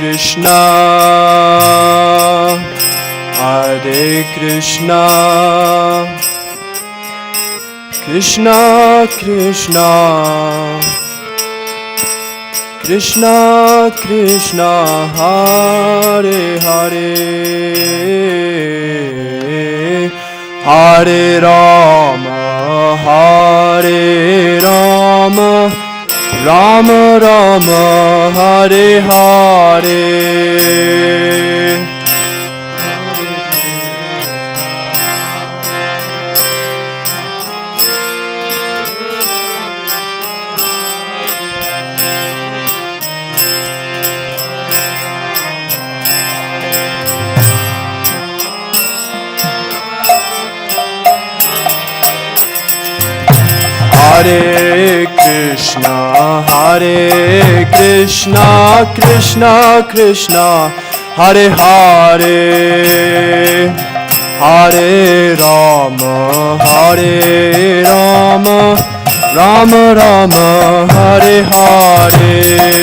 Krishna, Hare Krishna, Krishna Krishna, Krishna Krishna, Hare Hare, Hare Rama, Hare Rama, Rama Rama, Hare Hare. Hare Krishna, Krishna Krishna, Hare Hare, Hare Rama, Rama Rama, Hare Hare.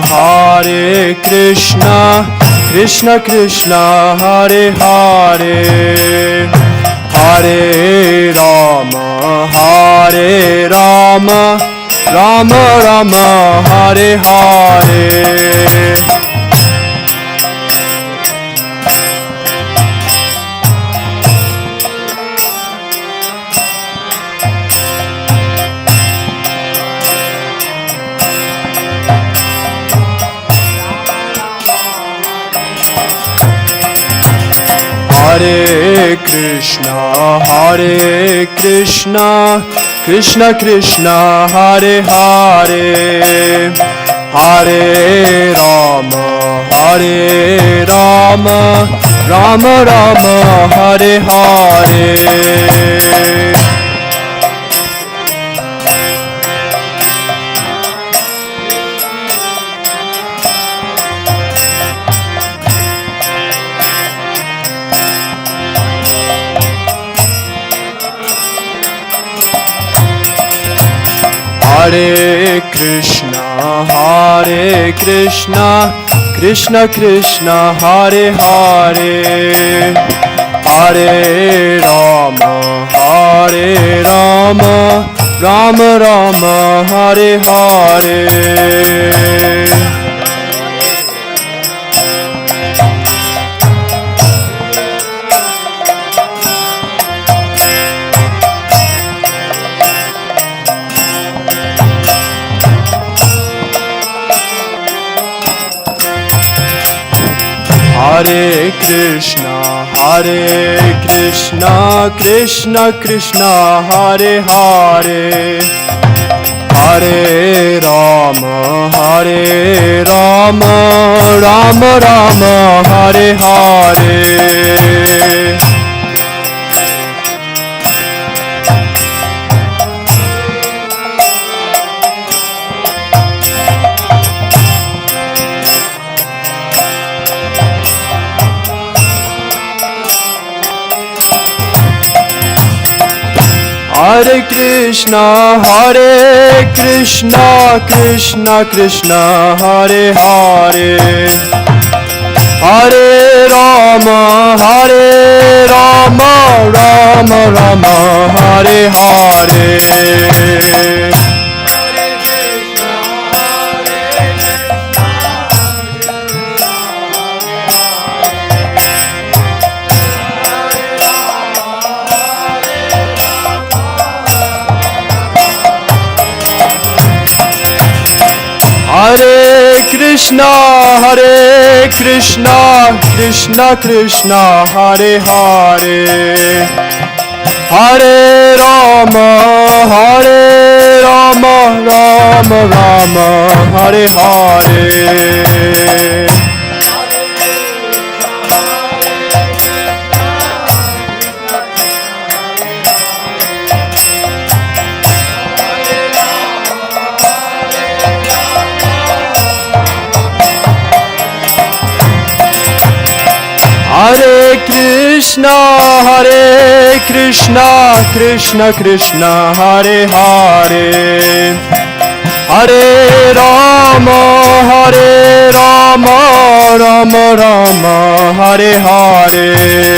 Hare Krishna, Krishna Krishna, Hare Hare, Hare Rama, Rama Rama, Hare Hare. Hare Krishna, Krishna Krishna, Hare Hare, Hare Rama, Rama Rama, Hare Hare. Hare Krishna, Krishna Krishna, Hare Hare, Hare Rama, Rama Rama, Hare Hare. Hare Krishna, Krishna Krishna, Hare Hare, Hare Rama, Rama Rama, Hare Hare. Hare Krishna, Krishna Krishna, Hare Hare, Hare Rama, Rama Rama, Hare Hare. Hare Krishna, Krishna Krishna, Hare Hare, Hare Rama, Rama Rama, Hare Hare. Hare Krishna, Krishna Krishna, Hare Hare, Hare Rama, Rama Rama, Hare Hare.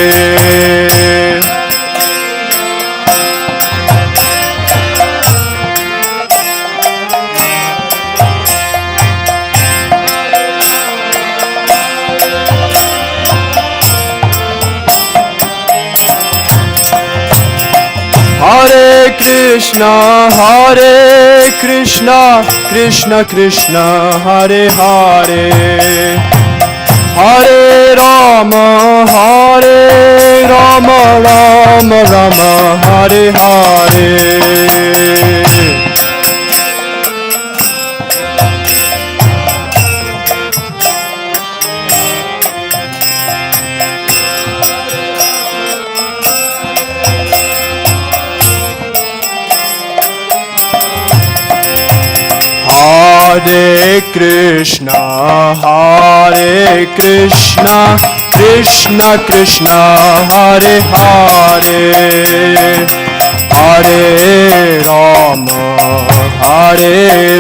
Hare Krishna, Krishna Krishna, Hare Hare, Hare Rama, Rama Rama, Hare Hare. Hare Krishna, Krishna Krishna, Hare Hare, Hare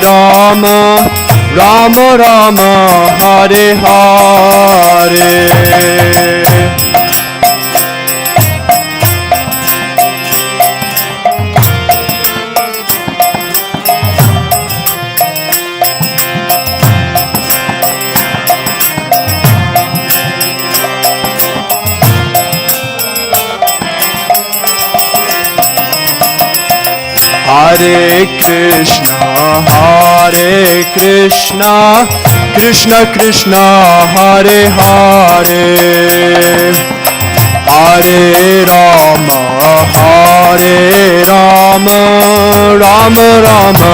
Rama, Rama Rama, Hare Hare. Hare Krishna, Krishna Krishna, Hare Hare, Hare Rama, Rama Rama,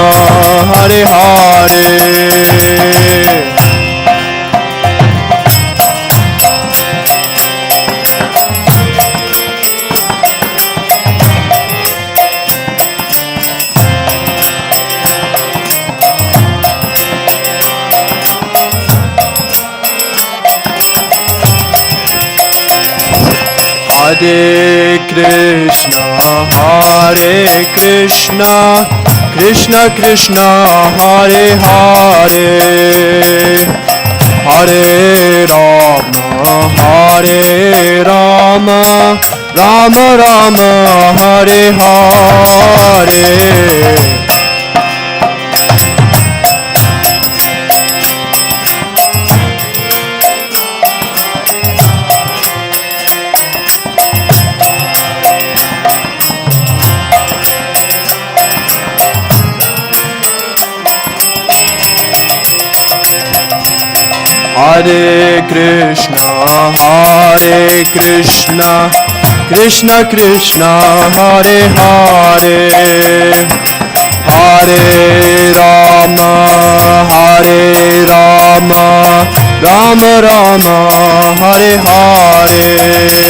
Hare Hare. Hare Krishna, Krishna Krishna, Hare Hare, Hare Rama, Rama Rama, Hare Hare. Hare Krishna, Krishna Krishna, Hare Hare, Hare Rama, Rama Rama, Hare Hare.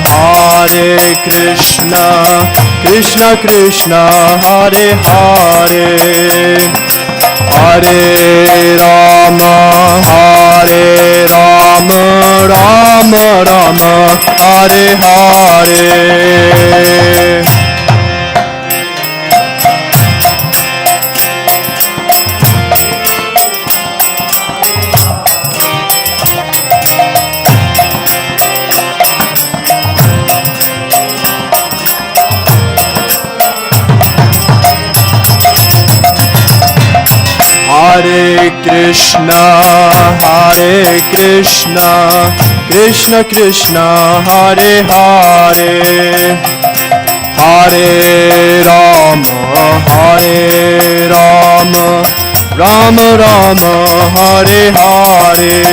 Hare Krishna, Krishna Krishna, Hare Hare, Hare Rama, Rama Rama, Hare Hare. Hare Krishna, Krishna Krishna, Hare Hare, Hare Rama, Rama Rama, Hare Hare.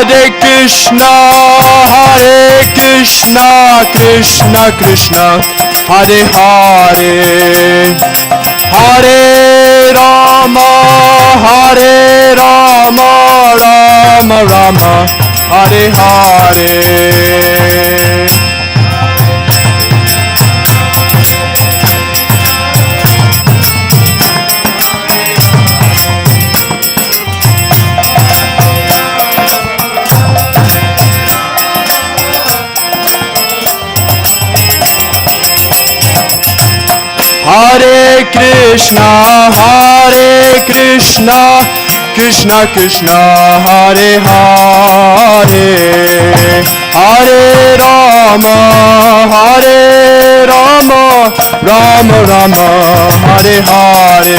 Hare Krishna, Krishna Krishna, Hare Hare, Hare Rama, Rama Rama, Hare Hare. Hare Krishna, Krishna Krishna, Hare Hare, Hare Rama, Rama Rama, Hare Hare.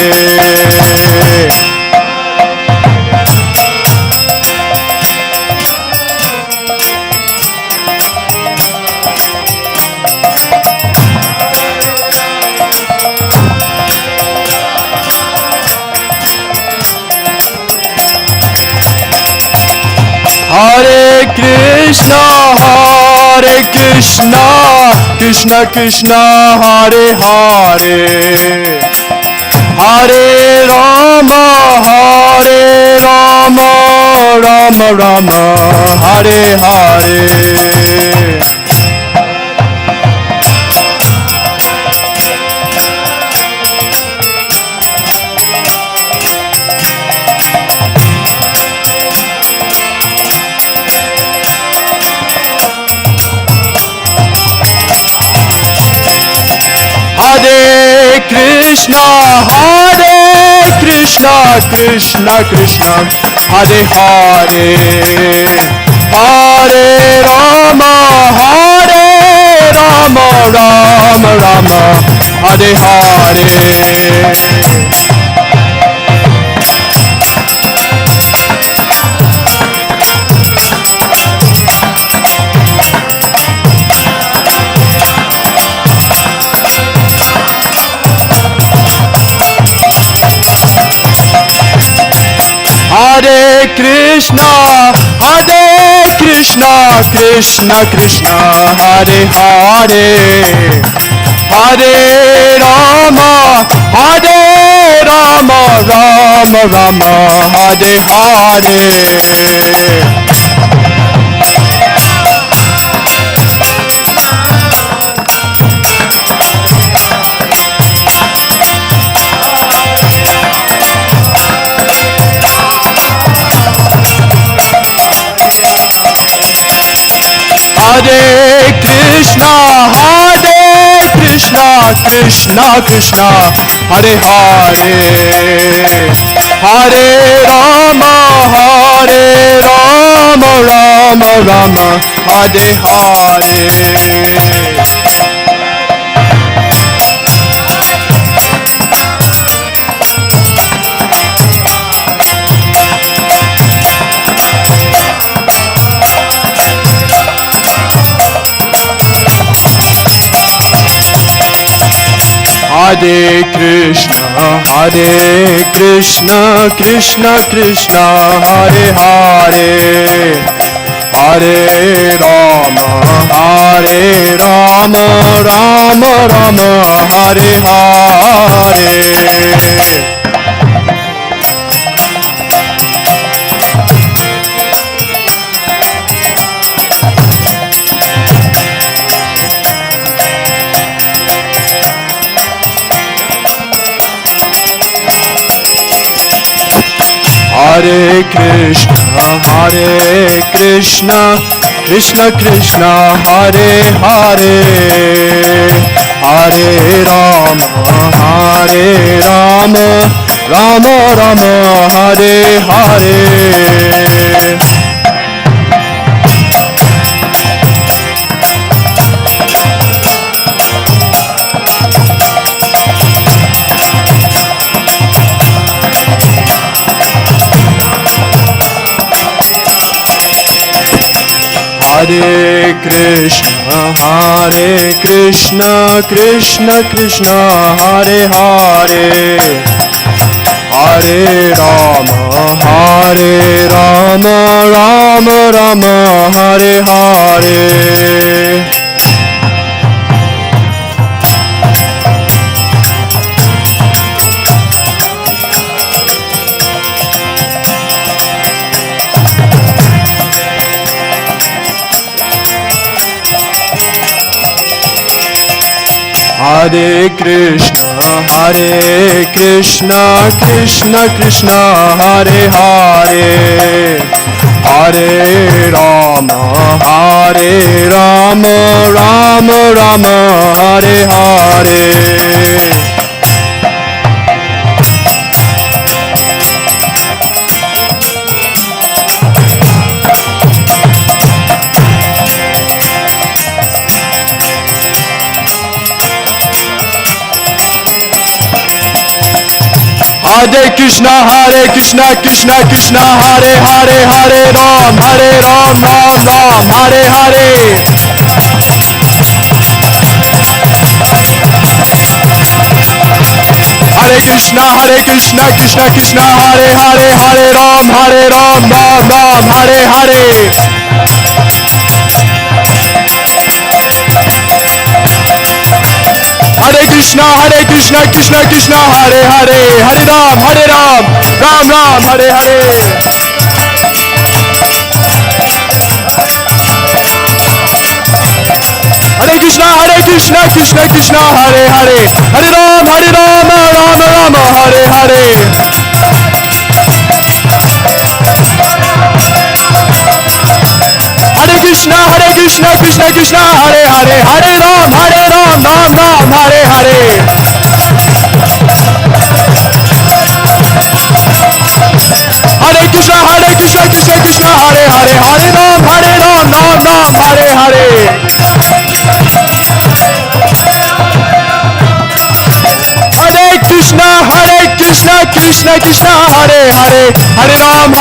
Hare Krishna, Krishna Krishna, Hare Hare, Hare Rama, Rama Rama, Hare Hare. Hare Krishna, Krishna Krishna, Hare Hare, Hare Rama, Rama Rama, Hare Hare. Hare Krishna, Krishna Krishna, Hare Hare, Hare Rama, Rama Rama, Hare Hare. Hare Krishna, Krishna Krishna, Hare Hare, Hare Rama, Rama Rama, Hare Hare. Hare Krishna, Krishna Krishna, Hare Hare, Hare Rama, Rama Rama, Hare Hare. Hare Krishna, Krishna Krishna, Hare Hare, Hare Rama, Rama Rama, Hare Hare. Hare Krishna, Krishna Krishna, Hare Hare, Hare Rama, Rama Rama, Hare Hare. Hare Krishna, Krishna Krishna, Hare Hare. Hare Rama, Rama Rama, Hare Hare. Hare Krishna, Krishna Krishna, Hare Hare, Hare Ram, Ram Ram, Hare Hare. Hare Krishna, Krishna Krishna, Hare Hare, Hare Ram, Ram Ram, Hare Hare. Hare Krishna, Krishna Krishna, Hare Hare, Hare Ram, Ram Ram, Hare Hare. Hare Krishna, Krishna Krishna, Hare Hare, Hare Ram, Ram Ram, Hare Hare. Hare Krishna, Krishna Hare Hare, Hare Ram, Ram Ram, Hare Hare. Hare Krishna, Krishna Hare Hare, Hare Ram,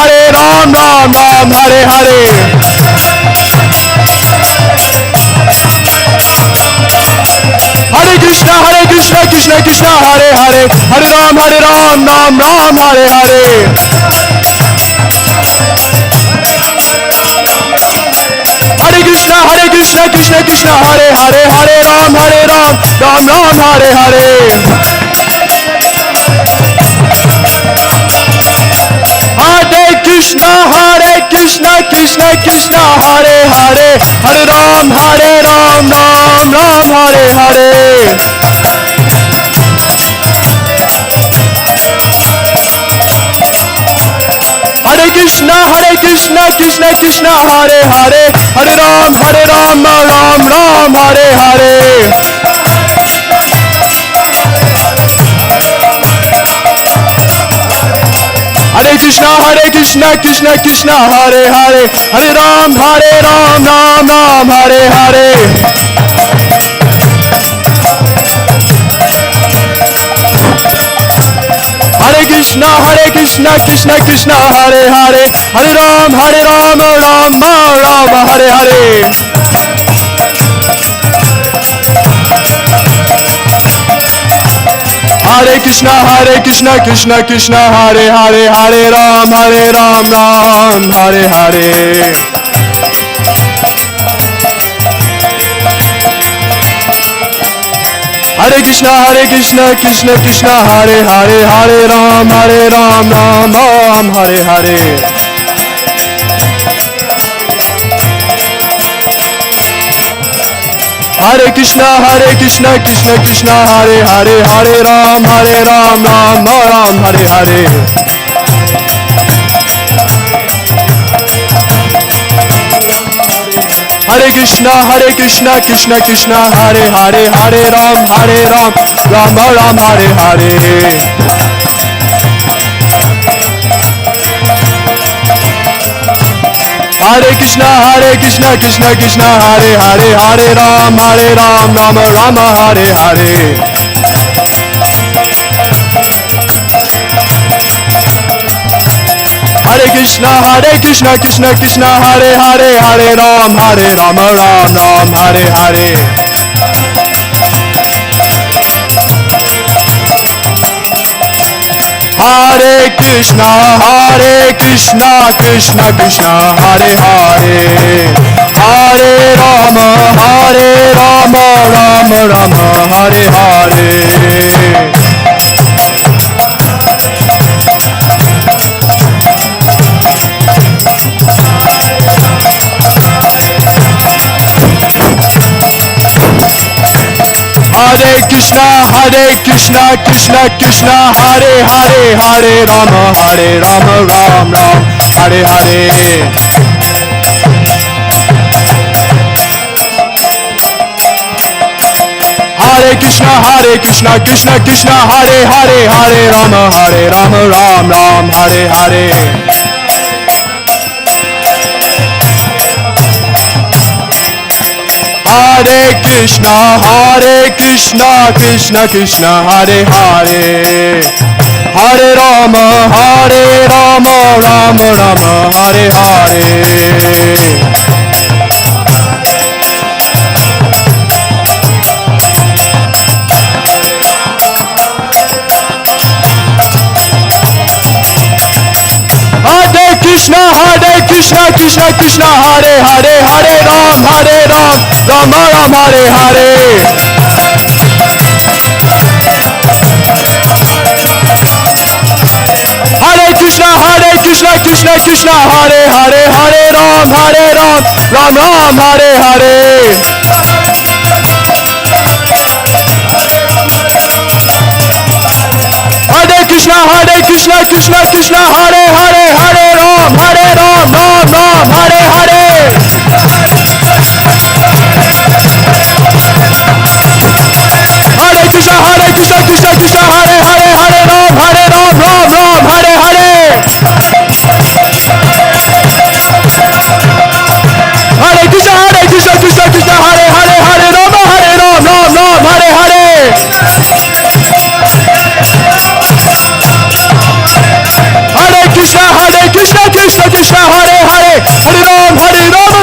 Ram Ram, Hare Hare. Hare Krishna, Krishna Hare Hare, Hare Ram, Ram Ram, Hare Hare. Hare Krishna, Krishna Hare Hare, Hare Ram, Ram Ram, Hare Hare. Hare Krishna, Krishna Hare Hare, Hare Ram, Ram Ram, Hare Hare. Hare Krishna, Krishna Hare Hare, Hare Ram, Ram Ram, Hare Hare. Hare Krishna, Krishna Hare Hare, Hare Ram, Ram Ram, Hare Hare. Hare Krishna, Krishna Hare Hare, Hare Ram, Ram Ram, Hare Hare. Hare Krishna, Krishna Hare Hare, Hare Ram, Ram Ram, Hare Hare. Hare Krishna, Krishna Hare Hare, Hare Ram, Ram Hare Hare. Hare Krishna, Krishna Hare Hare, Hare Ram, Ram Hare Hare. Hare Krishna, Krishna Hare Hare, Hare Ram, Ram Hare Hare. Hare Krishna, Krishna Hare Hare, Hare Ram, Ram Hare Hare. Hare Krishna, Krishna Hare Hare, Hare Ram, Ram Hare Hare. Hare Krishna, Krishna Hare Hare, Hare Ram, Ram Hare Hare. Hare Krishna, Krishna Krishna, Hare Hare, Hare Rama, Rama Rama, Hare Hare. Hare Krishna, Krishna Krishna, Hare Hare, Hare Rama, Ram Ram, Hare Hare. Hare Krishna, Krishna Krishna, Hare Hare, Hare Rama, Ram Ram, Hare Hare. Hare Krishna, Krishna Krishna, Hare Hare, Hare Rama, Rama Rama, Hare Hare. Krishna Krishna, Hare Hare, Hare Ram, Rama Rama, Hare Hare. Hare Krishna, Krishna Hare Hare, Hare Ram, Ram Ram, Hare Hare. Hare Krishna, Krishna Hare Hare, Hare Ram, Ram Ram, Hare Hare. Hare Krishna, Krishna Hare Hare, Hare Ram, Ram Ram, Hare Hare. Hare Krishna, Krishna Hare Hare, Hare Ram, Ram Ram, Hare Hare. Hare Krishna, Krishna Hare Hare, Hare Ram, Ram Ram, Hare Hare.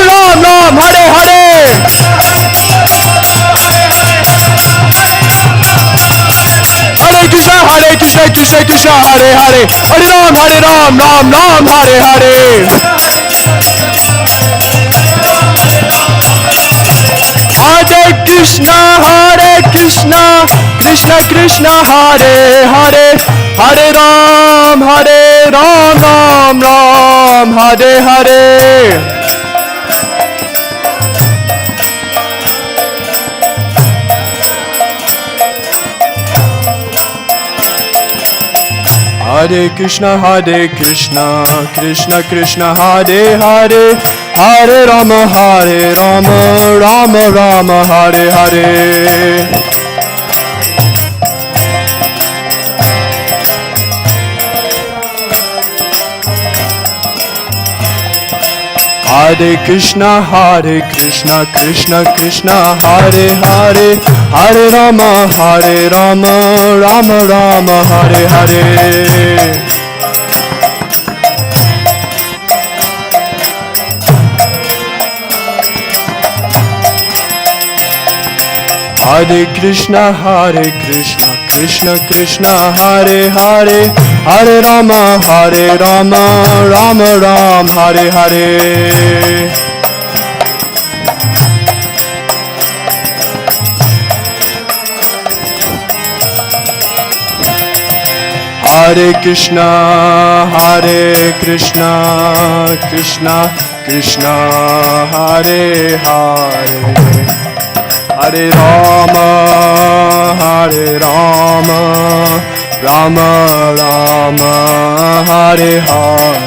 Hare Krishna, Krishna Hare Hare, Hare Ram, Ram Ram, Hare Hare. Hare Krishna, Krishna Krishna, Hare Hare, Hare Ram, Ram Ram, Hare Hare. Hare Krishna, Krishna Krishna, Hare Hare, Hare Rama, Rama Rama, Hare Hare. Hare Krishna, Krishna Krishna, Hare Hare, Hare Rama, Rama Rama, Hare Hare. Hare Krishna, Krishna Krishna, Hare Hare, Hare Rama, Rama Ram, Hare Hare. Hare Krishna, Krishna Krishna, Hare Hare, Hare Rama, Rama Rama, Hare Hare.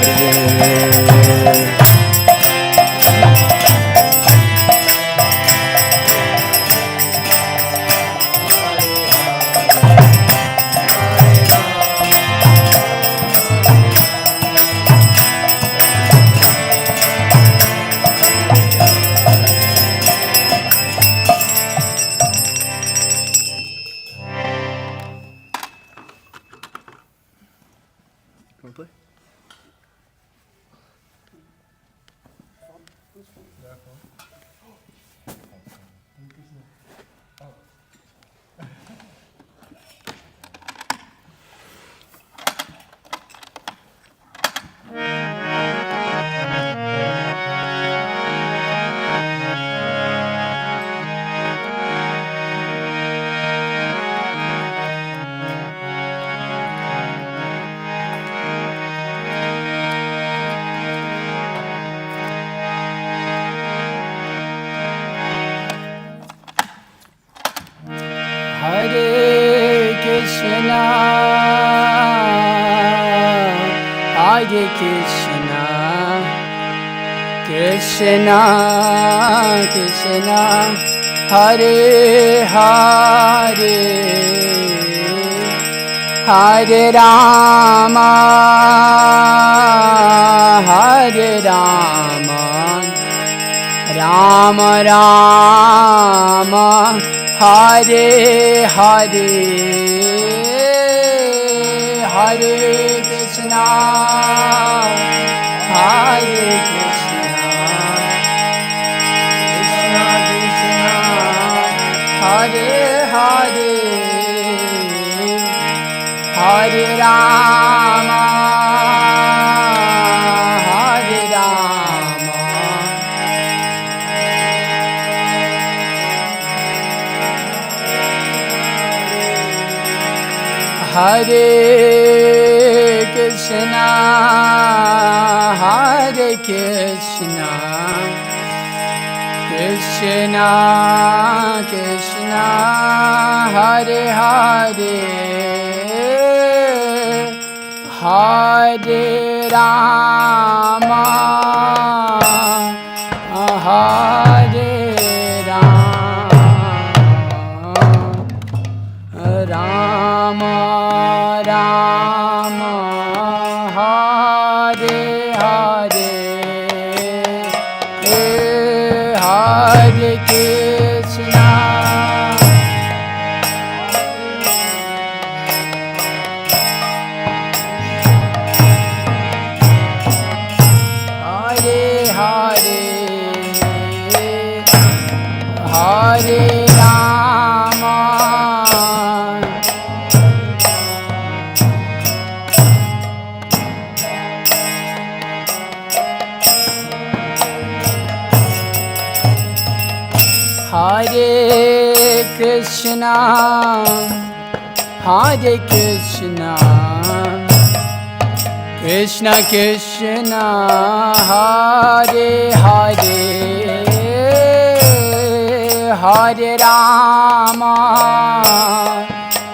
Hare Krishna, Krishna Krishna, Hare Hare, Hare Rama, Hare Rama, Rama Rama, Hare Hare, Hare Krishna, Hare Krishna, Krishna Krishna, Hare Hare, Hare Rama, Hare Rama, Hare Krishna, Hare Krishna, Krishna Krishna, Hare Hare, Hare Rama, Hare Rama, Rama Rama, Hare Hare, Hare Krishna, Hare Hare, Hare Rama, Hare Krishna, Hare Krishna, Krishna Krishna, Hare Hare, Hare Rama,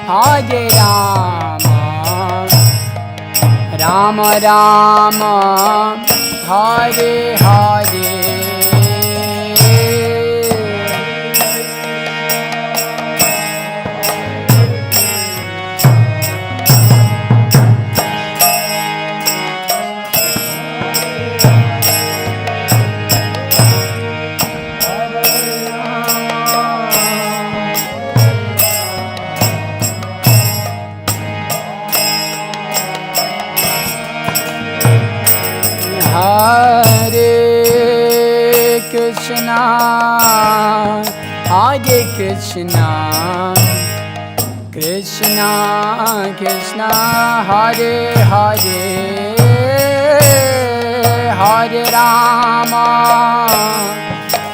Hare Rama, Rama Rama, Hare Hare, Hare Krishna, Hare Krishna, Krishna Krishna, Hare Hare, Hare Rama,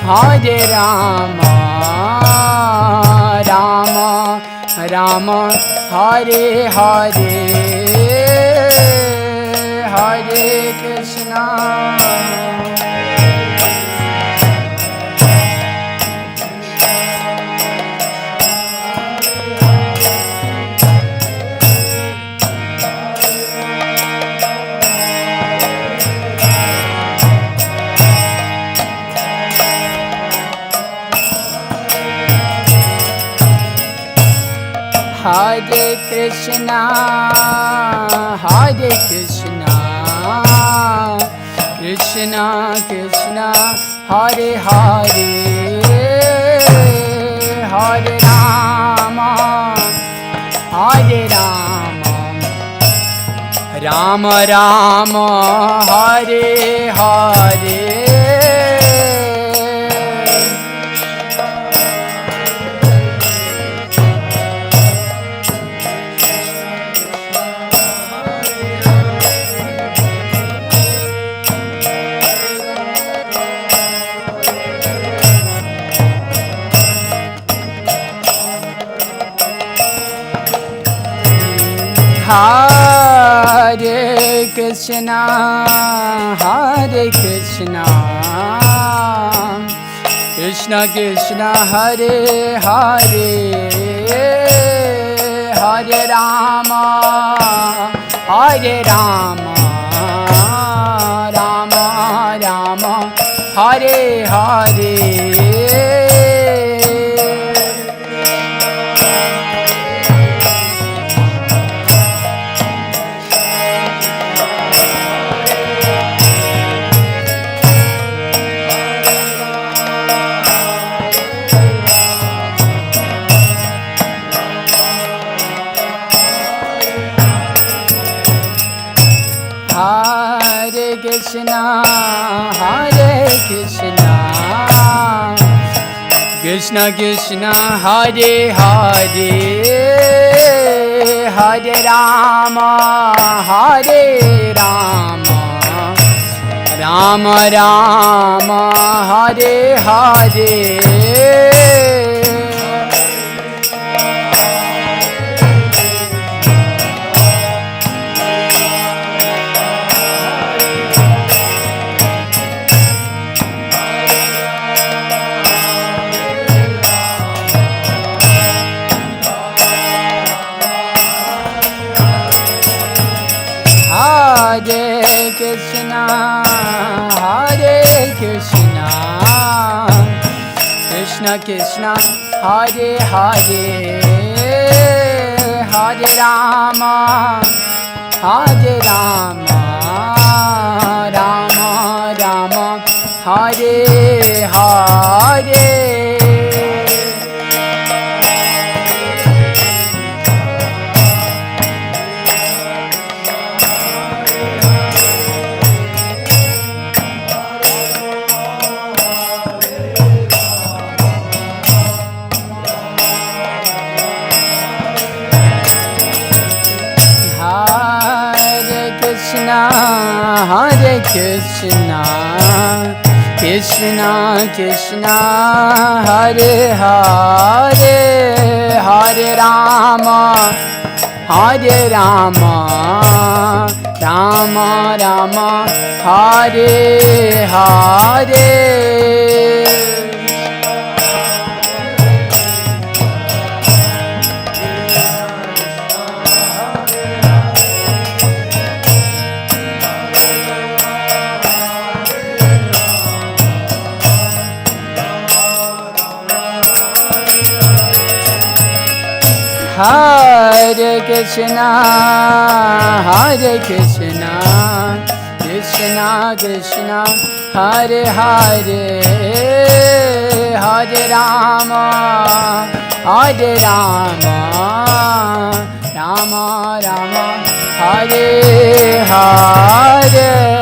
Hare Rama, Rama Rama, Hare Hare, Hare Krishna, Hare Krishna, Hare Krishna, Krishna Krishna, Hare Hare, Hare Rama, Hare Rama, Rama Rama, Hare Hare, Hare Krishna, Hare Krishna, Krishna Krishna, Hare Hare, Hare Rama, Hare Rama, Hare Krishna, Hare Krishna, Krishna Krishna, Hare Hare, Hare Rama, Hare Rama, Rama Rama, Hare Hare. Hare Krishna, Hare Krishna, Krishna Krishna, Hare Hare, Hare Rama, Hare Rama, Rama Rama, Hare Hare. Hare Krishna, Krishna Krishna, Hare Hare, Hare Rama, Hare Rama, Rama Rama, Hare Hare. Hare Krishna, Hare Krishna, Krishna Krishna, Hare Hare, Hare Rama, Hare Rama, Rama Rama, Hare Hare.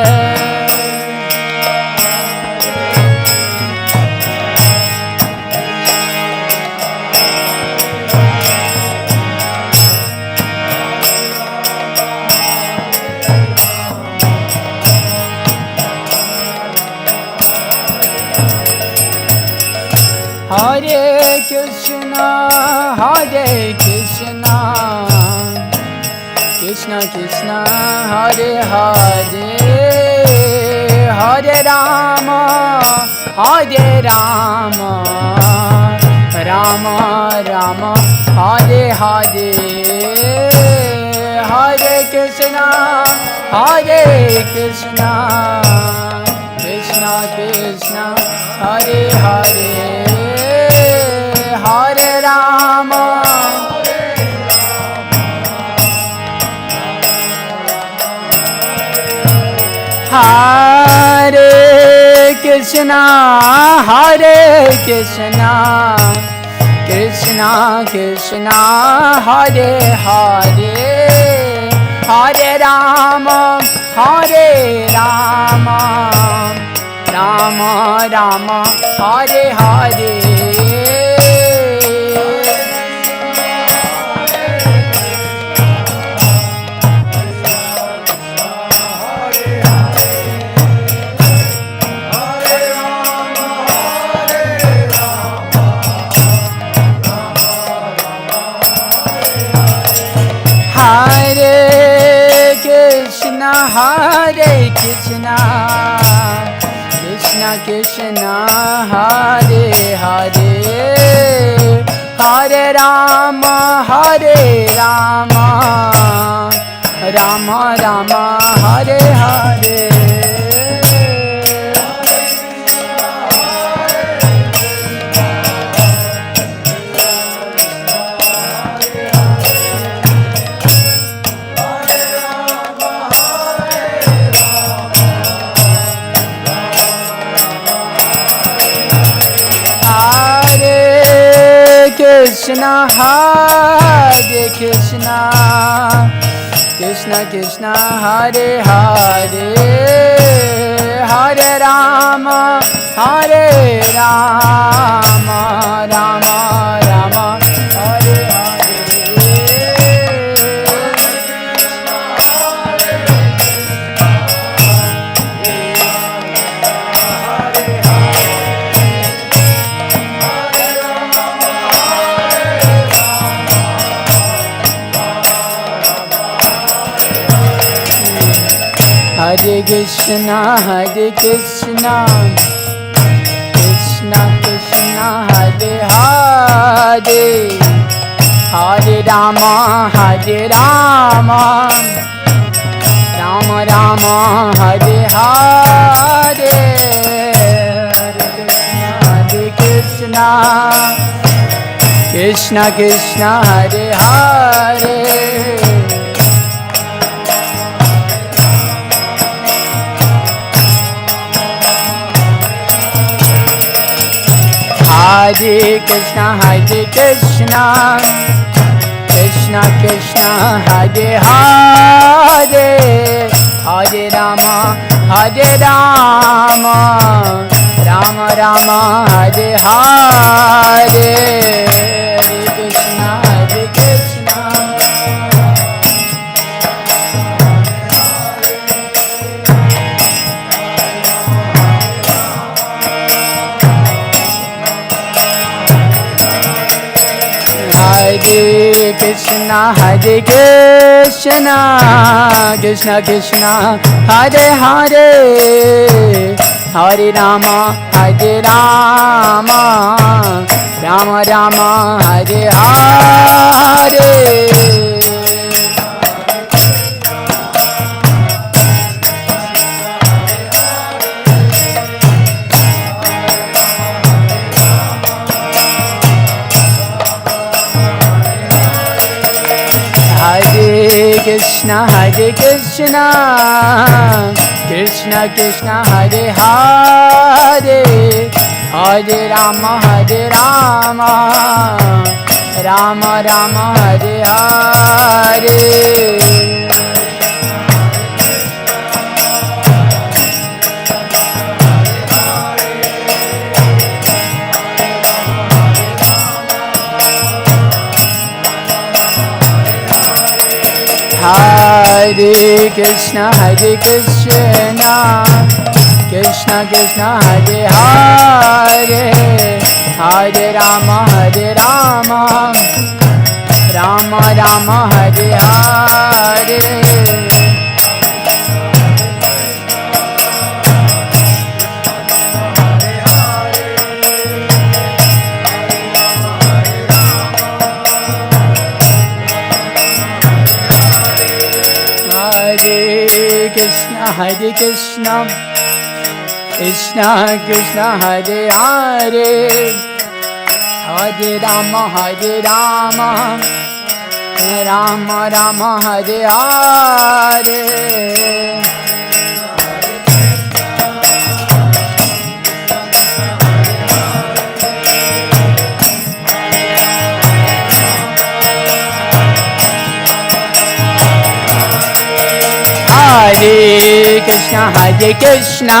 Hare Krishna, Hare Krishna, Krishna Krishna, Hare Hare, Hare Rama, Hare Rama, Rama Rama, Hare Hare, Hare Krishna, Hare Krishna, Krishna Krishna, Hare Hare, Hare Rama, Hare Krishna, Hare Krishna, Krishna Krishna, Hare Hare, Hare Rama, Hare Rama, Rama Rama, Hare Hare. Hare Krishna, Hare Krishna, Krishna Krishna, Hare Hare, Hare Rama, Hare Rama, Rama Rama, Hare Hare. Krishna, Hare Krishna, Krishna Krishna, Hare Hare, Hare Rama, Hare Rama, Rama Rama, Hare Hare. Hare Krishna, Hare Krishna, Krishna Krishna, Hare Hare, Hare Rama, Hare Rama, Rama Rama, Hare Hare, Hare Krishna, Krishna Krishna, Hare Hare. Hare Krishna, Hare Krishna, Krishna Krishna, Hare Hare, Hare Rama, Hare Rama, Rama Rama, Hare Hare, Hare Krishna, Hare Krishna. Hare Krishna, Hare Krishna, Krishna Krishna, Hare Hare, Hare Rama, Hare Rama, Rama Rama, Hare Hare. Hare Krishna, Hare Krishna, Krishna Krishna, Hare Hare, Hare Rama, Hare Rama, Rama Rama, Hare Hare. Hare Krishna, Hare Krishna, Krishna Krishna, Hare Hare, Hare Rama, Hare Rama, Rama Rama, Hare Hare. Hare Krishna, Hare Krishna, Krishna Krishna, Hare Hare, Hare Rama, Hare Rama, Rama Rama, Hare Hare. Hare Krishna, Hare Krishna,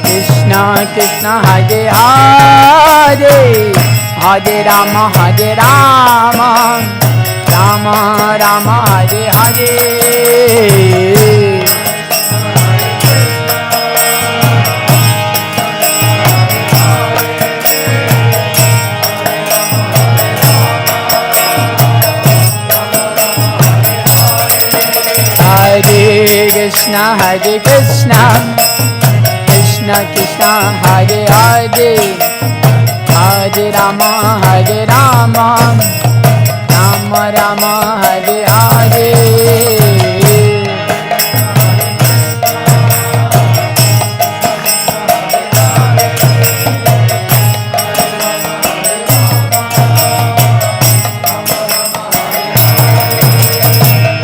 Krishna Krishna, Hare Hare, Hare Rama, Hare Rama, Rama Rama, Hare Hare. Hare Krishna, Hare Krishna, Krishna Krishna, Hare Hare, Hare Rama, Hare Rama, Rama Rama, Hare Hare.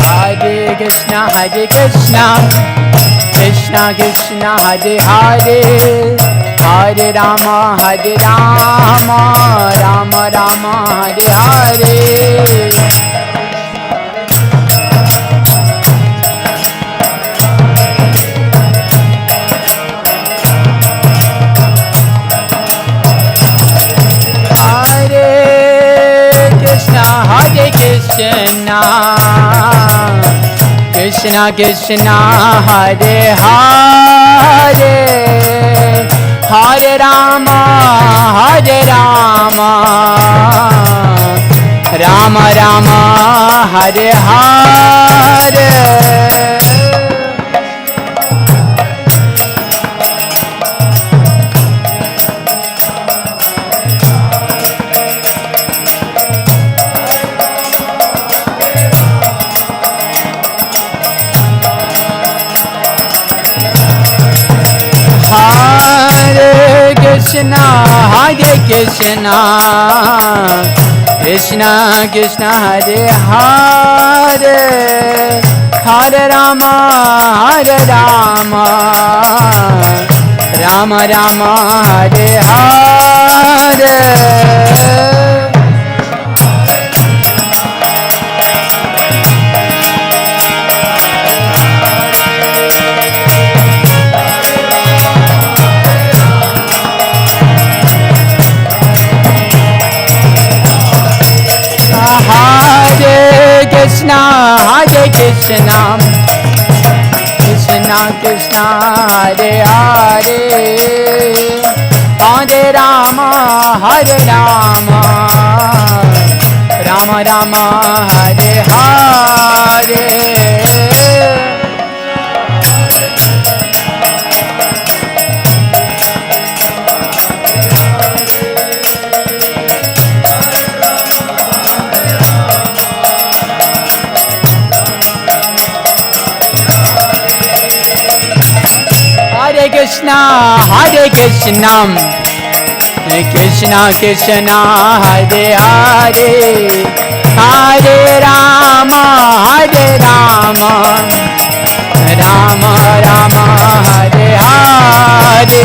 Hare Krishna, Hare Krishna, Krishna Krishna Hare Hare Hare Rama Rama Rama Hare Hare Hare Krishna Krishna Krishna Hare Hare Hare Rama Rama Rama Hare Hare Krishna Hare Krishna Krishna Krishna Hare Hare Hare Rama Rama Rama Hare Hare Krishna Hare Krishna Krishna Krishna Hare Hare Hare Rama Rama Rama Hare Hare Krishna Hare Krishna Krishna Krishna Hare Hare Hare Rama Rama Rama Hare Hare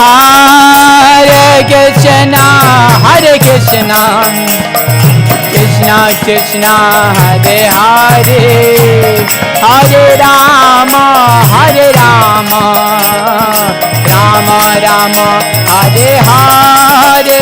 Hare Krishna Krishna Krishna Hare Hare Hare Rama Rama Rama Hare Hare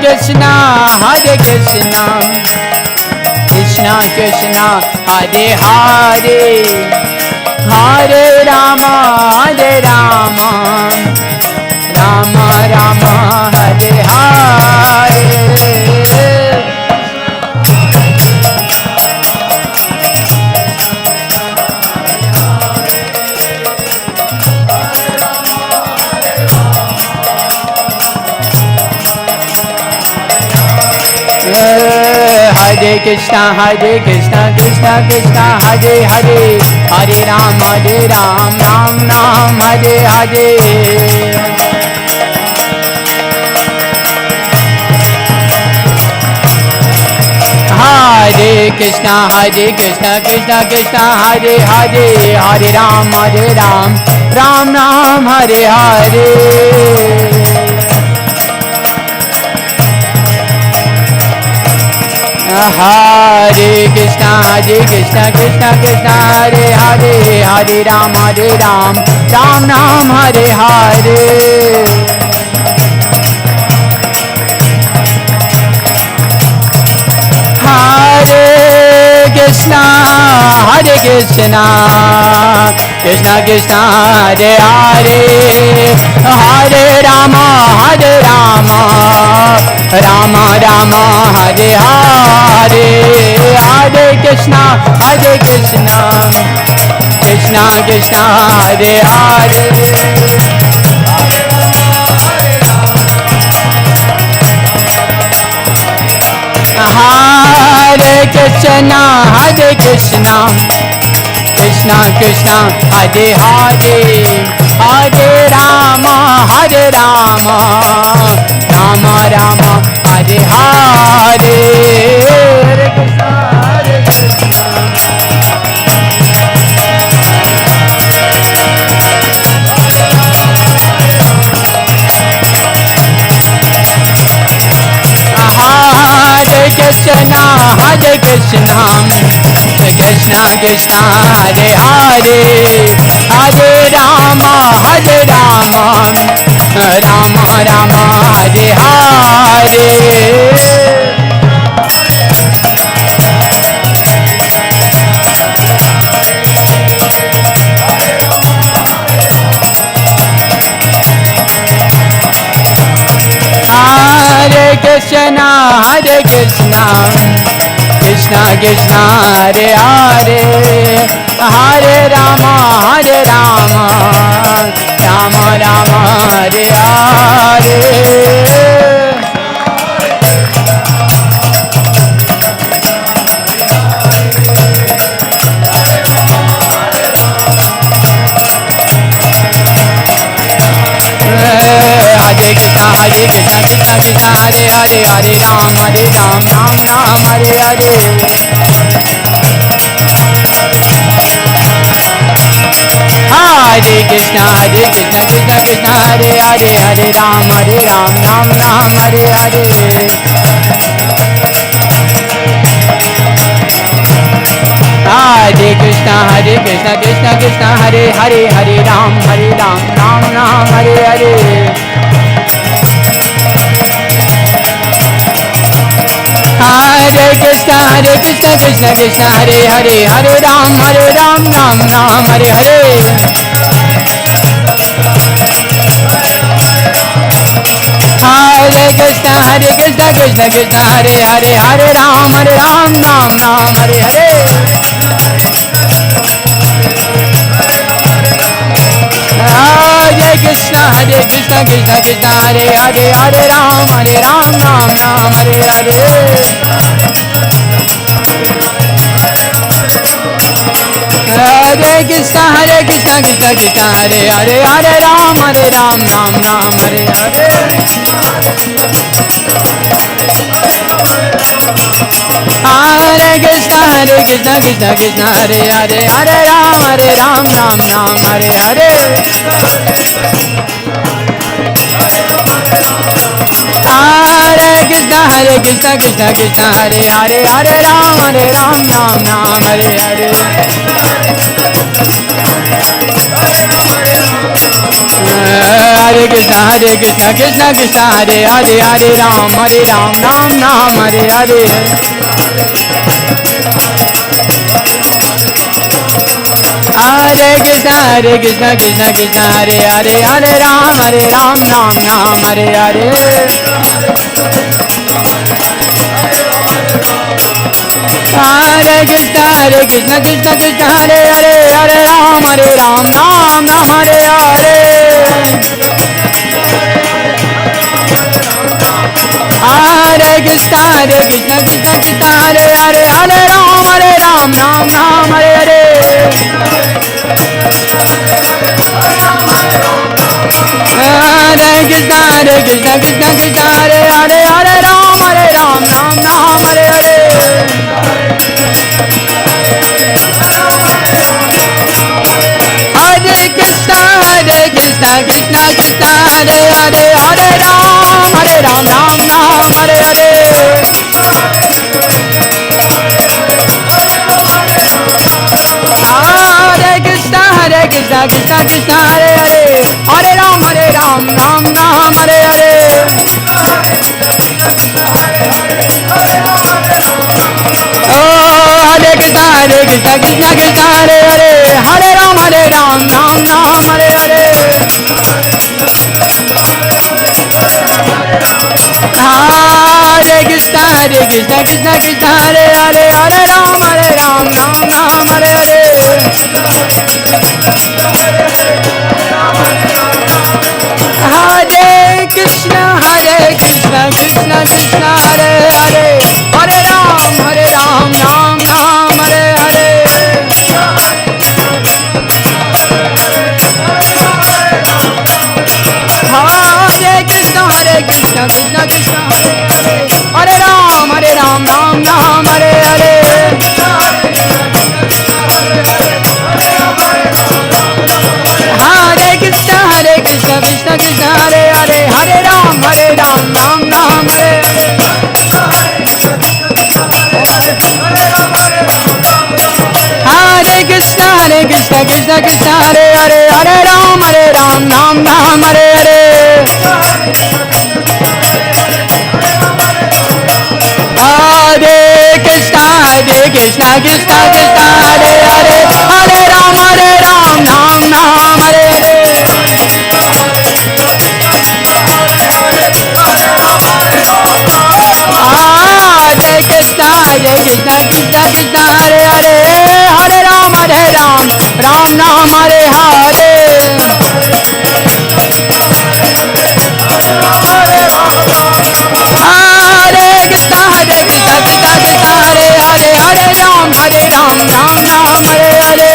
Krishna Hare Krishna Krishna Krishna Hare Hare Hare Rama Rama Rama Hare Hare Hare Krishna Krishna Krishna Hare Hare Hare Ram Ram Ram Hare Hare Hare Krishna Krishna Krishna Hare Hare Hare Ram Ram Ram Hare Hare Hare Krishna Krishna Krishna Hare Hare Hare Ram Ram Ram Hare Hare Hare Krishna Krishna Krishna Hare Hare Hare Rama Rama Rama Hare Hare Hare Hare Krishna, Hare Krishna, Krishna Krishna, Hare Hare. Hare Krishna, Hare Krishna, Krishna Krishna, Hare Hare, Hare Rama, Hare Rama, Rama Rama, Hare Hare. Hare Krishna, Hare Krishna. Hare Krishna, Hare Krishna, Krishna Krishna, Hare Hare, Hare Rama, Hare Rama, Rama Rama, Hare Hare. Hare Krishna, Hare Krishna, Krishna Krishna, Hare Hare, Hare Rama, Hare Rama, Rama Rama, Hare Hare. Hare Krishna, Hare Krishna, Krishna Krishna, Hare Hare, Hare Ram, Hare Ram, Ram Ram, Hare Hare. Hare Krishna, Hare Krishna, Krishna Krishna, Hare Hare, Hare Ram, Hare Ram, Ram Ram, Hare Hare. Hare Krishna, Hare Krishna, Krishna Krishna, Hare Hare, Hare Ram, Ram Ram, Hare Hare. Hare Krishna, Hare Krishna, Krishna Krishna, Hare Hare, Hare Ram, Ram Ram, Hare Hare. Hare Krishna, Hare Krishna, Krishna Krishna, Hare Hare, Hare Ram, Ram Ram, Hare Hare. Hare Krishna, Hare Krishna, Krishna Krishna, Hare Hare, Hare Ram, Ram Ram, Hare Hare. Hare Krishna, Hare Krishna, Krishna Krishna, Hare Hare, Hare Ram, Ram Ram, Hare Hare. Hare Krishna, Hare Krishna, Krishna Krishna, Hare Hare, Hare Ram, Ram Ram, Hare Hare. Hare Krishna, Hare Krishna, Krishna Krishna, Hare Hare, Hare Ram, Ram Ram, Hare Hare. Hare Krishna, Hare Krishna, Krishna Krishna, Hare Hare, Hare Ram, Ram Ram, Hare Hare. Hare Krishna, Hare Krishna, Krishna Krishna, Hare Hare, Hare Ram, Ram Ram, Hare Hare. Hare Krishna, Hare Krishna, Krishna Krishna, Hare Hare, Hare Ram, Ram Ram, Hare Hare. Hare Krishna, Hare Krishna, Krishna Krishna, Hare Hare, Hare Ram, Ram Ram, Hare Hare. Hare Krishna, Hare Krishna, Krishna Krishna, Hare Hare, Hare Ram, Ram Ram, Hare Hare. Hare Krishna, Hare Krishna, Krishna Krishna, Hare Hare, Hare Ram, Ram Ram, Hare Hare. Hare Krishna, Hare Krishna, Krishna Krishna, Hare Hare, Hare Ram, Ram Ram, Hare Hare. Oh, Hare Krishna, Hare Krishna, Krishna Krishna, Hare Hare, Hare Ram, Ram Ram, Hare Hare. Hare Krishna, Hare Krishna, Krishna Krishna, Hare Hare, Hare Ram, Hare Krishna, Krishna Krishna, Hare Hare, Hare Ram, Ram Ram, Hare Hare. Hare Krishna, Krishna Krishna, Hare Ram, Ram Ram, Hare Hare. Hare Krishna, Krishna Krishna, Hare Hare, Hare Ram, Ram Ram, Hare Hare. Hare Krishna, Krishna Krishna, Hare Hare, Hare Ram, Ram Ram, Hare Hare. Hare Krishna, Krishna Krishna, Hare Hare, Hare Ram, Ram Ram, Hare Hare. Hare Krishna, Krishna Krishna, Hare Hare, Hare Ram, Ram Ram, Hare Hare. Hare Krishna, Krishna Krishna, Hare Hare, Hare Ram, Ram Ram, Hare Hare.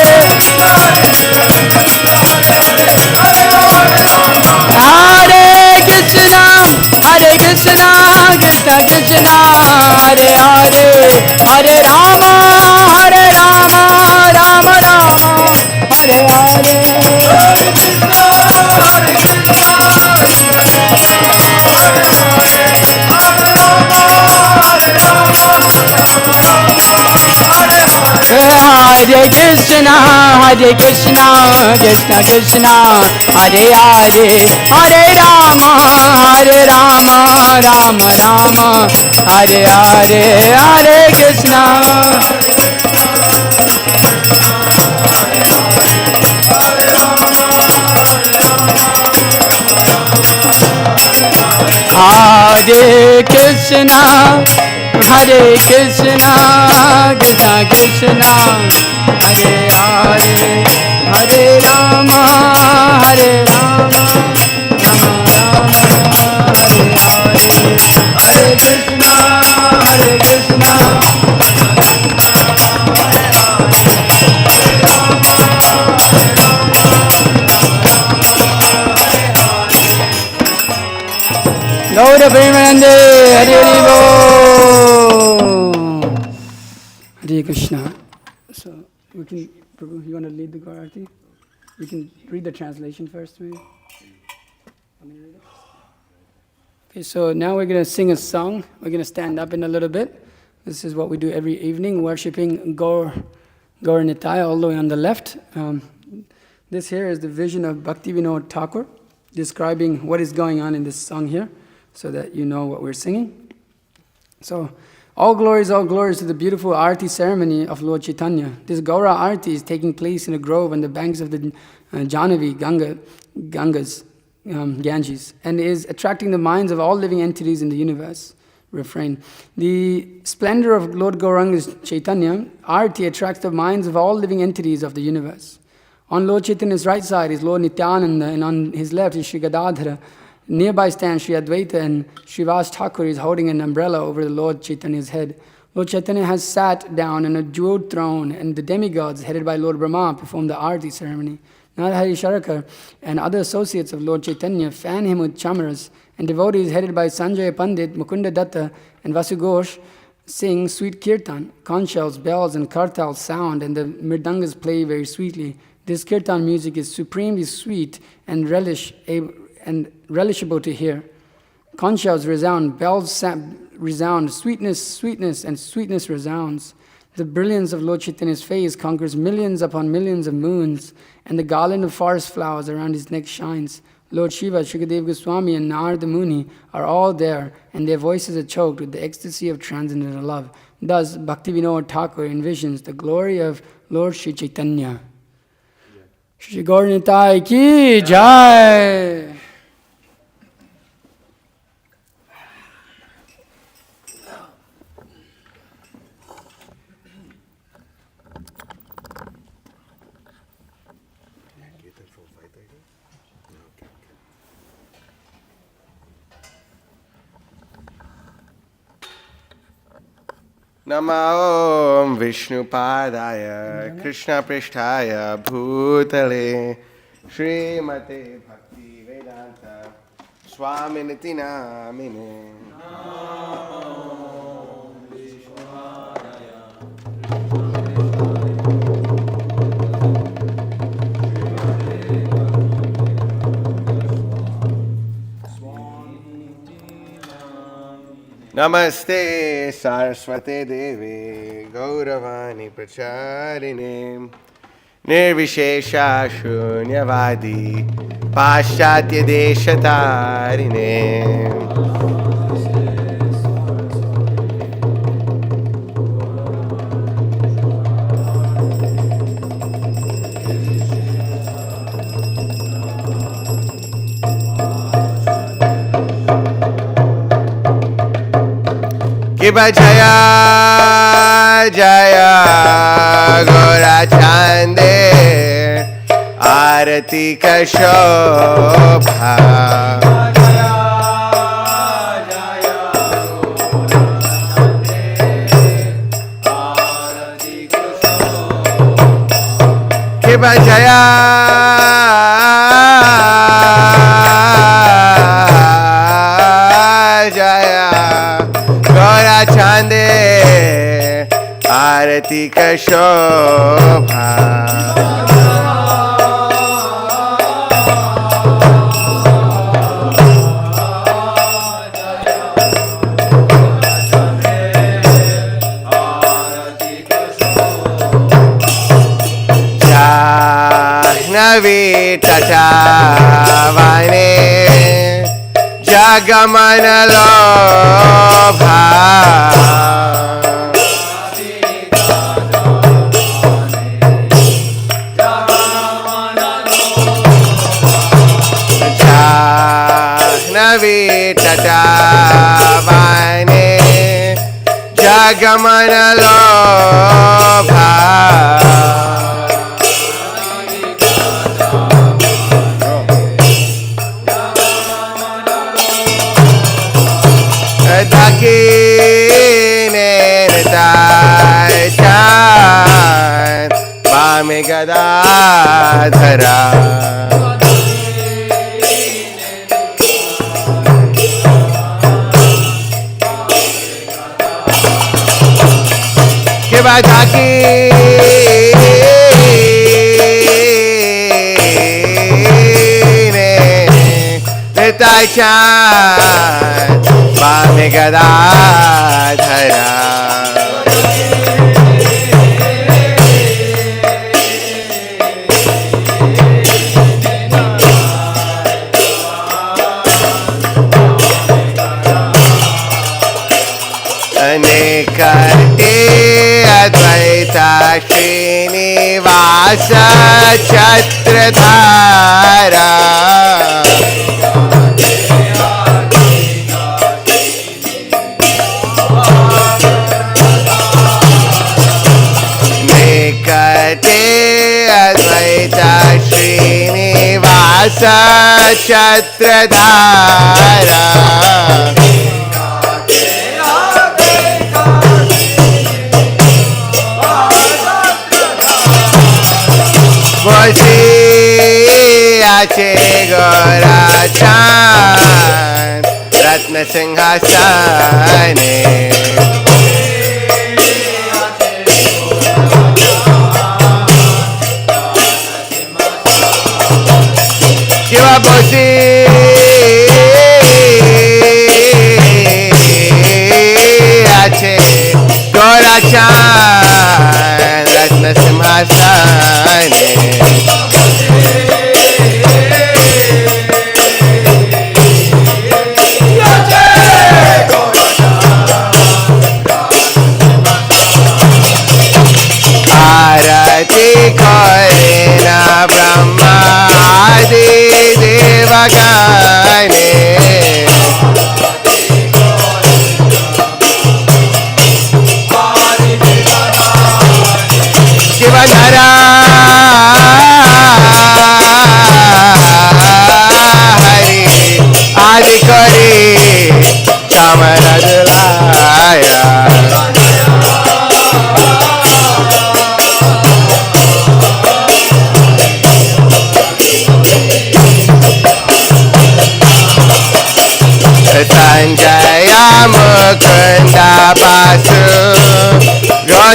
Hare Krishna, Krishna Krishna, Hare Hare, Hare Rama, Rama Rama, Hare Hare. Hare Krishna, Krishna Krishna, Hare Hare, Hare Rama, Rama Rama, Hare Hare, Hare Krishna. Hare Krishna, Krishna Krishna, Hare Hare, Hare Rama, Rama Hare Hare, Hare Krishna, Krishna. Gaura Premanande, Hare Hare. Hare Krishna. So we can, Prabhu, you want to lead the Gaurati? We can read the translation first, maybe. Okay, so now we're going to sing a song. We're going to stand up in a little bit. This is what we do every evening, worshipping Gaur Nitai all the way on the left. This here is the vision of Bhaktivinoda Thakur, describing what is going on in this song here, so that you know what we're singing. So, all glories to the beautiful Arati ceremony of Lord Chaitanya. This Gaura Arati is taking place in a grove on the banks of the Jahnavi, Ganges, and is attracting the minds of all living entities in the universe. Refrain. The splendor of Lord Gauranga's Chaitanya, Arati, attracts the minds of all living entities of the universe. On Lord Chaitanya's right side is Lord Nityananda, and on his left is Sri Gadadhara. Nearby stand Sri Advaita, and Srivas Thakur is holding an umbrella over the Lord Chaitanya's head. Lord Chaitanya has sat down on a jeweled throne, and the demigods, headed by Lord Brahma, perform the Arati ceremony. Narhari Sharakar and other associates of Lord Chaitanya fan him with chamaras, and devotees headed by Sanjay Pandit, Mukunda Datta, and Vasu Ghosh sing sweet kirtan. Conch shells, bells, and kartals sound, and the mridangas play very sweetly. This kirtan music is supremely sweet and relishable to hear. Conch shells resound, bells resound, sweetness, and sweetness resounds. The brilliance of Lord Chaitanya's face conquers millions upon millions of moons, and the garland of forest flowers around his neck shines. Lord Shiva, Shukadev Goswami, and Narada Muni are all there, and their voices are choked with the ecstasy of transcendental love. Thus, Bhaktivinoda Thakur envisions the glory of Lord Sri Chaitanya. Shri Gaur Nitai ki jai! Namo Om Vishnupadaya Krishna Prishtaya Bhutale Srimate Bhakti Vedanta Swaminiti Namine. Namaste Saraswate Devi Gauravani Pracharine Nirvishesha Shunyavadi Paschatya Deshatarine. Kiba Jaya Jaya Gora Chande Arati Ka Shobha. Kiba Jaya Jaya Gora Chande Arati Ka Shobha. Jahnavi Tatavane Jagamana Lobha. Jahnavi Tatavane Jagamana Lobha. Dakine Nitachan Vame Gadadhara. Kiba Dakine Nitachan Vame Gadadhara. Anekate Advaita Srinivasa Chatradhara. Advaita Srinivasa Chatradhara. Bosi Ache Gora Chan Ratna Singhasane. Kiba Bosi Ache Gora Chan Ratna Simhasane. Arati Korena Brahma Adi Devagane.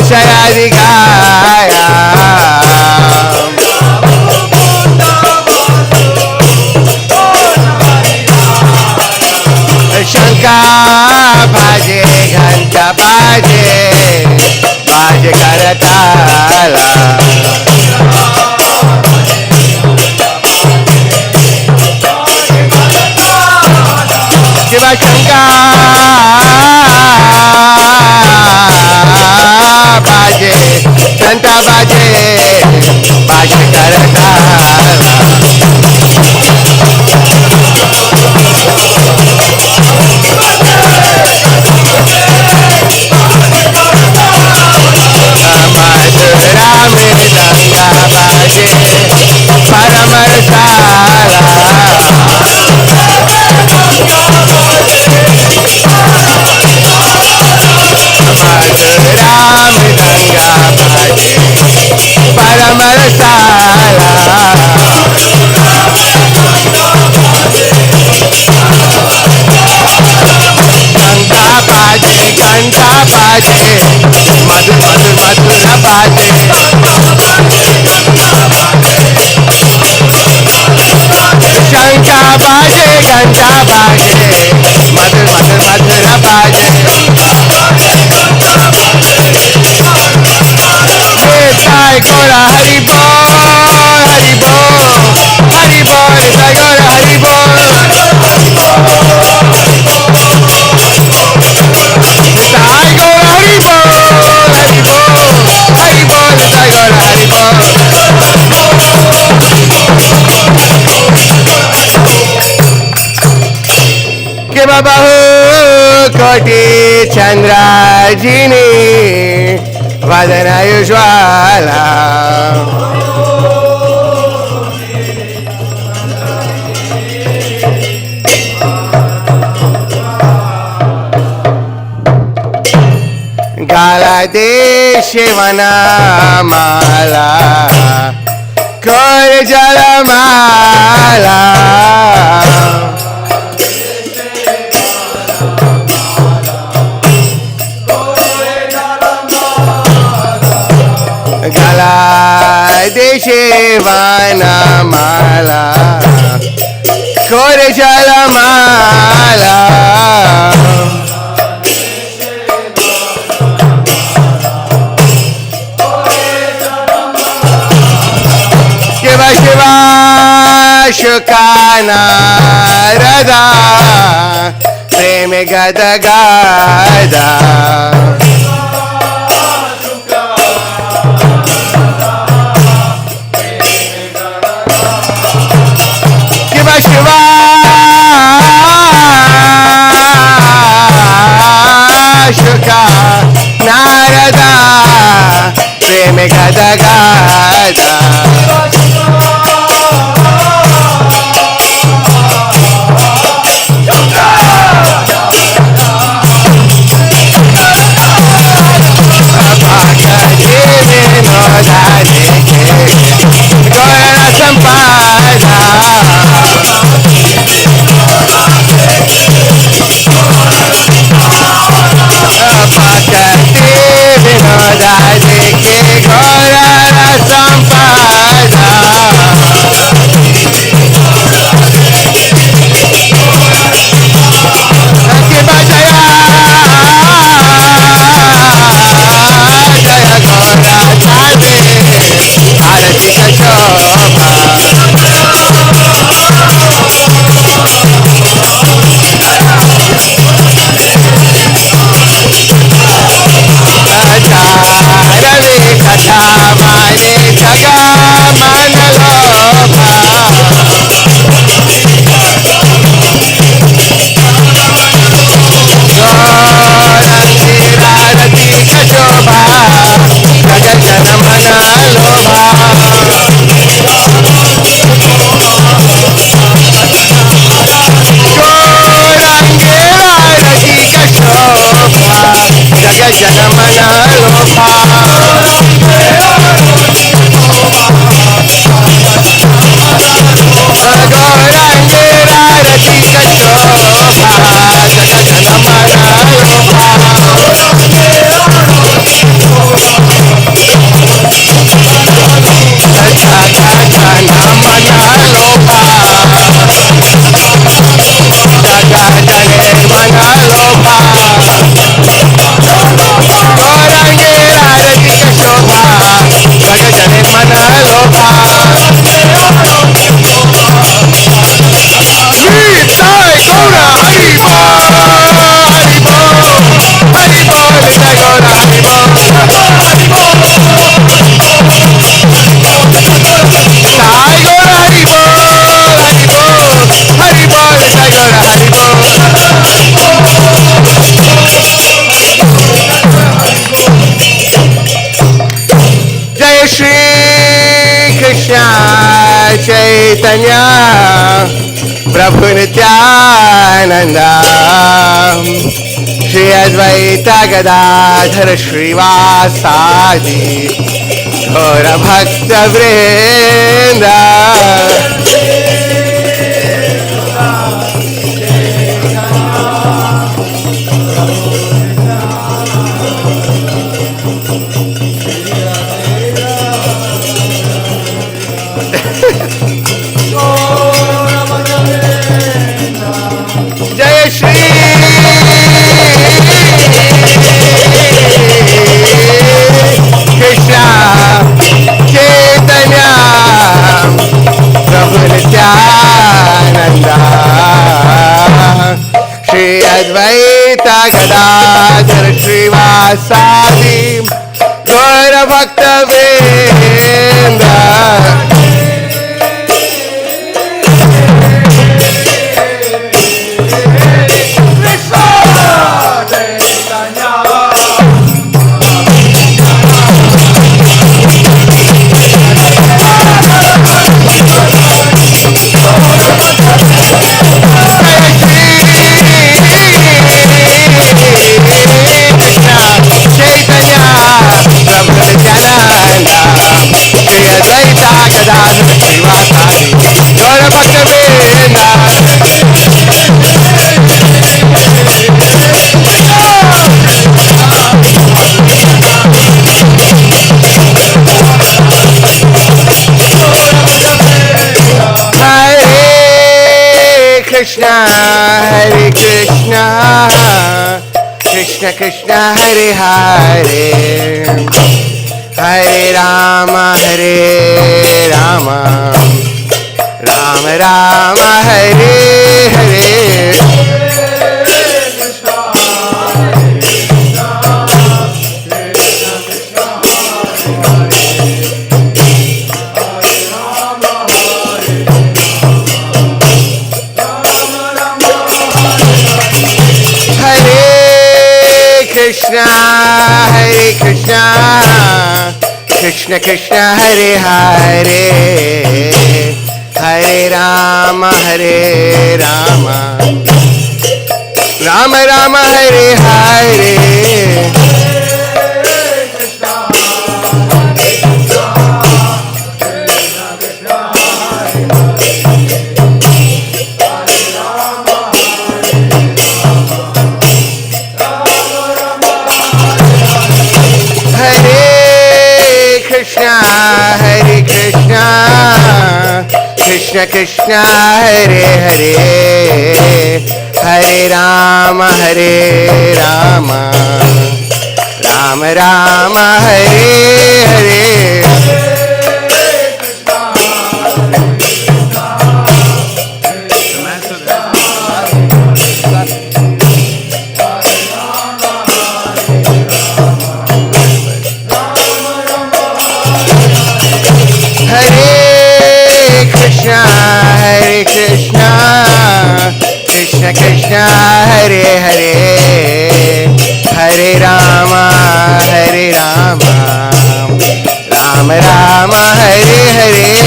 शराधिकाया शंका बाजे घंटा बाजे बाजे करताला शिवा शंका बाजे घंटा बाजे बाजे करताला मधुरा मृदंगा बाजे परमर साला मधुरा मृदंगा बाजे परमर साला घंटा बाजे मधुर मधुर मधुर बाजे शंका बाजे घंटा बाजे मधुर मधुर मधुर बाजे ताई गोरा हरि बोल हरि बोल हरि बोल ताई गोरा हरि बोल ताई गोरा हरि बोल हरि बोल हरि बोल ताई गोरा हरि बोल के बाबा हो कोटि चंद्राजिनी वदनायुज्वाला गाला देश वनमाला कर जलमाला गला देशे वनमाला कर जलमाला शिवा शुकाना रदा प्रेम गद गादा शिवा शिवा शुका नारदा प्रेम गद गादा Shri Krishna Chaitanya Prabhu Nityananda Shri Advaita Gadadhar Shrivasadi Gaura Bhakta Vrinda Jai Shri Krishna Chaitanya Prabhu Nityananda Shri Advaita Gadadhar Shrivasadi Gaura Bhakta Vrinda Krishna, Hare Krishna, Krishna Krishna, Hare Hare, Hare Rama, Hare Rama, Rama Rama, Hare Hare. Krishna, Hare Krishna, Krishna Krishna, Hare Hare, Hare Rama, Hare Rama, Rama Rama, Hare Hare. Hare Krishna, Krishna Krishna, Hare Hare, Hare Rama, Hare Rama, Rama Rama, Hare Hare. Hare Krishna, Krishna Krishna, Hare Hare, Hare Rama, Hare Rama, Rama Rama, Hare Hare.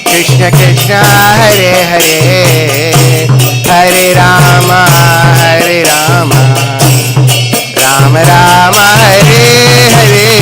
Krishna Krishna, Hare Hare, Hare Rama, Hare Rama, Rama Rama, Hare Hare.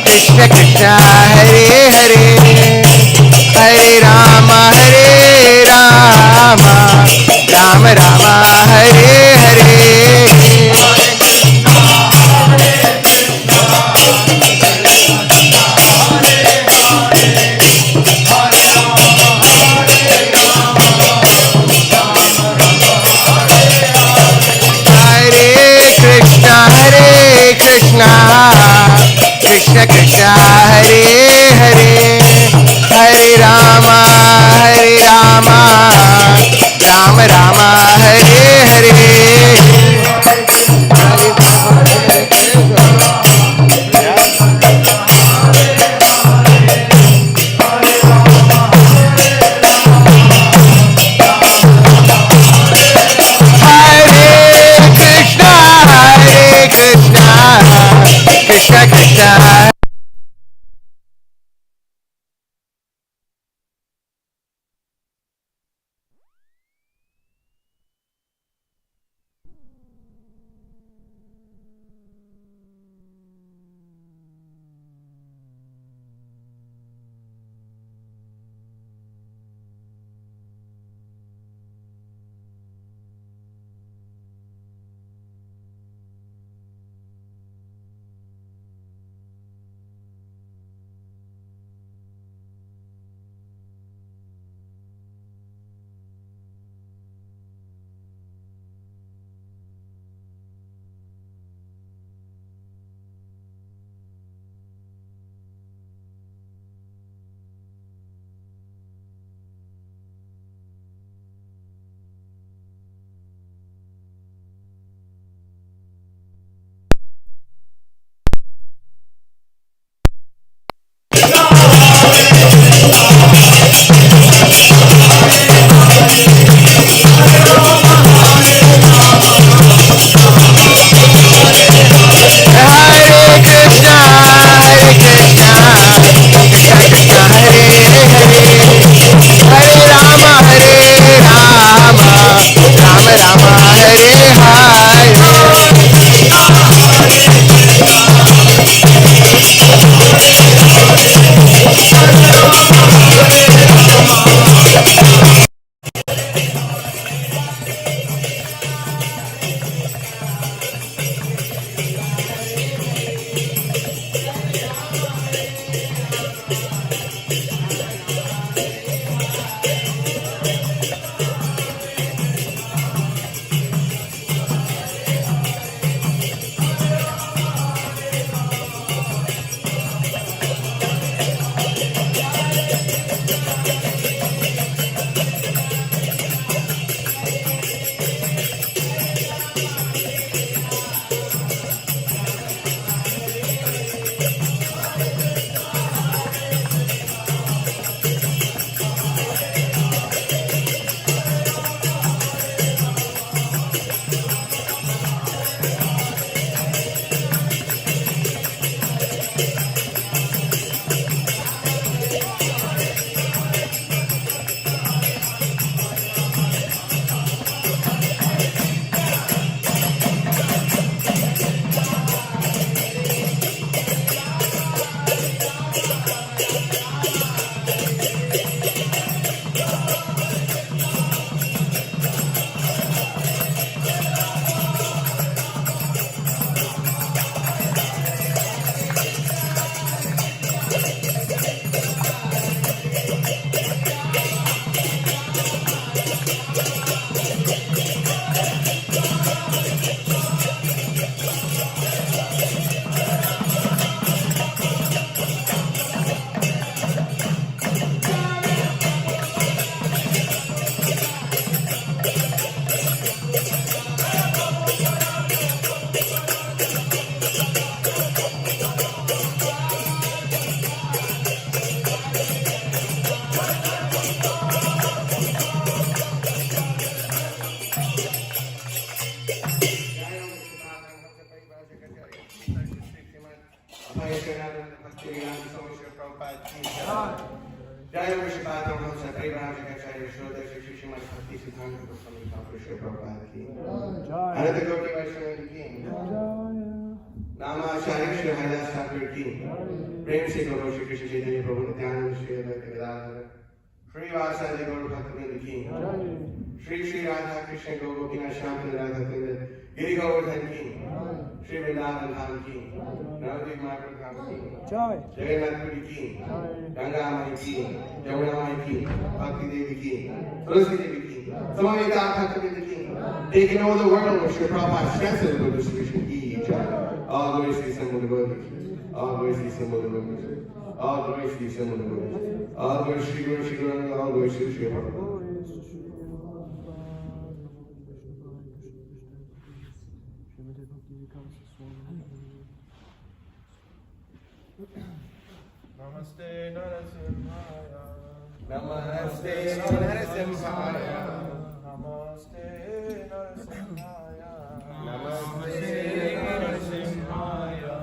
Krishna Krishna, Hare Hare, Hare Rama, Hare Rama, Rama Rama, Hare Hare. Krishna Krishna Hare Hare Hare Rama Rama Rama Hare Hare Hare Krishna Krishna Krishna प्रेम से करो श्री कृष्ण चैतन्य प्रभु नित्यानंद श्री अद्वैत गदाधर श्रीवासादि गौर भक्तवृंद की श्री श्री राधा कृष्ण गोपीनाथ श्याम राधा कुंद गिरि गोवर्धन की श्री वृंदावन धाम की नवद्वीप मार्ग धाम की जगन्नाथपुरी की गंगा माई की यमुना माई की भक्ति देवी की तुलसी देवी की समवेत भक्तवृंद की taking over the world with Sri Prabhupada translated with Sri Krishna ki all glory to Sri Sangha Devotee. all glory to Sri Mother, all glory to Sri Mother, all glory to Sri Guru, Sri Guru, all glory to Sri Prabhupada. Namaste Narasimhaya. Namaste Narasimhaya. Namaste Narasimhaya. Namaste Narasimhaya.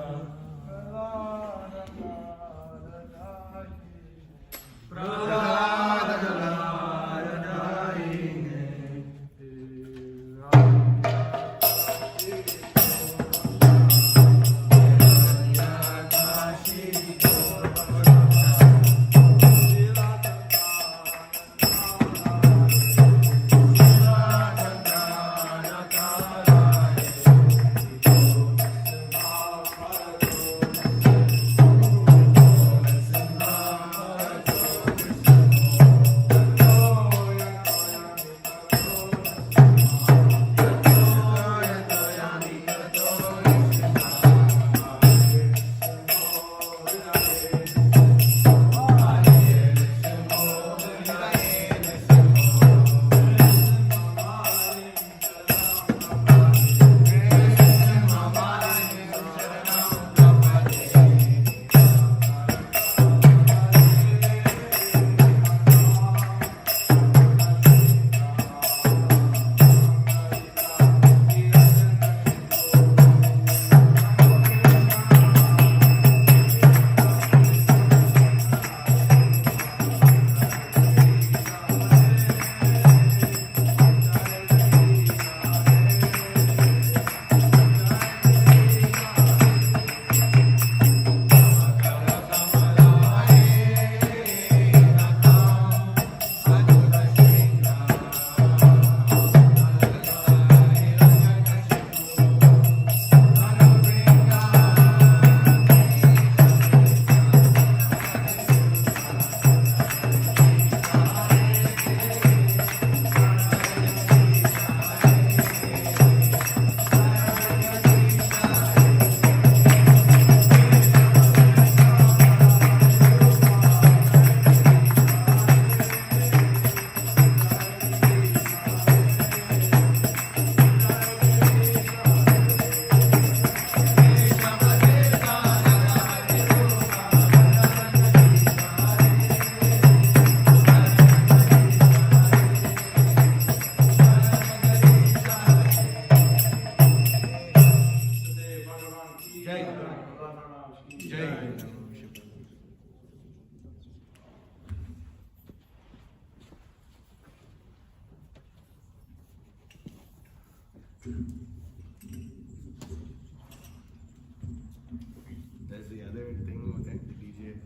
That's the other thing with the DJ.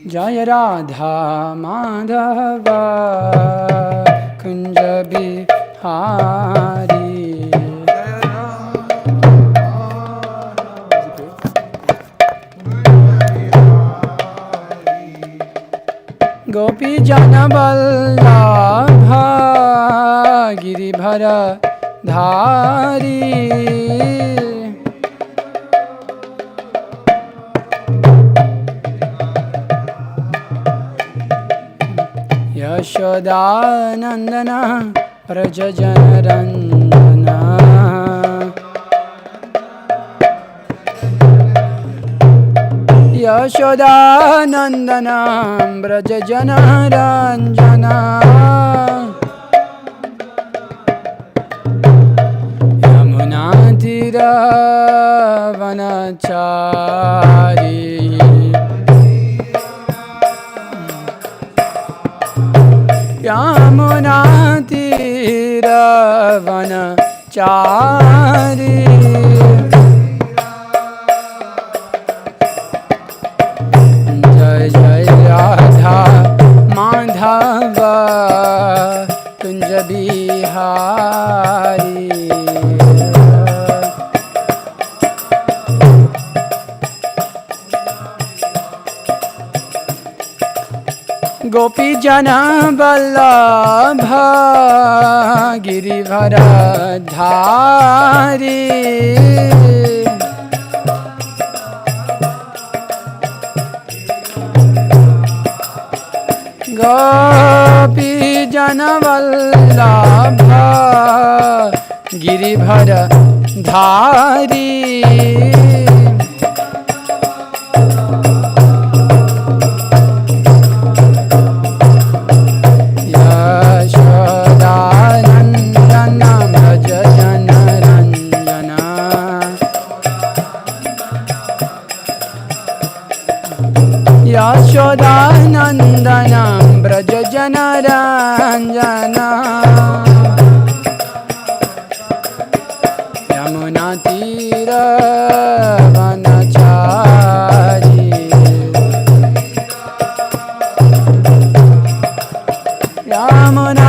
Jaya Radha Madhava Kunja Bihari. Gopi Jana Vallabha Giribhara Dhari. Yashoda Nandana Braja Janarandana. Yashoda Nandana Braja Janaranjana. Yamuna Tira Vanachari. यमुनातीरवनचारी जय जय राधा माधव कुंज बिहारी गोपी जन वल्लभ गिरिधर धारी गोपी जन वल्लभ गिरिधर धारी यशोदानन्दनं व्रज जनरञ्जना यमुनातीरवनचारी यमुनातीरवनचारी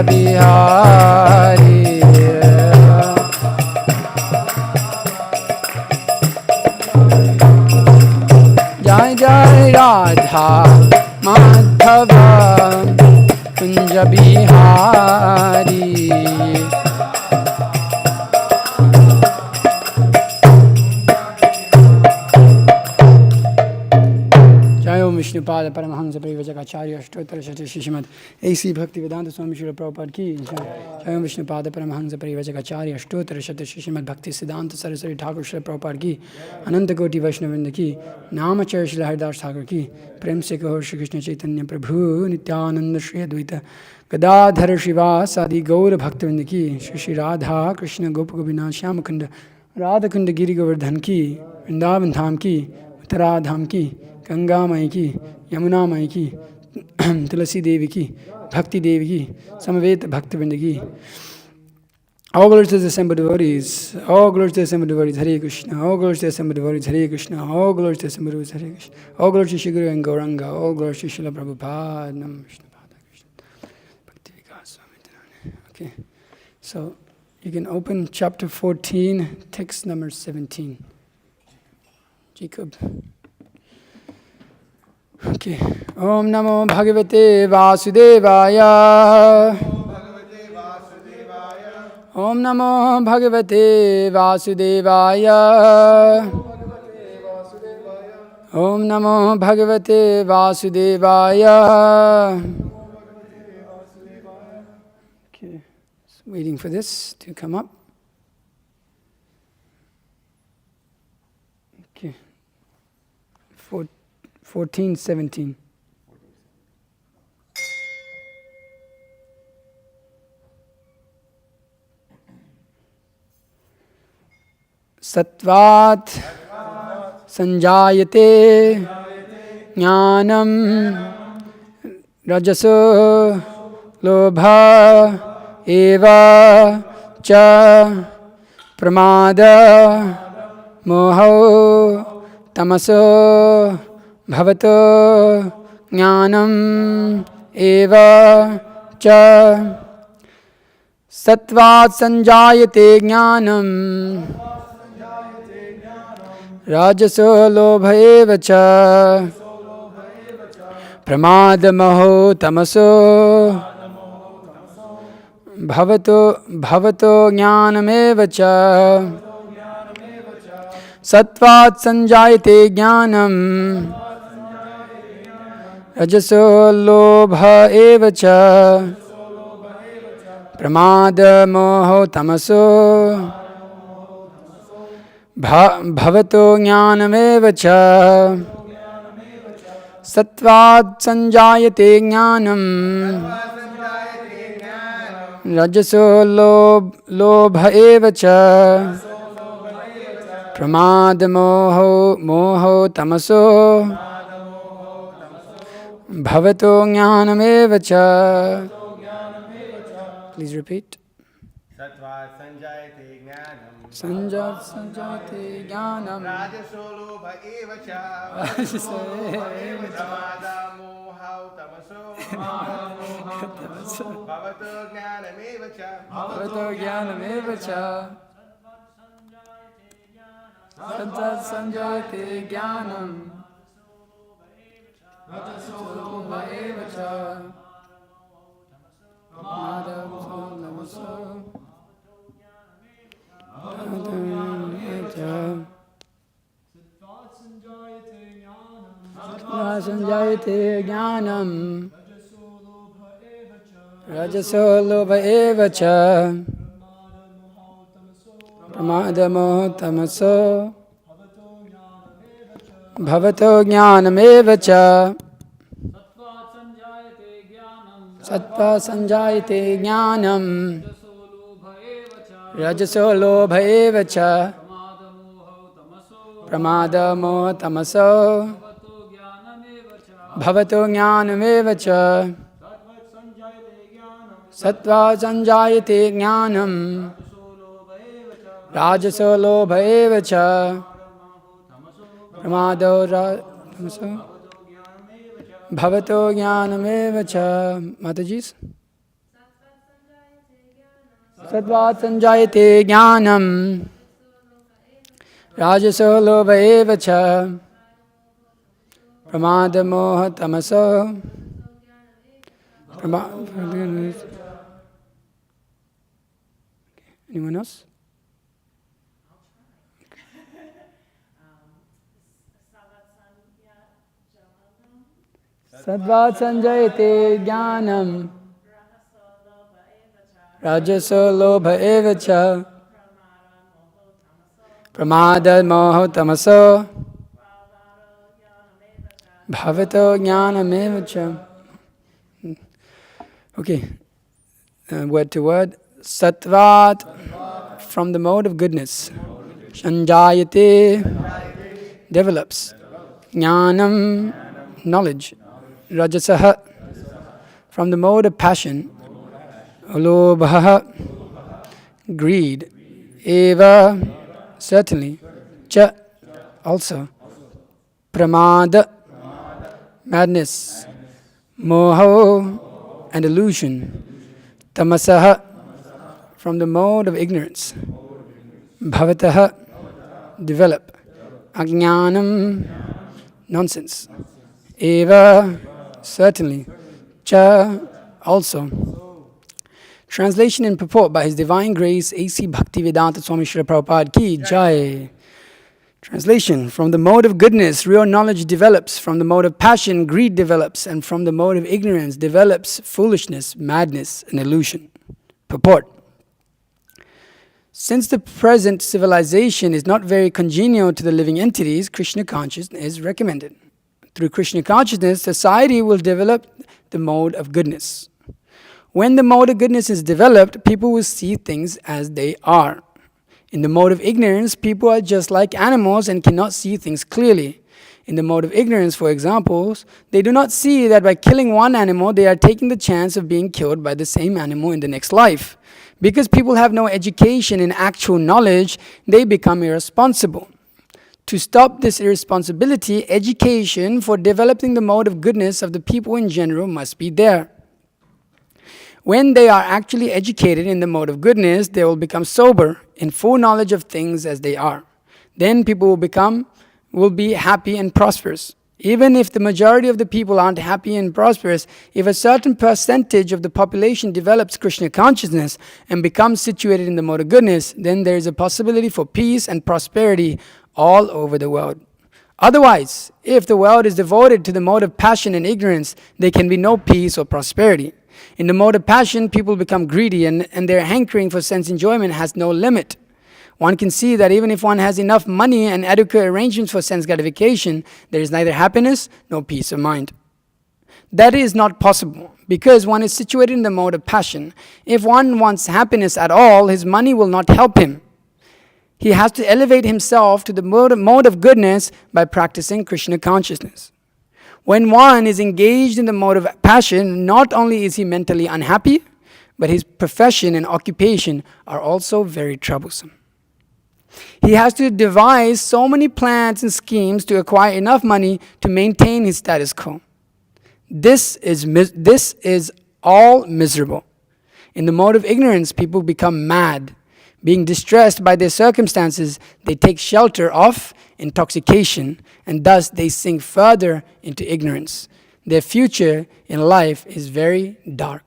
बिहारी जय जय राधा माधव कुंज बिहारी विष्णुपाद परमहंस परिव्रजकाचार्य अष्टोत्तर शतशती श्रीमद ऐसी भक्ति वेदांत स्वामी श्री प्रभुपाद की स्वयं विष्णुपाद परमहंस परिव्रजकाचार्य अष्टोत्तर शतशती श्रीमद भक्ति सिद्धांत सरस्वती ठाकुर श्री प्रभुपाद की अनंत कोटि वैष्णववृंद की नामाचार्य श्री हरिदास ठाकुर की प्रेम से कहो श्री कृष्ण चैतन्य प्रभु नित्यानंद श्री अद्वैत गदाधर श्रीवासादि गौर भक्तवृंद की श्री श्री राधा कृष्ण गोप गोपीनाथ श्याम कुंड राधा कुंड गिरि गोवर्धन की वृंदावन धाम की उत्तरा धाम की गंगा माई की यमुना माई की तुलसी देवी की भक्ति देवी की समवेत भक्तवृंद की All glories to the assembled devotees. All glories to the assembled devotees. Hare Krishna. All glories to the assembled devotees. Hare Krishna. All glories to the assembled devotees. Hare Krishna. All glories to Shri Guru and Gauranga. All glories to Srila Prabhupada. Nam Vishnu Pada Krishna. Bhakti Vikas Swami Dhanani. Okay. So you can open chapter 14, text number 17. Jacob. Okay. Om Namo Bhagavate Vasudevaya. Om Namo Bhagavate Vasudevaya. Om Namo Bhagavate Vasudevaya. Okay. Just waiting for this to come up. Okay. 14:17. सत्वात् संजायते ज्ञानं रजसो लोभ एव च प्रमाद मोहो तमसो भवतो ज्ञानम् एव च सत्वात् संजायते ज्ञानम् राजसो लोभ एव च प्रमादमोहो तमसो भवतो ज्ञानमेव च सत्वात् संजायते ज्ञानम् रजसो लोभ एव च प्रमादमोहो तमसो भवतो ज्ञानमेव च सत्वात् संजायते ज्ञानम् Rajaso lobha eva cha. Pramada moho tamaso. Bhavato jnanam eva cha. Please repeat. Sattva sanjayate jnanam. Sanjayate jnanam. Rajaso lobha eva cha. Pramada moha tamaso. Bhavato jnanam eva cha. Bhavato jnanam eva cha. Sattva sanjayate jnanam. Rajaso lobha eva cha. Pramada moho tamaso. Sanjayate jnanam. Rajaso lobha eva cha. Pramada moho tamaso. Bhavato jnanam eva cha. Sattva sanjayate jnanam. Rajaso lobha eva cha. Pramada moha tamaso. Bhavato jnanam eva cha. Sattva sanjayate jnanam. Rajaso lobha eva cha. Pramado tamaso. Bhavato jnanam eva cha. Matajis. Sattva sanjayate jnanam. Rajaso lobha eva cha. Pramada moha tamaso. Anyone else? Sattva sanjayate jnanam. Rajaso lobha eva cha. Pramada moho tamaso. Bhavato jnanam eva cha. Okay, word to word. Sattvat, from the mode of goodness. Sanjayate, develops. Jnanam, knowledge. Rajasaha, from the mode of passion. Lobha, greed. Eva, certainly. Cha, also. Pramada, madness. Moho, and illusion. Tamasaha, from the mode of ignorance. Bhavataha, develop. Ajnanam, nonsense. Eva, certainly. Cha, also. Translation and purport by His Divine Grace A.C. Bhaktivedanta Swami Srila Prabhupada Ki Jai. Translation: from the mode of goodness, real knowledge develops. From the mode of passion, greed develops. And from the mode of ignorance develops foolishness, madness, and illusion. Purport: since the present civilization is not very congenial to the living entities, Krishna consciousness is recommended. Through Krishna consciousness, society will develop the mode of goodness. When the mode of goodness is developed, people will see things as they are. In the mode of ignorance, people are just like animals and cannot see things clearly. In the mode of ignorance, for example, they do not see that by killing one animal, they are taking the chance of being killed by the same animal in the next life. Because people have no education in actual knowledge, they become irresponsible. To stop this irresponsibility, education for developing the mode of goodness of the people in general must be there. When they are actually educated in the mode of goodness, they will become sober, in full knowledge of things as they are. Then people will be happy and prosperous. Even if the majority of the people aren't happy and prosperous, if a certain percentage of the population develops Krishna consciousness and becomes situated in the mode of goodness, then there is a possibility for peace and prosperity all over the world. Otherwise, if the world is devoted to the mode of passion and ignorance, there can be no peace or prosperity. In the mode of passion, people become greedy and their hankering for sense enjoyment has no limit. One can see that even if one has enough money and adequate arrangements for sense gratification, there is neither happiness nor peace of mind. That is not possible because one is situated in the mode of passion. If one wants happiness at all, his money will not help him. He has to elevate himself to the mode of goodness by practicing Krishna consciousness. When one is engaged in the mode of passion, not only is he mentally unhappy, but his profession and occupation are also very troublesome. He has to devise so many plans and schemes to acquire enough money to maintain his status quo. This is all miserable. In the mode of ignorance, people become mad. Being distressed by their circumstances, they take shelter of intoxication, and thus they sink further into ignorance. Their future in life is very dark.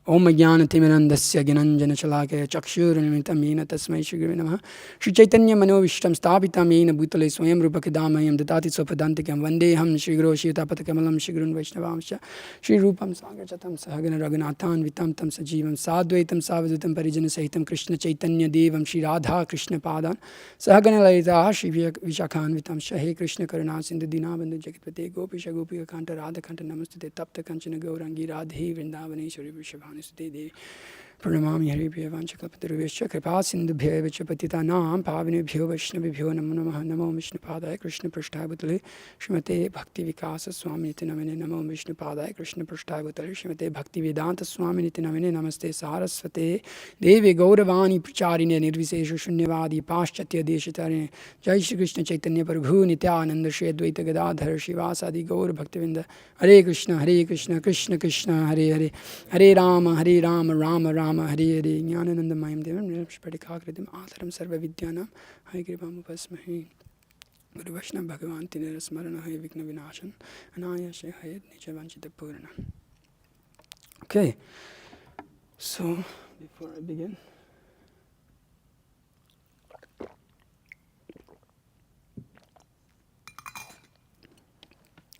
Om Jnana-timirandasya Gyananjana-shalakaya Chakshur-nimitam Yena Tasmai Shri-Gurave Namaha Shri Chaitanya Mano-Vishtam Sthapitam Yena Bhutale Swayam Rupa-Kadamayam Dadati Sopadantikam Vandeham Shri-Guru Shri-Tapatakamallam Shri-Gurun Vaishnavamsha Shri-Rupam Sagar-chatam Sahagana Raghunathan Vitam-tam Sajivam Sadvaitam Savadutam Parijana-sahitam Krishna Chaitanya Devam Shri-Radha Krishna-padan Sahagana Lalita Shri-Vishakhan Vitam He Krishna Karuna Sindhu Dinabandhu Jagatpate Gopisha Gopika Kanta Radha Kanta Namaste Tapta Kanchana Gaurangi Radhe Vrindavaneshwari Vrishabhani Devi Pranamami Haribhya Vanchakapataruvyascha Kripa Sindhubhya Vichapatitanam Pavinubhyo Vaishnavibhyo Namo Namaha Namo Vishnupadaya Krishna Prashthabhutale Srimate Bhakti Vikasa Swami Niti Namine Namo Vishnupadaya Krishna Prashthabhutale Srimate Bhakti Vedanta Swami Niti Namine Namaste Saraswate Devi Gauravani Pracharine Nirvisesha Shunyavadi Paschatya Deshatarine Jai Shri Krishna Chaitanya Prabhu Nityananda Shri Advaita Gadadhar Shivasadi Gaur Bhaktivinda Hare Krishna Krishna Krishna Hare Hare Hare Rama Rama Rama Hare Hare Jnananandamayam Devam Nirapshpadikakritim Adharam Sarva Vidyanam Hai Kripam Upasmahi Guru Vaishnava Bhagavan Tinera Smarana Hai Vikna Vinashan Anaya Shri Hayat Nicha Vanchita Purana. Okay, so before I begin,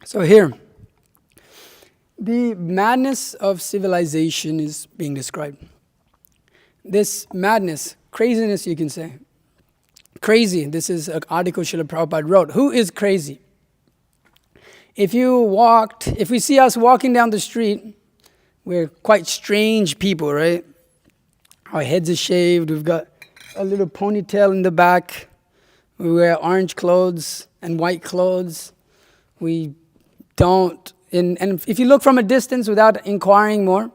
so here, the madness of civilization is being described. This madness, craziness you can say. Crazy, this is an article Srila Prabhupada wrote. Who is crazy? If we see us walking down the street, we're quite strange people, right? Our heads are shaved, we've got a little ponytail in the back, we wear orange clothes and white clothes, we don't. And if you look from a distance without inquiring more,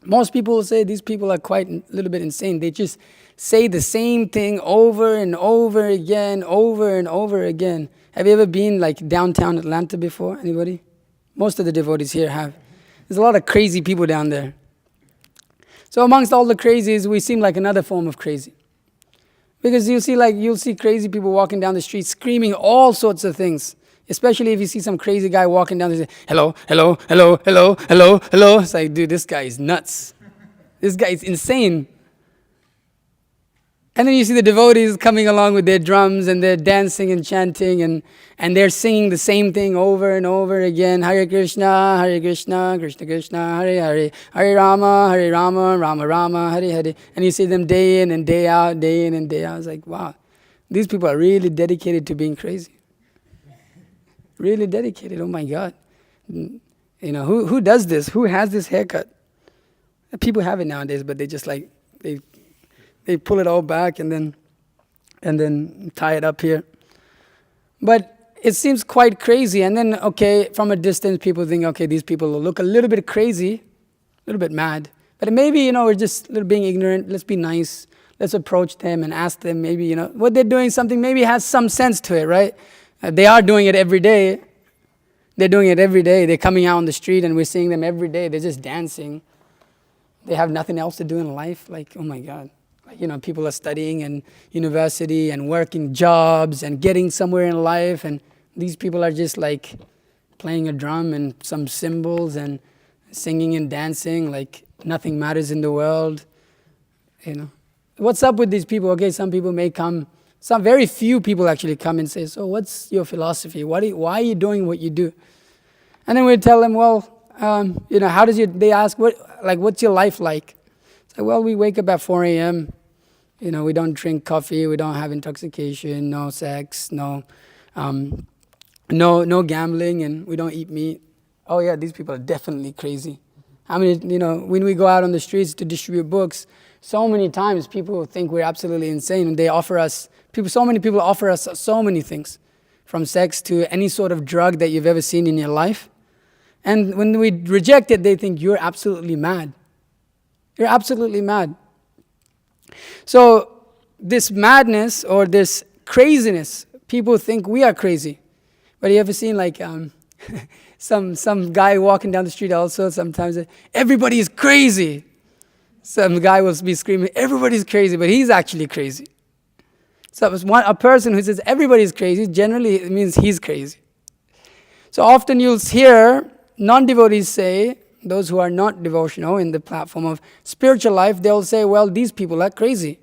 most people will say these people are quite a little bit insane. They just say the same thing over and over again, over and over again. Have you ever been like downtown Atlanta before? Anybody? Most of the devotees here have. There's a lot of crazy people down there. So amongst all the crazies, we seem like another form of crazy. Because you'll see crazy people walking down the street screaming all sorts of things. Especially if you see some crazy guy walking down and say, hello, hello, hello, hello, hello, hello. It's like, dude, this guy is nuts. This guy is insane. And then you see the devotees coming along with their drums and they're dancing and chanting and they're singing the same thing over and over again. Hare Krishna, Krishna Krishna, Hare Hare, Hare Rama, Rama Rama, Hare Hare. And you see them day in and day out, day in and day out. It's like, wow, these people are really dedicated to being crazy. Really dedicated, oh my God. You know, who does this? Who has this haircut? People have it nowadays, but they just like, they pull it all back and then tie it up here. But it seems quite crazy. And then, okay, from a distance, people think, okay, these people look a little bit crazy, a little bit mad. But maybe, we're just a little being ignorant. Let's be nice. Let's approach them and ask them maybe, what they're doing, something maybe has some sense to it, right? They are doing it every day. They're doing it every day. They're coming out on the street and we're seeing them every day. They're just dancing. They have nothing else to do in life. Like, oh my God. Like, people are studying in university and working jobs and getting somewhere in life. And these people are just like playing a drum and some cymbals and singing and dancing like nothing matters in the world. What's up with these people? Okay, some people may come. Some very few people actually come and say, so what's your philosophy? Why are you doing what you do? And then we tell them, well, how does they ask, what's your life like? It's like, well, we wake up at 4 a.m. We don't drink coffee, we don't have intoxication, no sex, no gambling, and we don't eat meat. oh yeah, these people are definitely crazy. I mean, when we go out on the streets to distribute books, so many times people think we're absolutely insane, and so many people offer us so many things, from sex to any sort of drug that you've ever seen in your life. And when we reject it, they think you're absolutely mad. You're absolutely mad. So this madness or this craziness, people think we are crazy. But you ever seen like some guy walking down the street also sometimes, everybody is crazy. Some guy will be screaming, everybody's crazy, but he's actually crazy. So a person who says everybody's crazy, generally it means he's crazy. So often you'll hear non-devotees say, those who are not devotional in the platform of spiritual life, they'll say, well, these people are crazy.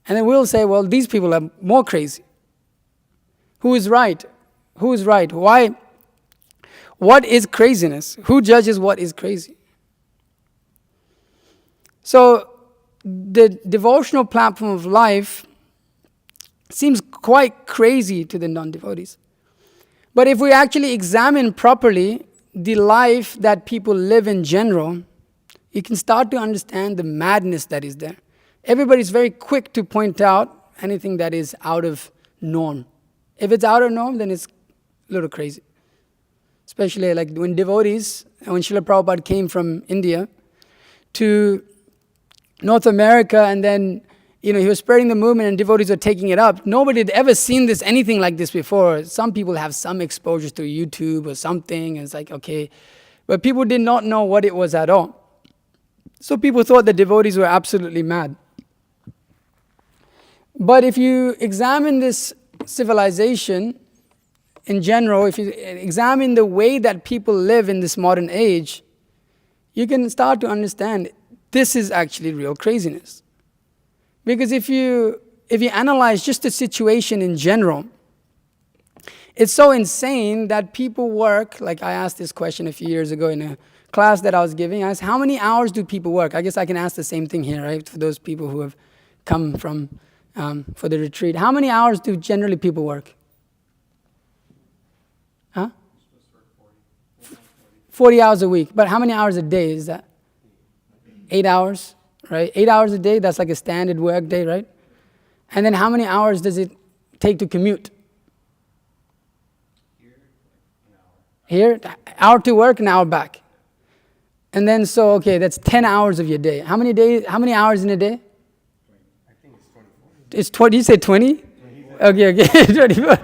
And then we'll say, well, these people are more crazy. Who is right? Who is right? Why? What is craziness? Who judges what is crazy? So the devotional platform of life seems quite crazy to the non-devotees. But if we actually examine properly the life that people live in general, you can start to understand the madness that is there. Everybody's very quick to point out anything that is out of norm. If it's out of norm, then it's a little crazy. Especially like when devotees, when Srila Prabhupada came from India to North America, and then he was spreading the movement and devotees were taking it up. Nobody had ever seen anything like this before. Some people have some exposure to YouTube or something, and it's like, okay. But people did not know what it was at all. So people thought the devotees were absolutely mad. But if you examine this civilization in general, if you examine the way that people live in this modern age, you can start to understand this is actually real craziness. Because if you analyze just the situation in general, it's so insane that people work, like I asked this question a few years ago in a class that I was giving. I asked, how many hours do people work? I guess I can ask the same thing here, right, for those people who have come from for the retreat. How many hours do generally people work? Huh? 40 hours a week. But how many hours a day is that? 8 hours, right? 8 hours a day, that's like a standard work day, right? And then how many hours does it take to commute? Here, hour to work, an hour back. And then so, okay, that's 10 hours of your day. How many hours in a day? I think it's 24. It's 20, you said 20? Okay, 24.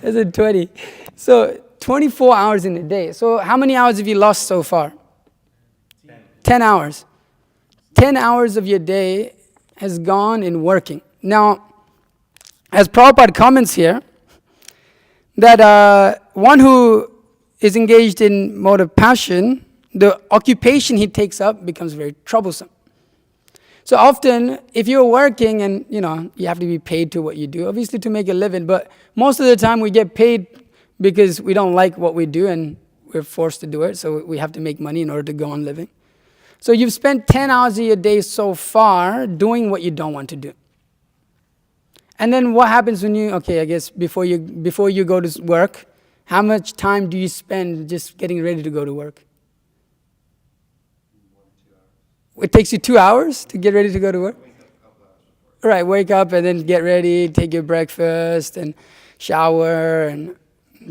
It's 20. So 24 hours in a day. So how many hours have you lost so far? 10 hours. 10 hours of your day has gone in working. Now, as Prabhupada comments here, that one who is engaged in mode of passion, the occupation he takes up becomes very troublesome. So often, if you're working and, you have to be paid to what you do, obviously to make a living, but most of the time we get paid because we don't like what we do and we're forced to do it, so we have to make money in order to go on living. So you've spent 10 hours of your day so far doing what you don't want to do. And then what happens when I guess before you go to work, how much time do you spend just getting ready to go to work? 1 to 2 hours. It takes you 2 hours to get ready to go to work? Wake up a couple hours before. Right, wake up and then get ready, take your breakfast and shower and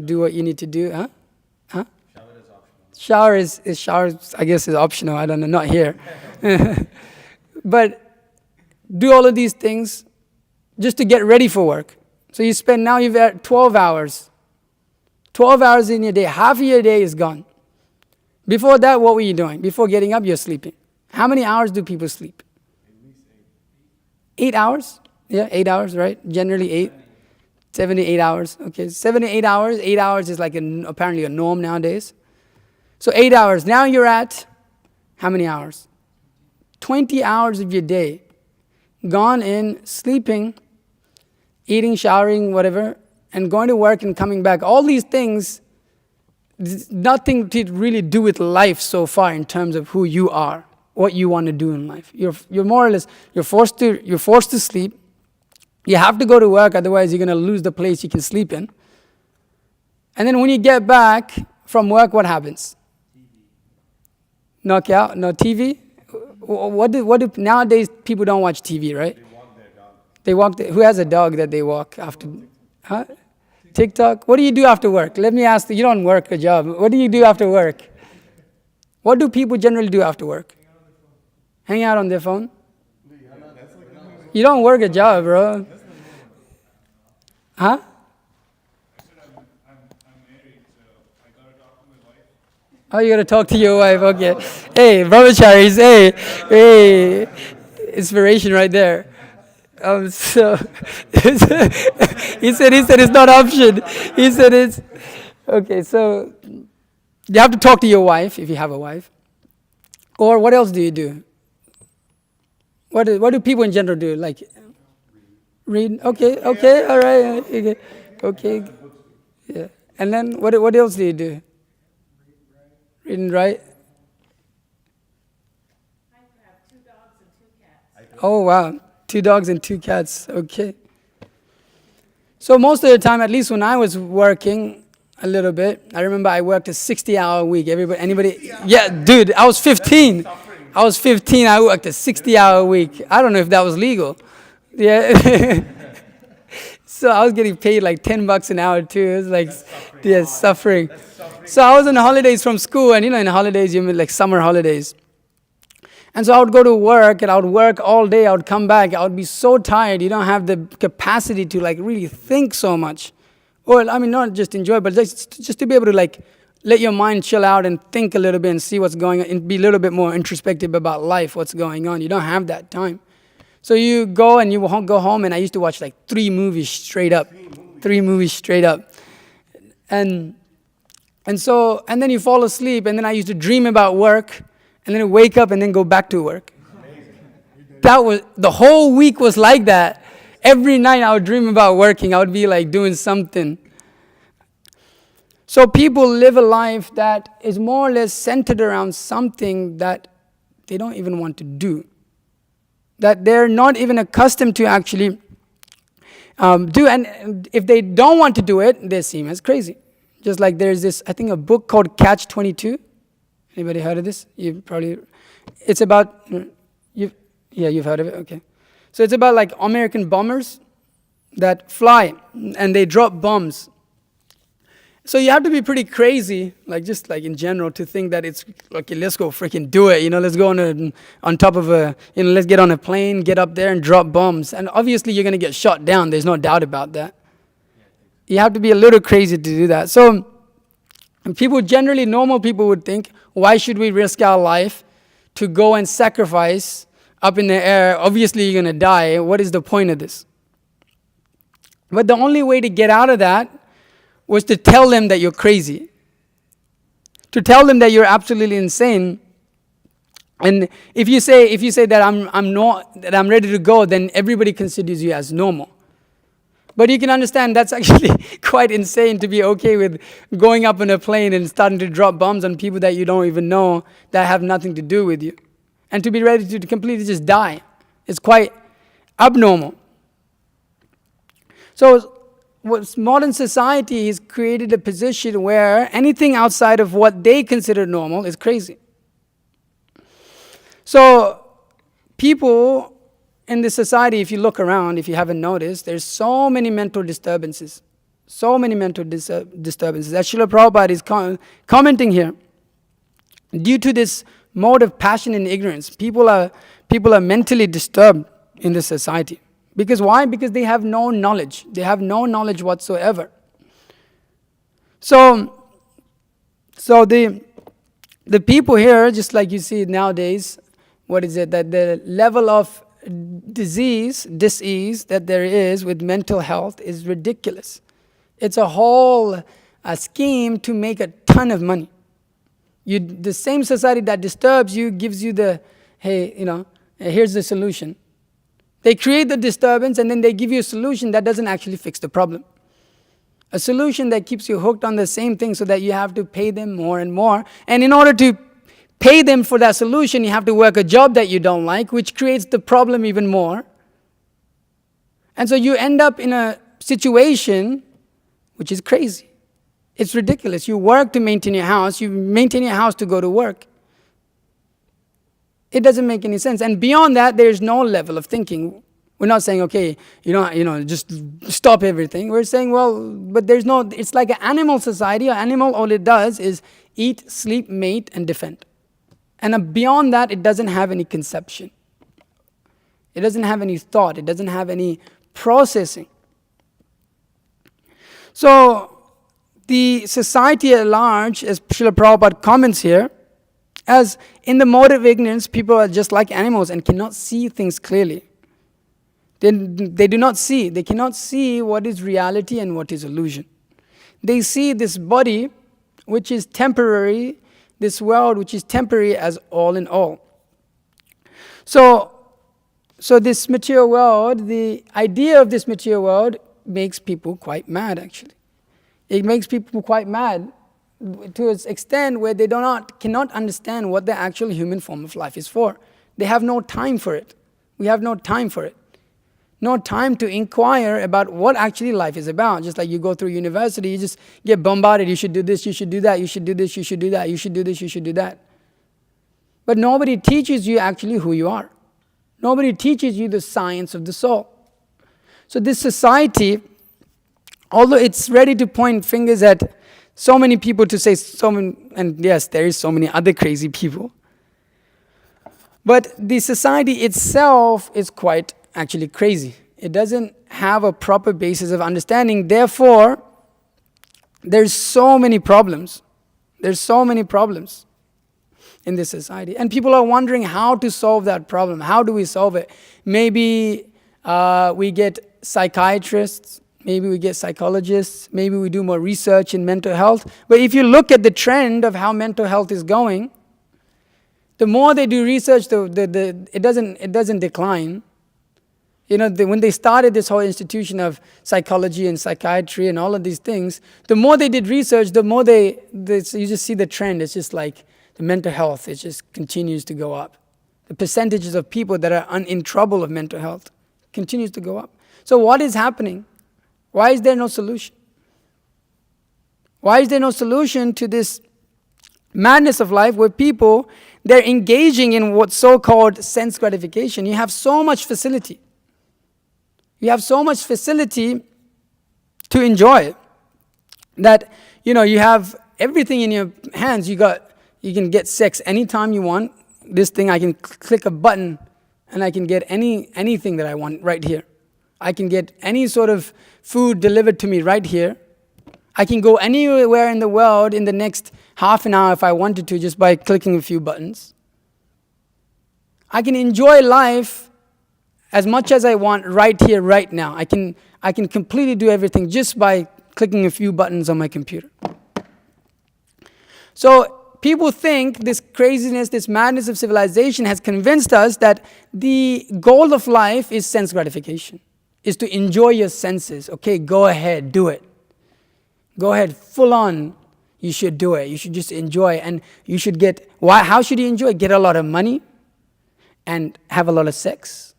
do what you need to do, huh? Shower is I guess, is optional. I don't know, not here. But do all of these things just to get ready for work. So you've got 12 hours. 12 hours in your day. Half of your day is gone. Before that, what were you doing? Before getting up, you're sleeping. How many hours do people sleep? At least 8. 8 hours? Yeah, 8 hours, right? Generally 8. 7 to 8 hours. Okay, 7 to 8 hours. 8 hours is like apparently a norm nowadays. So 8 hours. Now you're at how many hours? 20 hours of your day gone in sleeping, eating, showering, whatever, and going to work and coming back. All these things, nothing to really do with life so far in terms of who you are, what you want to do in life. You're more or less, you're forced to sleep. You have to go to work, otherwise you're going to lose the place you can sleep in. And then when you get back from work, what happens? Knock out? No TV? What do nowadays people don't watch TV, right? They walk who has a dog that they walk after? Huh? TikTok? What do you do after work? Let me ask you, you don't work a job. What do you do after work? What do people generally do after work? Hang out on their phone? You don't work a job, bro. Huh? Oh, you gotta talk to your wife, okay. Hey, brahmacharis, hey, inspiration right there. So, he said it's not option. He said it's, okay, so you have to talk to your wife if you have a wife. Or what else do you do? What do people in general do? Like, read? Okay, all right, okay, yeah. And then what else do you do? Read and write? I have 2 dogs and 2 cats. Oh, wow. 2 dogs and 2 cats. Okay. So most of the time, at least when I was working a little bit, I remember I worked a 60-hour week. Anybody? Yeah, dude, I was 15. I worked a 60-hour week. I don't know if that was legal. Yeah. So I was getting paid like $10 an hour too. It was like, suffering. So I was on holidays from school, and in holidays, you mean like summer holidays. And so I would go to work, and I would work all day. I would come back. I would be so tired. You don't have the capacity to like really think so much. Or, I mean, not just enjoy, but just to be able to like let your mind chill out and think a little bit and see what's going on and be a little bit more introspective about life, what's going on. You don't have that time. So you go and you go home, and I used to watch like 3 movies straight up. 3 movies straight up. And then you fall asleep, and then I used to dream about work, and then wake up and then go back to work. The whole week was like that. Every night I would dream about working. I would be like doing something. So people live a life that is more or less centered around something that they don't even want to do. That they're not even accustomed to actually do. And if they don't want to do it, they seem as crazy. Just like there's this, I think, a book called Catch-22. Anybody heard of this? It's about, you've heard of it, okay. So it's about like American bombers that fly and they drop bombs. So you have to be pretty crazy, like just like in general, to think that it's, okay, let's go freaking do it, let's go on top of let's get on a plane, get up there and drop bombs. And obviously you're going to get shot down, there's no doubt about that. You have to be a little crazy to do that. So normal people would think, why should we risk our life to go and sacrifice up in the air? Obviously you're going to die. What is the point of this? But the only way to get out of that was to tell them that you're crazy. To tell them that you're absolutely insane. And if you say that I'm ready to go, then everybody considers you as normal. But you can understand that's actually quite insane to be okay with going up in a plane and starting to drop bombs on people that you don't even know, that have nothing to do with you. And to be ready to completely just die. It's quite abnormal. So modern society has created a position where anything outside of what they consider normal is crazy. So people in this society, if you look around, if you haven't noticed, there's so many mental disturbances. So many mental disturbances. As Srila Prabhupada is commenting here, due to this mode of passion and ignorance, people are mentally disturbed in this society. Because why? Because they have no knowledge. They have no knowledge whatsoever. So the people here, just like you see nowadays, what is it? That the level of disease that there is with mental health is ridiculous. It's a whole scheme to make a ton of money. The same society that disturbs you gives you here's the solution. They create the disturbance and then they give you a solution that doesn't actually fix the problem. A solution that keeps you hooked on the same thing so that you have to pay them more and more. And in order to pay them for that solution, you have to work a job that you don't like, which creates the problem even more. And so you end up in a situation which is crazy. It's ridiculous. You work to maintain your house. You maintain your house to go to work. It doesn't make any sense. And beyond that, there's no level of thinking. We're not saying, okay, just stop everything. We're saying, well, but there's no, it's like an animal society. An animal, all it does is eat, sleep, mate, and defend. And beyond that, it doesn't have any conception. It doesn't have any thought. It doesn't have any processing. So, the society at large, as Srila Prabhupada comments here, as in the mode of ignorance, people are just like animals and cannot see things clearly. They do not see. They cannot see what is reality and what is illusion. They see this body, which is temporary, this world, which is temporary, as all in all. So this material world, the idea of this material world makes people quite mad, actually. It makes people quite mad to an extent where they cannot understand what the actual human form of life is for. They have no time for it. We have no time for it. No time to inquire about what actually life is about. Just like you go through university, you just get bombarded. You should do this, you should do that, you should do this, you should do that, you should do this, you should do that. But nobody teaches you actually who you are. Nobody teaches you the science of the soul. So this society, although it's ready to point fingers at so many people to say and yes, there is so many other crazy people. But the society itself is quite actually crazy. It doesn't have a proper basis of understanding. Therefore, there's so many problems. There's so many problems in this society. And people are wondering how to solve that problem. How do we solve it? Maybe we get psychiatrists. Maybe we get psychologists. Maybe we do more research in mental health. But if you look at the trend of how mental health is going, the more they do research, it doesn't decline. When they started this whole institution of psychology and psychiatry and all of these things, the more they did research, the more you just see the trend. It's just like the mental health, it just continues to go up. The percentages of people that are in trouble of mental health continues to go up. So what is happening? Why is there no solution? Why is there no solution to this madness of life where people, they're engaging in what's so-called sense gratification? You have so much facility. You have so much facility to enjoy that, you have everything in your hands. You can get sex anytime you want. This thing, I can click a button and I can get anything that I want right here. I can get any sort of food delivered to me right here. I can go anywhere in the world in the next half an hour if I wanted to, just by clicking a few buttons. I can enjoy life as much as I want right here, right now. I can completely do everything just by clicking a few buttons on my computer. So people think this craziness, this madness of civilization has convinced us that the goal of life is sense gratification, is to enjoy your senses. Okay, go ahead, do it. Go ahead, full on, you should do it. You should just enjoy. And you should how should you enjoy? Get a lot of money and have a lot of sex.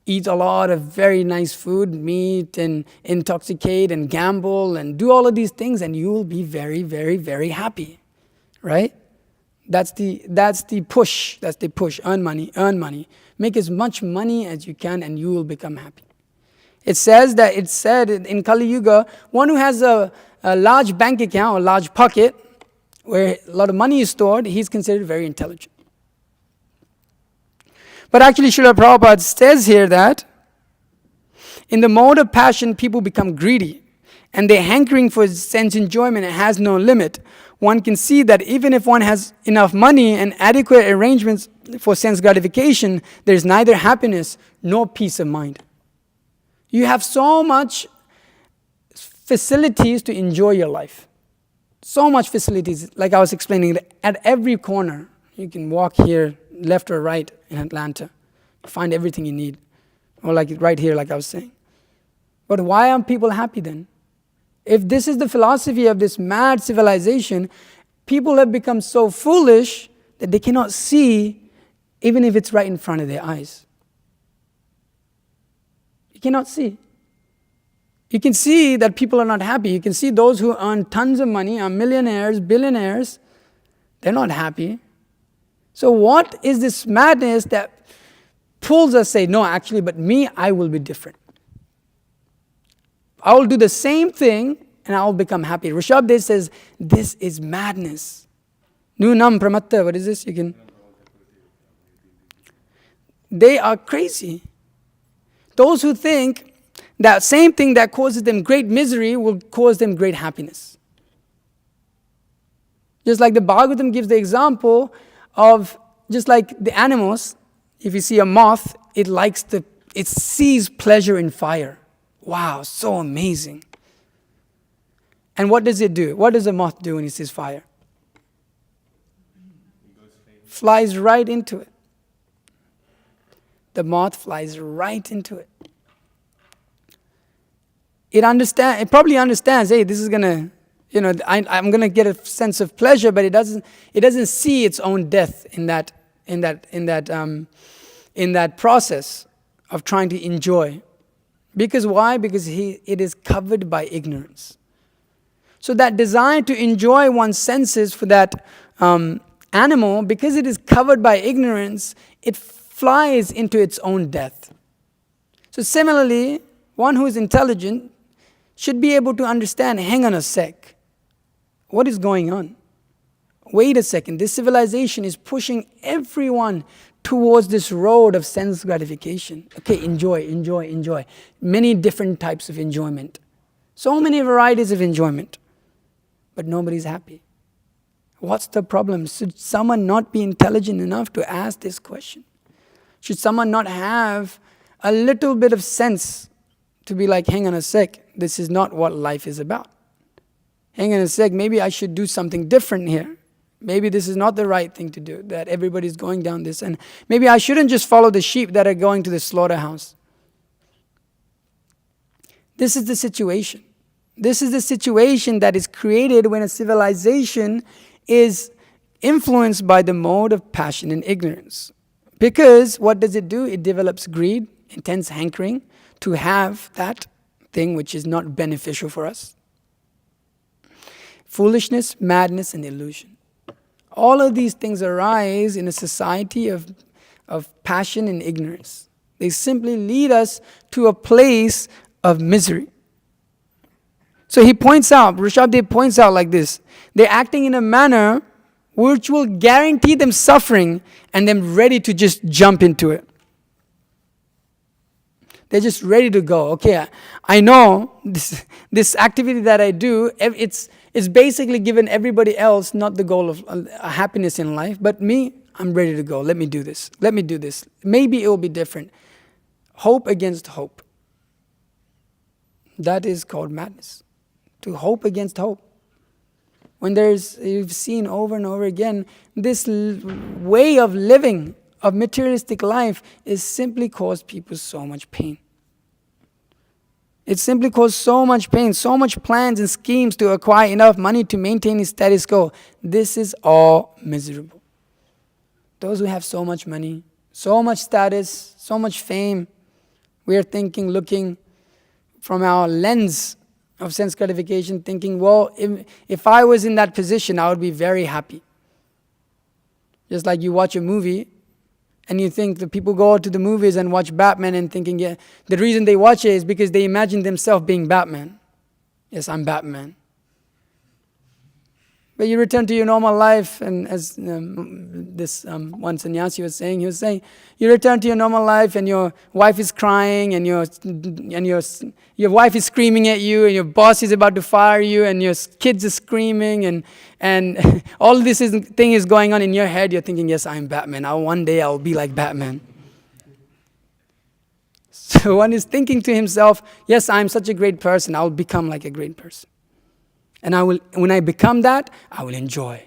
Eat a lot of very nice food, meat, and intoxicate and gamble and do all of these things, and you will be very, very, very happy. Right? That's the push. That's the push. Earn money. Make as much money as you can and you will become happy. It's said in Kali Yuga, one who has a large bank account, a large pocket, where a lot of money is stored, he's considered very intelligent. But actually, Srila Prabhupada says here that in the mode of passion, people become greedy, and their hankering for sense enjoyment has no limit. One can see that even if one has enough money and adequate arrangements for sense gratification, there is neither happiness nor peace of mind. You have so much facilities to enjoy your life. So much facilities, like I was explaining, at every corner. You can walk here, left or right in Atlanta. Find everything you need. Or like right here, like I was saying. But why aren't people happy then? If this is the philosophy of this mad civilization, people have become so foolish that they cannot see even if it's right in front of their eyes. You cannot see. You can see that people are not happy. You can see those who earn tons of money, are millionaires, billionaires, they're not happy. So what is this madness that pulls us say, no, actually, but me, I will be different. I will do the same thing and I will become happy. Rishabh says, this is madness. Nunam pramatta, what is this? You can. They are crazy. Those who think that same thing that causes them great misery will cause them great happiness. Just like the Bhagavatam gives the example of, just like the animals, if you see a moth, it sees pleasure in fire. Wow, so amazing. And what does it do? What does a moth do when it sees fire? Flies right into it. The moth flies right into it. It probably understands, hey, this is gonna, I'm gonna get a sense of pleasure, but it doesn't see its own death in that process of trying to enjoy. Because why? Because it is covered by ignorance. So that desire to enjoy one's senses for that animal, because it is covered by ignorance, it flies into its own death. So similarly, one who is intelligent should be able to understand, hang on a sec, what is going on? Wait a second, this civilization is pushing everyone towards this road of sense gratification. Okay, enjoy. Many different types of enjoyment. So many varieties of enjoyment. But nobody's happy. What's the problem? Should someone not be intelligent enough to ask this question? Should someone not have a little bit of sense to be like, hang on a sec, this is not what life is about. Hang on a sec, maybe I should do something different here. Maybe this is not the right thing to do, that everybody's going down this. And maybe I shouldn't just follow the sheep that are going to the slaughterhouse. This is the situation. This is the situation that is created when a civilization is influenced by the mode of passion and ignorance. Because what does it do? It develops greed, intense hankering to have that thing which is not beneficial for us. Foolishness, madness, and illusion. All of these things arise in a society of passion and ignorance. They simply lead us to a place of misery. So he points out, Rishabh points out like this, they're acting in a manner which will guarantee them suffering and them ready to just jump into it. They're just ready to go. Okay, I know this activity that I do, it's basically given everybody else not the goal of happiness in life, but me, I'm ready to go. Let me do this. Maybe it will be different. Hope against hope. That is called madness. To hope against hope. When you've seen over and over again, this way of living, of materialistic life, is simply caused people so much pain. It simply caused so much pain, so much plans and schemes to acquire enough money to maintain its status quo. This is all miserable. Those who have so much money, so much status, so much fame, we are thinking, looking from our lens of sense gratification, thinking, well, if I was in that position, I would be very happy. Just like you watch a movie, and you think the people go to the movies and watch Batman and thinking, yeah, the reason they watch it is because they imagine themselves being Batman. Yes, I'm Batman. But you return to your normal life, and as this one sannyasi was saying, he was saying, you return to your normal life and your wife is crying and your wife is screaming at you and your boss is about to fire you and your kids are screaming and all this thing is going on in your head. You're thinking, yes, I'm Batman. One day I'll be like Batman. So one is thinking to himself, yes, I'm such a great person. I'll become like a great person. And when I become that, I will enjoy.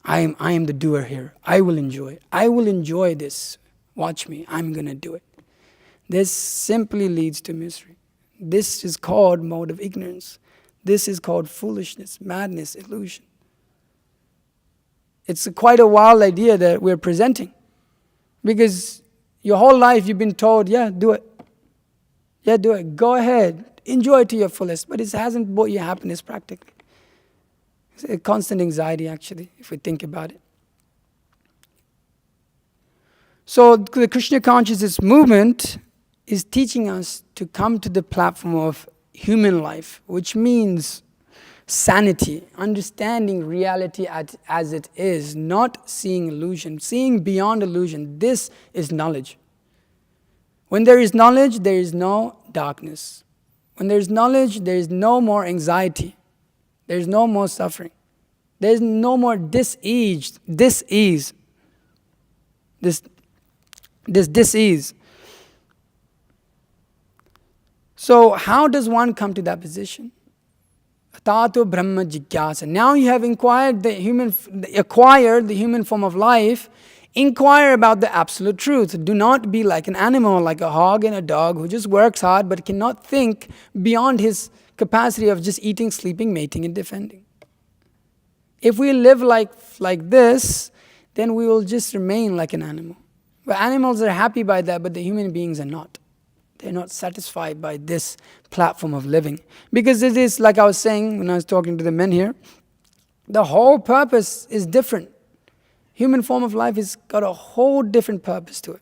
I am the doer here. I will enjoy. I will enjoy this. Watch me. I'm going to do it. This simply leads to misery. This is called mode of ignorance. This is called foolishness, madness, illusion. It's quite a wild idea that we're presenting. Because your whole life you've been told, yeah, do it. Yeah, do it. Go ahead. Enjoy it to your fullest. But it hasn't brought you happiness practically. It's a constant anxiety, actually, if we think about it. So the Krishna consciousness movement is teaching us to come to the platform of human life, which means sanity, understanding reality as it is, not seeing illusion, seeing beyond illusion. This is knowledge. When there is knowledge, there is no darkness. When there is knowledge, there is no more anxiety. There is no more suffering. There is no more dis-ease. This dis-ease. So how does one come to that position? Tato Brahma Jigyasa. Now you have acquired the human form of life. Inquire about the absolute truth. Do not be like an animal, like a hog and a dog who just works hard but cannot think beyond his capacity of just eating, sleeping, mating, and defending. If we live like this, then we will just remain like an animal. But animals are happy by that, but the human beings are not. They're not satisfied by this platform of living. Because it is, like I was saying when I was talking to the men here, the whole purpose is different. Human form of life has got a whole different purpose to it.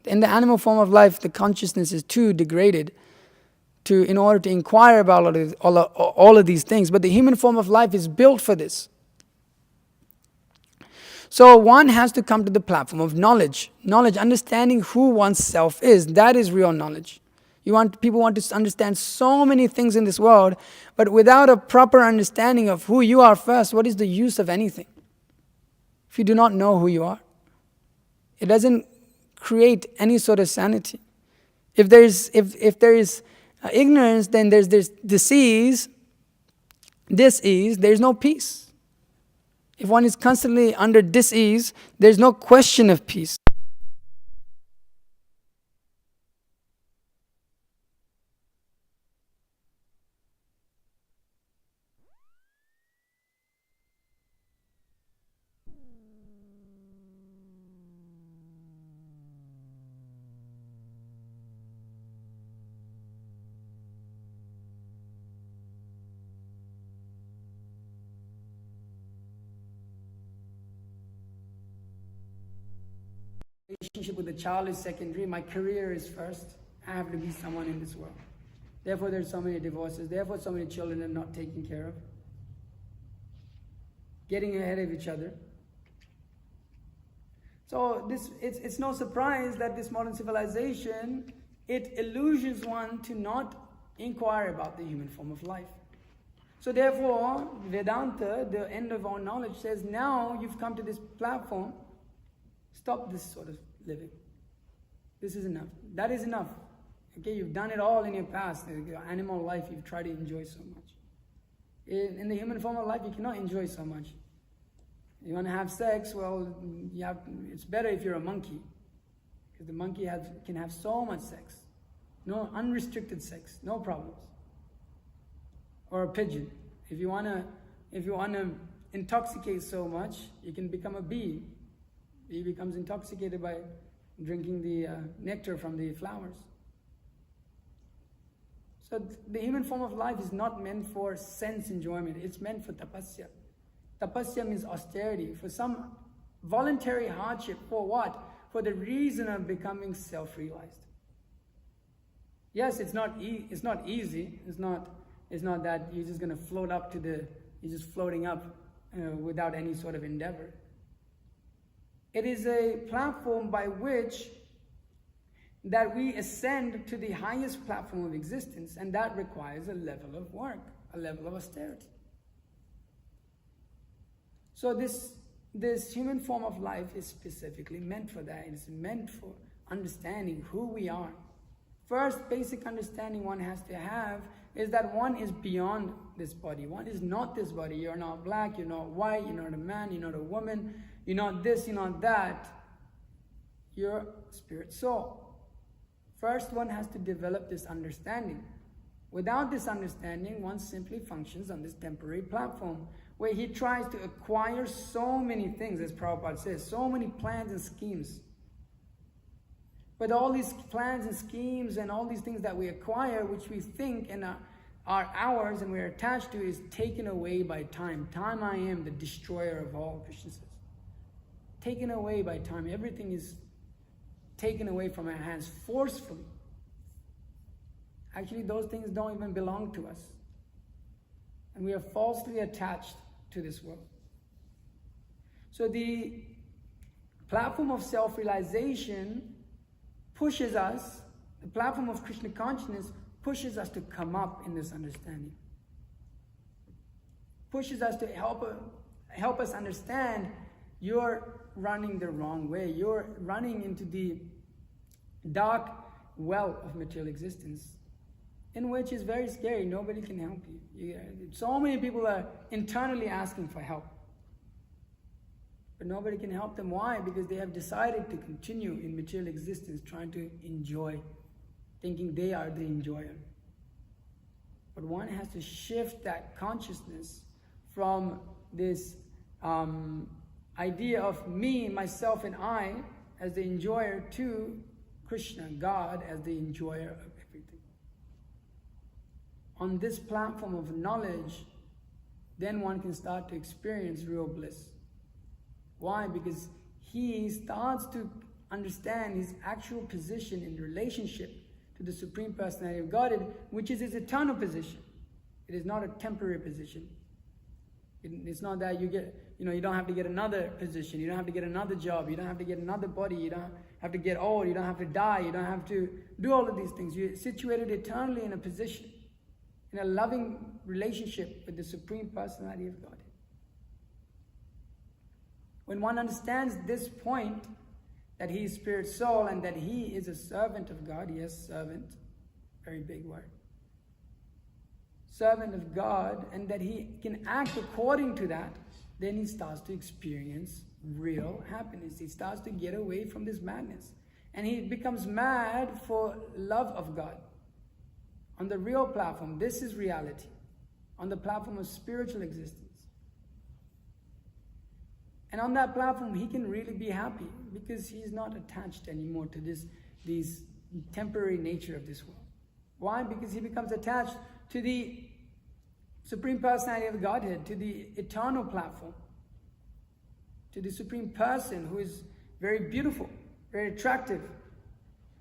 In the animal form of life, the consciousness is too degraded in order to inquire about all of these things. But the human form of life is built for this. So one has to come to the platform of knowledge. Knowledge, understanding who oneself is. That is real knowledge. People want to understand so many things in this world, but without a proper understanding of who you are first, what is the use of anything? If you do not know who you are, it doesn't create any sort of sanity. If there is ignorance, then there's this disease, there's no peace. If one is constantly under dis-ease, there's no question of peace. Relationship with the child is secondary. My career is first. I have to be someone in this world. Therefore, there's so many divorces. Therefore, so many children are not taken care of. Getting ahead of each other. So it's no surprise that this modern civilization, it illusions one to not inquire about the human form of life. So therefore, Vedanta, the end of all knowledge, says now you've come to this platform. Stop this sort of living. This is enough. That is enough. Okay, you've done it all in your past. Your animal life, you've tried to enjoy so much. In the human form of life, you cannot enjoy so much. You want to have sex, well, it's better if you're a monkey. Because the monkey can have so much sex. No unrestricted sex, no problems. Or a pigeon. If you want to intoxicate so much, you can become a bee. He becomes intoxicated by drinking the nectar from the flowers. So the human form of life is not meant for sense enjoyment. It's meant for tapasya. Tapasya means austerity, for some voluntary hardship. For what? For the reason of becoming self-realized. Yes, it's not easy. It's not that you're just going to float up you're just floating up without any sort of endeavor. It is a platform by which that we ascend to the highest platform of existence, and that requires a level of work, a level of austerity. So this human form of life is specifically meant for that. It's meant for understanding who we are. First basic understanding one has to have is that one is beyond this body. One is not this body. You're not black, you're not white, you're not a man, you're not a woman, you're not this, you're not that. You're spirit soul. First, one has to develop this understanding. Without this understanding, one simply functions on this temporary platform where he tries to acquire so many things, as Prabhupada says, so many plans and schemes. But all these plans and schemes and all these things that we acquire, which we think and are ours and we're attached to, is taken away by time. Time I am the destroyer of all, Krishna says. Taken away by time. Everything is taken away from our hands forcefully. Actually, those things don't even belong to us. And we are falsely attached to this world. So the platform of self-realization pushes us, the platform of Krishna consciousness pushes us to come up in this understanding. Pushes us to help us understand you're running the wrong way. You're running into the dark well of material existence, in which is very scary. Nobody can help you. So many people are internally asking for help. But nobody can help them. Why? Because they have decided to continue in material existence, trying to enjoy, thinking they are the enjoyer. But one has to shift that consciousness from this idea of me, myself, and I as the enjoyer to Krishna, God, as the enjoyer of everything. On this platform of knowledge, then one can start to experience real bliss. Why? Because he starts to understand his actual position in relationship to the Supreme Personality of Godhead, which is his eternal position. It is not a temporary position. It's not that you don't have to get another position, you don't have to get another job, you don't have to get another body, you don't have to get old, you don't have to die, you don't have to do all of these things. You're situated eternally in a position, in a loving relationship with the Supreme Personality of Godhead. When one understands this point, that he is spirit soul and that he is a servant of God, yes, servant, very big word, servant of God, and that he can act according to that, then he starts to experience real happiness. He starts to get away from this madness. And he becomes mad for love of God. On the real platform, this is reality. On the platform of spiritual existence. And on that platform, he can really be happy because he's not attached anymore to this temporary nature of this world. Why? Because he becomes attached to the Supreme Personality of Godhead, to the eternal platform, to the Supreme Person who is very beautiful, very attractive.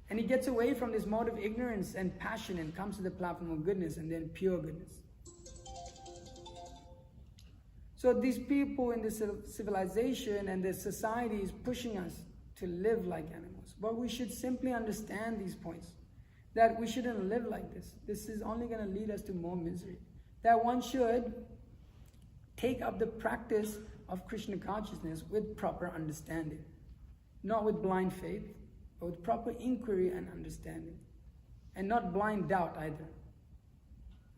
And he gets away from this mode of ignorance and passion and comes to the platform of goodness and then pure goodness. So these people in this civilization and this society is pushing us to live like animals. But we should simply understand these points, that we shouldn't live like this. This is only going to lead us to more misery. That one should take up the practice of Krishna consciousness with proper understanding. Not with blind faith, but with proper inquiry and understanding. And not blind doubt either.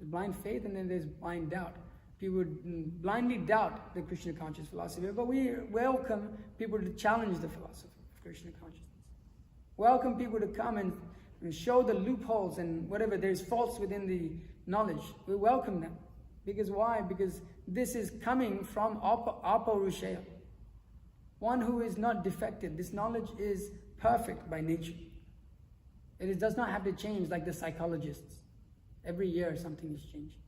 There's blind faith and then there's blind doubt. People would blindly doubt the Krishna conscious philosophy, but we welcome people to challenge the philosophy of Krishna consciousness. Welcome people to come and show the loopholes and whatever there's faults within the knowledge. We welcome them. Because why? Because this is coming from Aparushaya. One who is not defective. This knowledge is perfect by nature. It does not have to change like the psychologists. Every year something is changing.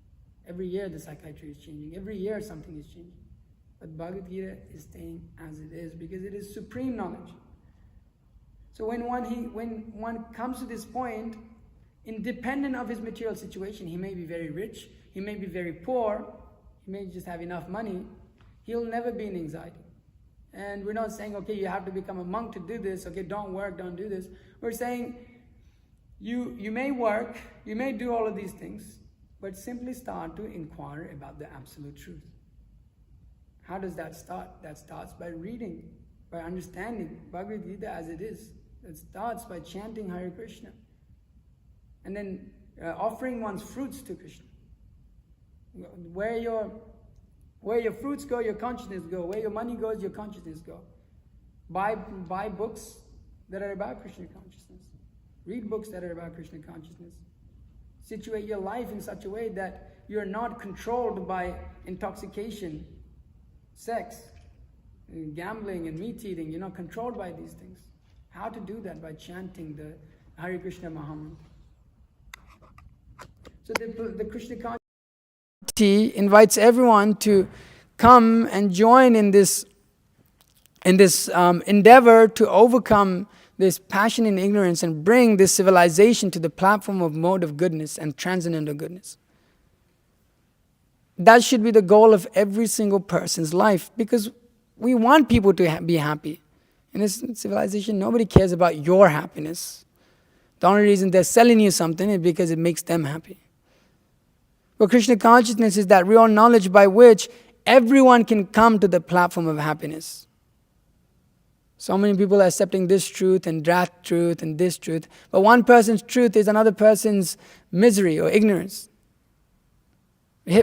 Every year the psychiatry is changing. Every year something is changing. But Bhagavad Gita is staying as it is because it is supreme knowledge. So when one comes to this point, independent of his material situation, he may be very rich, he may be very poor, he may just have enough money, he'll never be in anxiety. And we're not saying, okay, you have to become a monk to do this, okay, don't work, don't do this. We're saying, you may work, you may do all of these things, but simply start to inquire about the absolute truth. How does that start? That starts by reading, by understanding Bhagavad Gita as it is. It starts by chanting Hare Krishna. And then offering one's fruits to Krishna. Where your fruits go, your consciousness go. Where your money goes, your consciousness go. Buy books that are about Krishna consciousness. Read books that are about Krishna consciousness. Situate your life in such a way that you're not controlled by intoxication, sex, gambling, and meat eating. You're not controlled by these things. How to do that? By chanting the Hare Krishna Mahamantra. So the Krishna consciousness invites everyone to come and join in this endeavor to overcome this passion and ignorance and bring this civilization to the platform of mode of goodness and transcendental goodness. That should be the goal of every single person's life, because we want people to be happy. In this civilization, nobody cares about your happiness. The only reason they're selling you something is because it makes them happy. But Krishna consciousness is that real knowledge by which everyone can come to the platform of happiness. So many people are accepting this truth and that truth and this truth, but one person's truth is another person's misery or ignorance.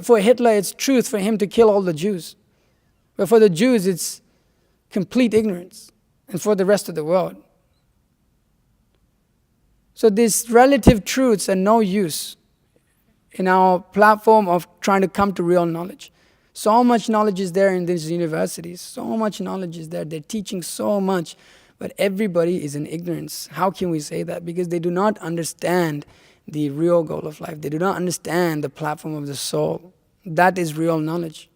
For Hitler, it's truth for him to kill all the Jews. But for the Jews, it's complete ignorance. And for the rest of the world. So these relative truths are no use in our platform of trying to come to real knowledge. So much knowledge is there in these universities. So much knowledge is there. They're teaching so much. But everybody is in ignorance. How can we say that? Because they do not understand the real goal of life. They do not understand the platform of the soul. That is real knowledge.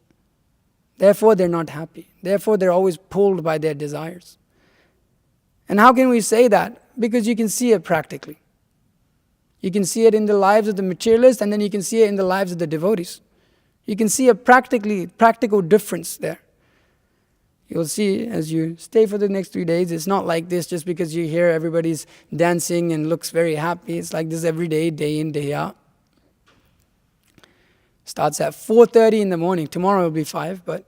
Therefore, they're not happy. Therefore, they're always pulled by their desires. And how can we say that? Because you can see it practically. You can see it in the lives of the materialists, and then you can see it in the lives of the devotees. You can see a practical difference there. You'll see as you stay for the next 3 days, it's not like this just because you hear everybody's dancing and looks very happy. It's like this every day, day in, day out. Starts at 4:30 in the morning. Tomorrow will be 5, but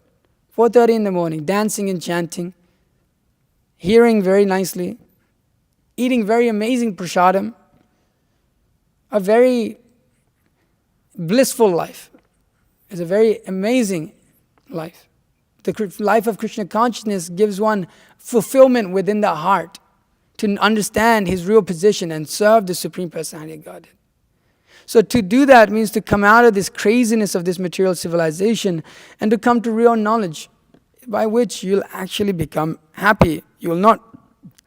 4:30 in the morning, dancing and chanting, hearing very nicely, eating very amazing prasadam, a very blissful life. It's a very amazing life. The life of Krishna consciousness gives one fulfillment within the heart to understand his real position and serve the Supreme Personality of Godhead. So to do that means to come out of this craziness of this material civilization and to come to real knowledge, by which you'll actually become happy. You will not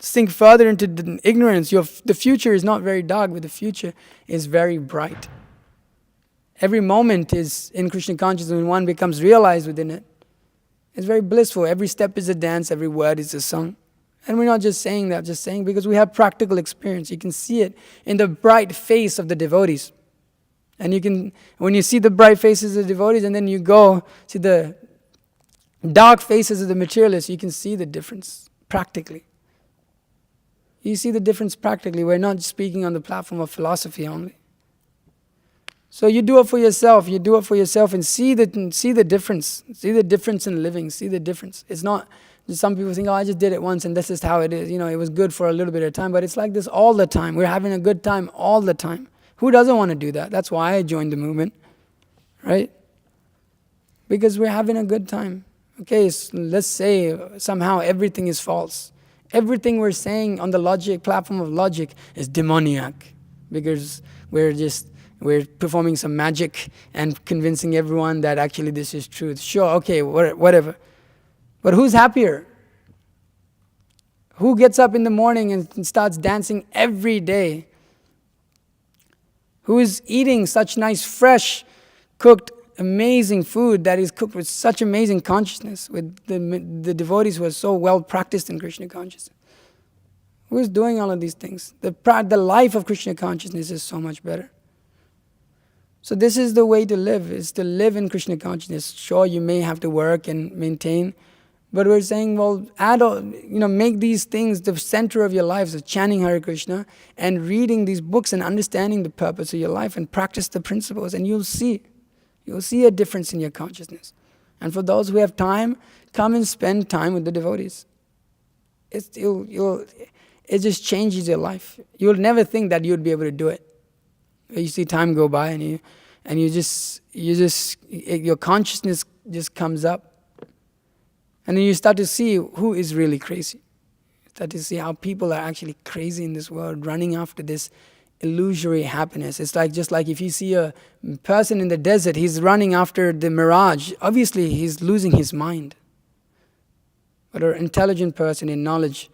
sink further into ignorance. The future is not very dark, but the future is very bright. Every moment is in Krishna consciousness when one becomes realized within it. It's very blissful. Every step is a dance, every word is a song. And we're not just saying that, just saying because we have practical experience. You can see it in the bright face of the devotees. And you can, when you see the bright faces of the devotees and then you go to the dark faces of the materialists, you can see the difference practically. You see the difference practically. We're not speaking on the platform of philosophy only. So you do it for yourself. You do it for yourself and see the difference. See the difference in living. See the difference. It's not, some people think, oh, I just did it once and this is how it is. It was good for a little bit of time, but it's like this all the time. We're having a good time all the time. Who doesn't want to do that? That's why I joined the movement, right? Because we're having a good time. Okay, so let's say somehow everything is false. Everything we're saying on the logic platform of logic is demoniac, because we're performing some magic and convincing everyone that actually this is truth. Sure, okay, whatever. But who's happier? Who gets up in the morning and starts dancing every day? Who is eating such nice, fresh, cooked, amazing food that is cooked with such amazing consciousness, with the devotees who are so well practiced in Krishna consciousness? Who is doing all of these things? The life of Krishna consciousness is so much better. So this is the way to live, is to live in Krishna consciousness. Sure, you may have to work and maintain, but we're saying, well, make these things the center of your lives, of chanting Hare Krishna and reading these books and understanding the purpose of your life and practice the principles, and you'll see a difference in your consciousness. And for those who have time, come and spend time with the devotees. It just changes your life. You'll never think that you'd be able to do it. You see time go by and your consciousness just comes up. And then you start to see who is really crazy. You start to see how people are actually crazy in this world, running after this illusory happiness. It's just like if you see a person in the desert, he's running after the mirage. Obviously, he's losing his mind. But an intelligent person in knowledge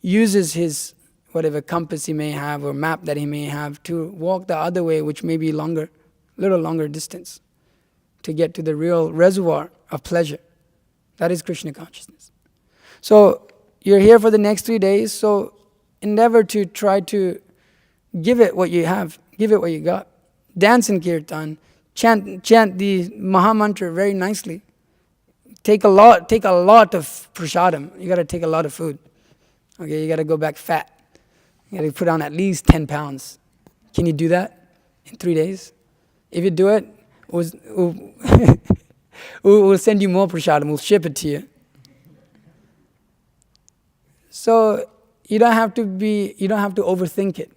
uses his whatever compass he may have or map that he may have to walk the other way, which may be little longer distance, to get to the real reservoir of pleasure. That is Krishna consciousness. So you're here for the next 3 days, so endeavor to try to give it what you have, give it what you got. Dance in Kirtan, chant the Mahamantra very nicely. Take a lot of prasadam. You got to take a lot of food. Okay, you got to go back fat. You got to put on at least 10 pounds. Can you do that in 3 days? If you do it, we'll send you more prasadam. We'll ship it to you. So you don't have to overthink it.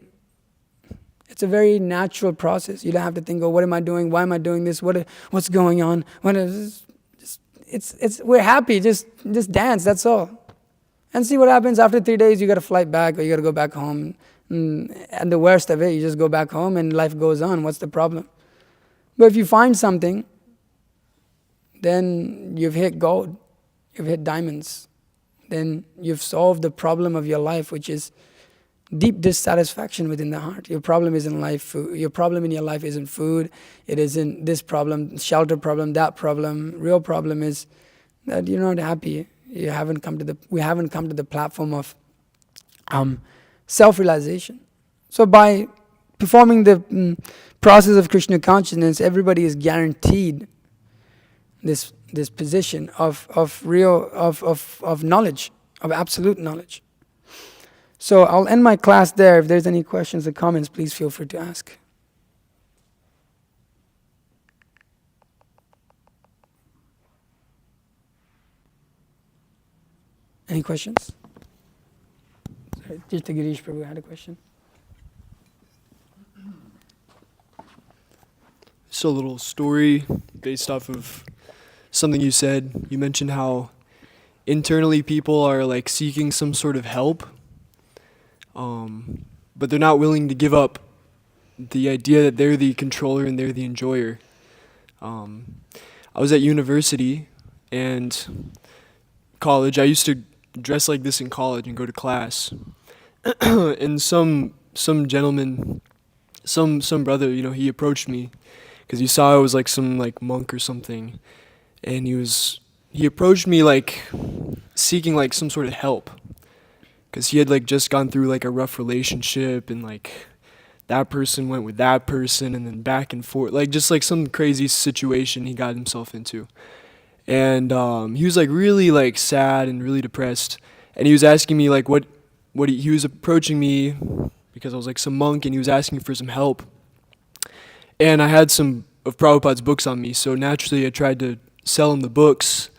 It's a very natural process. You don't have to think, oh, what am I doing? Why am I doing this? What's going on? We're happy. Just dance. That's all. And see what happens. After 3 days, you got to flight back, or you got to go back home. And the worst of it, you just go back home and life goes on. What's the problem? But if you find something, then you've hit gold. You've hit diamonds. Then you've solved the problem of your life, which is deep dissatisfaction within the heart. Your problem isn't life. Your problem in your life isn't food. It isn't this problem, shelter problem, that problem. Real problem is that you're not happy. We haven't come to the platform of self-realization. So by performing the process of Krishna consciousness, everybody is guaranteed this position of knowledge, of absolute knowledge. So I'll end my class there. If there's any questions or comments, please feel free to ask. Any questions? Sorry, just Girish Prabhu had a question. Just a little story based off of something you said. You mentioned how internally people are like seeking some sort of help, but they're not willing to give up the idea that they're the controller and they're the enjoyer. I was at university and college. I used to dress like this in college and go to class. And some gentleman, some brother, he approached me because he saw I was like some like monk or something, and he approached me like seeking like some sort of help because he had like just gone through like a rough relationship, and like that person went with that person and then back and forth, like just like some crazy situation he got himself into. And he was like really like sad and really depressed, and he was asking me like what he was approaching me because I was like some monk, and he was asking for some help. And I had some of Prabhupada's books on me, so naturally I tried to sell him the books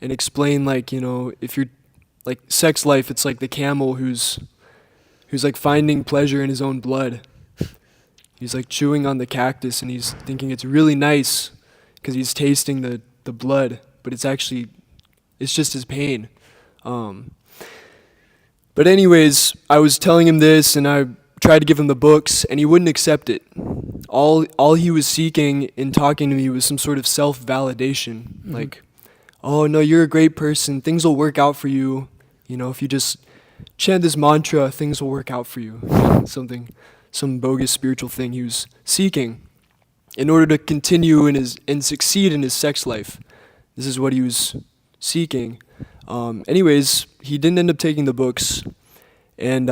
and explain like, if you're like sex life, it's like the camel who's like finding pleasure in his own blood. He's like chewing on the cactus and he's thinking it's really nice because he's tasting the blood, but it's just his pain. But anyways, I was telling him this and I tried to give him the books and he wouldn't accept it. All he was seeking in talking to me was some sort of self-validation. Mm-hmm. Like, oh no, you're a great person, things will work out for you. If you just chant this mantra, things will work out for you. Some bogus spiritual thing he was seeking in order to continue and succeed in his sex life. This is what he was seeking. Anyways, he didn't end up taking the books, and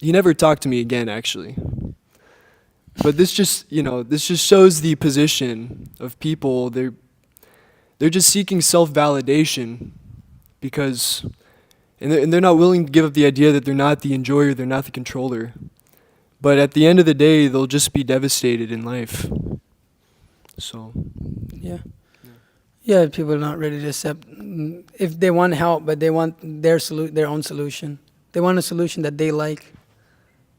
he never talked to me again, actually. But this just shows the position of people. They're just seeking self-validation because, and they're not willing to give up the idea that they're not the enjoyer, they're not the controller. But at the end of the day, they'll just be devastated in life. So. Yeah, people are not ready to accept. If they want help, but they want their own solution. They want a solution that they like.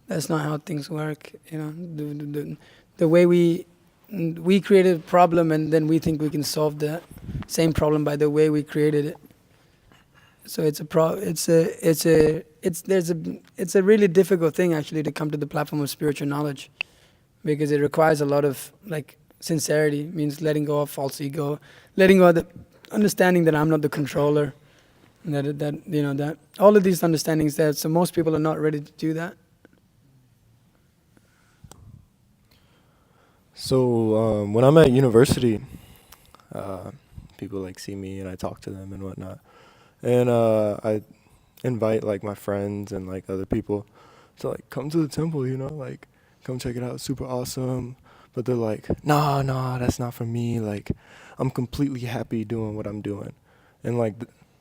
That's not how things work. The way we created a problem, and then we think we can solve the same problem by the way we created it. So it's a really difficult thing actually to come to the platform of spiritual knowledge, because it requires a lot of like sincerity. Means letting go of false ego, letting go of the understanding that I'm not the controller, That all of these understandings there. So most people are not ready to do that. So when I'm at university, people like see me and I talk to them and whatnot, and I invite like my friends and like other people to like come to the temple, like come check it out, it's super awesome. But they're like, nah, that's not for me. Like, I'm completely happy doing what I'm doing, and like,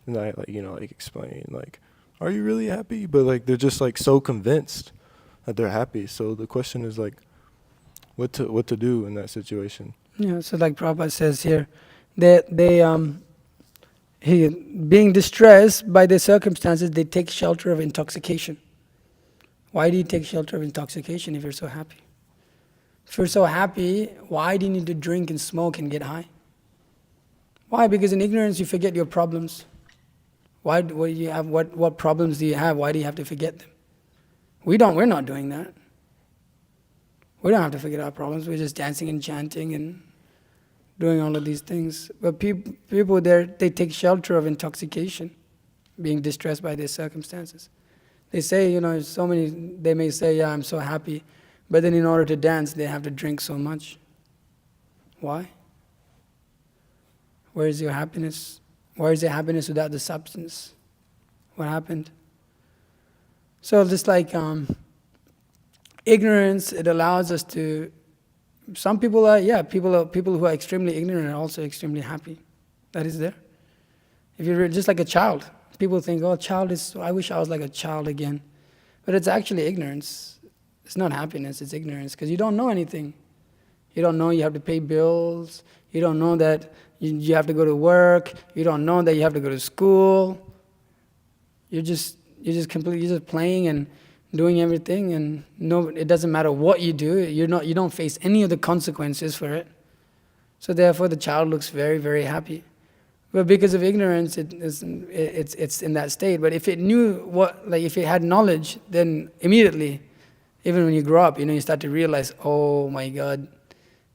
and I like explain like, are you really happy? But like they're just like so convinced that they're happy. So the question is like, what to do in that situation? Yeah. So like Prabhupada says here, being distressed by their circumstances, they take shelter of intoxication. Why do you take shelter of intoxication if you're so happy? If you're so happy, why do you need to drink and smoke and get high? Why? Because in ignorance you forget your problems. Why? What problems do you have? Why do you have to forget them? We're not doing that. We don't have to forget our problems. We're just dancing and chanting and doing all of these things. But people there, they take shelter of intoxication, being distressed by their circumstances. They say, they may say, yeah, I'm so happy. But then in order to dance, they have to drink so much. Why? Where is your happiness? Where is your happiness without the substance? What happened? So just like ignorance, it allows us to. Some people people who are extremely ignorant are also extremely happy. That is there. If you're just like a child, people think, I wish I was like a child again. But it's actually ignorance. It's not happiness, it's ignorance, because you don't know anything. You don't know you have to pay bills. You don't know that you have to go to work. You don't know that you have to go to school. You're just playing and doing everything, and it doesn't matter what you do. You don't face any of the consequences for it. So therefore, the child looks very, very happy. But because of ignorance, it's in that state. But if it knew if it had knowledge, then immediately, even when you grow up, you start to realize, oh my God,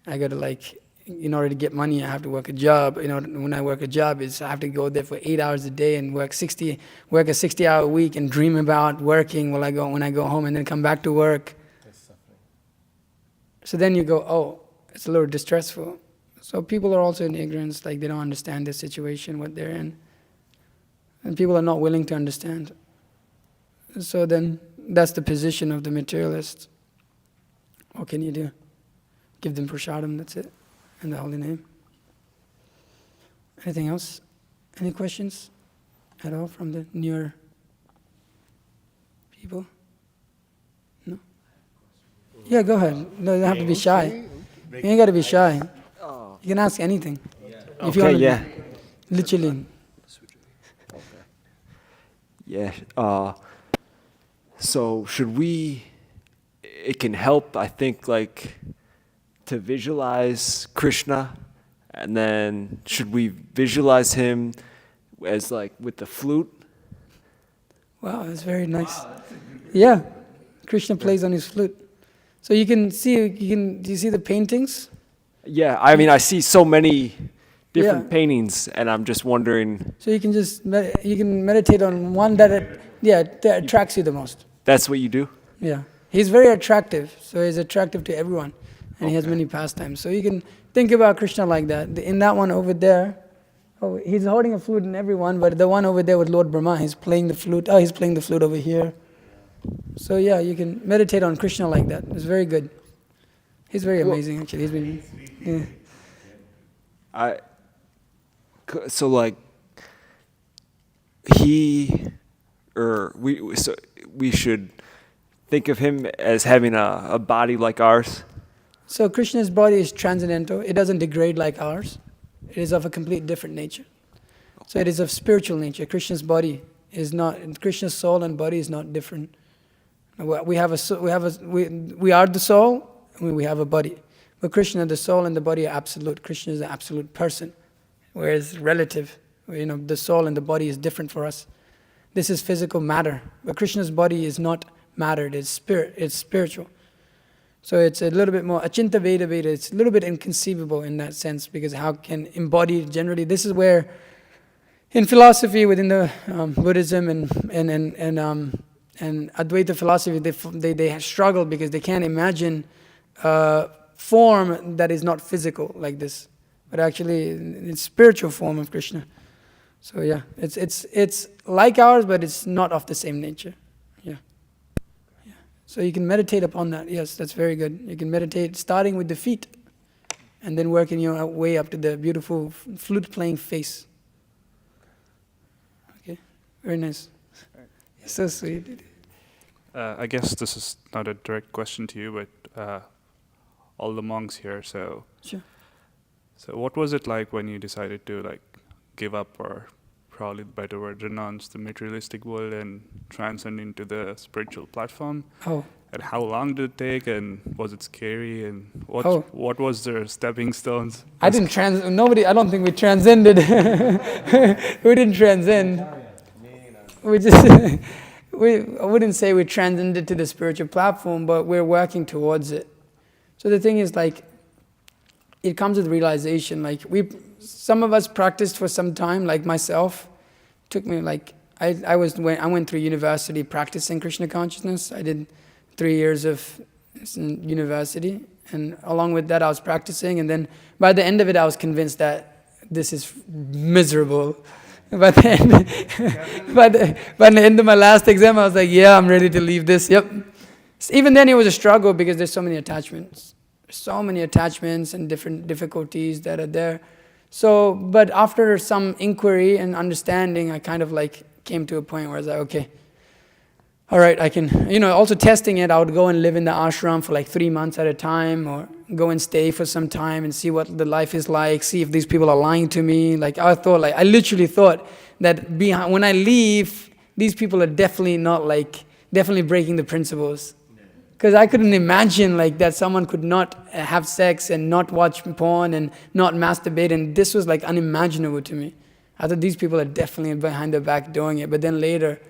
I got to in order to get money, I have to work a job. When I work a job, I have to go there for 8 hours a day and work a 60-hour week and dream about working when I go home and then come back to work. So then you go, oh, it's a little distressful. So people are also in ignorance, they don't understand their situation, what they're in. And people are not willing to understand. So then that's the position of the materialists. What can you do? Give them prasadam, that's it, in the holy name. Anything else? Any questions at all from the newer people? No? Yeah, go ahead. No, you don't have to be shy. You ain't got to be shy. You can ask anything. If you want to literally. Yeah. So it can help, I think, to visualize Krishna, and then should we visualize him as with the flute? Wow, that's very nice. Yeah, Krishna plays on his flute. So do you see the paintings? Yeah, I see so many different paintings, and I'm just wondering. So you can meditate on one that attracts you the most. That's what you do? Yeah. He's very attractive, so he's attractive to everyone, and he has many pastimes. So you can think about Krishna like that. In that one over there, he's holding a flute in everyone, but the one over there with Lord Brahma, he's playing the flute. He's playing the flute over here. So yeah, you can meditate on Krishna like that. It's very good. He's very amazing, actually. He's been, we should think of him as having a body like ours. So Krishna's body is transcendental. It doesn't degrade like ours. It is of a complete different nature. So it is of spiritual nature. Krishna's body is not. Krishna's soul and body is not different. We are the soul. We have a body. But Krishna, the soul and the body are absolute. Krishna is an absolute person, whereas relative. The soul and the body is different for us. This is physical matter. But Krishna's body is not matter. It is spirit. It's spiritual. So it's a little bit more achinta veda veda. It's a little bit inconceivable in that sense, because how can embodied generally, this is where in philosophy within the Buddhism and Advaita philosophy, they struggle because they can't imagine a form that is not physical like this, but actually it's spiritual form of Krishna. So yeah, it's like ours, but it's not of the same nature. Yeah. So you can meditate upon that. Yes, that's very good. You can meditate starting with the feet, and then working your way up to the beautiful flute-playing face. Okay, very nice. So sweet. I guess this is not a direct question to you, but all the monks here. So, Sure. So what was it like when you decided to give up, or probably the better word, renounce the materialistic world and transcend into the spiritual platform? Oh. And how long did it take? And was it scary? And Oh. what was the stepping stones? I don't think we transcended. We didn't transcend. We just, I wouldn't say we transcended to the spiritual platform, but we're working towards it. So the thing is, it comes with realization. Some of us practiced for some time, like myself. It took me I went through university practicing Krishna consciousness. I did 3 years of university, and along with that I was practicing, and then by the end of it I was convinced that this is miserable. By the end of my last exam I was like, yeah, I'm ready to leave this, yep. Even then it was a struggle because there's so many attachments. So many attachments and different difficulties that are there. So, but after some inquiry and understanding, I kind of came to a point where I was like, okay, all right, I can, also testing it, I would go and live in the ashram for 3 months at a time, or go and stay for some time and see what the life is like, see if these people are lying to me. I literally thought that when I leave, these people are definitely not definitely breaking the principles. Because I couldn't imagine that someone could not have sex and not watch porn and not masturbate, and this was unimaginable to me. I thought these people are definitely behind their back doing it. But then later,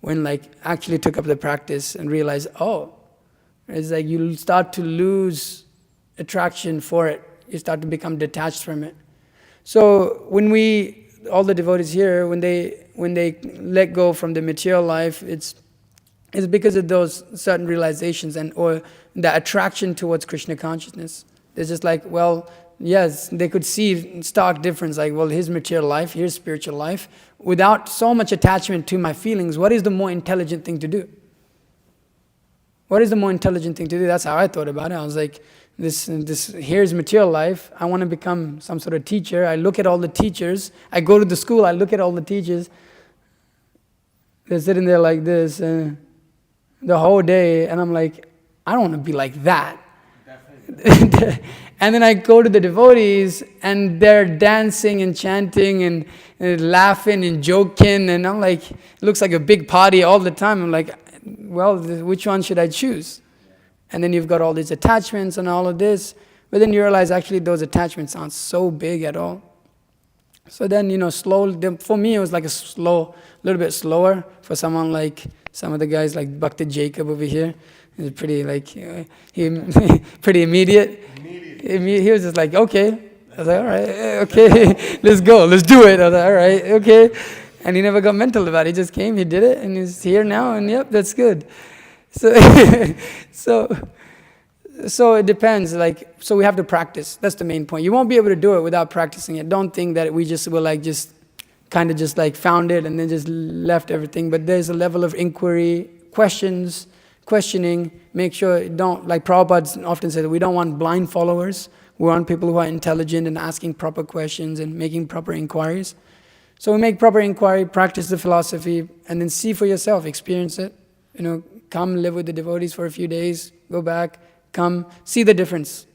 when actually took up the practice and realized, it's you start to lose attraction for it. You start to become detached from it. So when all the devotees here, when they let go from the material life, it's because of those certain realizations or the attraction towards Krishna consciousness. It's just yes, they could see stark difference, here's material life, here's spiritual life. Without so much attachment to my feelings, what is the more intelligent thing to do? What is the more intelligent thing to do? That's how I thought about it. I was like, here's material life. I want to become some sort of teacher. I look at all the teachers. I go to the school, I look at all the teachers. They're sitting there like this the whole day, and I'm like, I don't want to be like that. And then I go to the devotees, and they're dancing and chanting and laughing and joking, and I'm like, it looks like a big party all the time. I'm like, well, which one should I choose? And then you've got all these attachments and all of this, but then you realize actually those attachments aren't so big at all. So then, slowly, for me it was a little bit slower. For someone like some of the guys like Bhakti Jacob over here, he's pretty pretty immediate. He was just like, okay. I was like, all right, okay, let's go, let's do it. I was like, all right, okay. And he never got mental about it. He just came, he did it, and he's here now, and yep, that's good. So it depends. So we have to practice. That's the main point. You won't be able to do it without practicing it. Don't think that we just will found it and then just left everything. But there's a level of inquiry, questioning. Make sure Prabhupada often said, we don't want blind followers. We want people who are intelligent and asking proper questions and making proper inquiries. So we make proper inquiry, practice the philosophy, and then see for yourself, experience it. Come live with the devotees for a few days, go back, come, see the difference.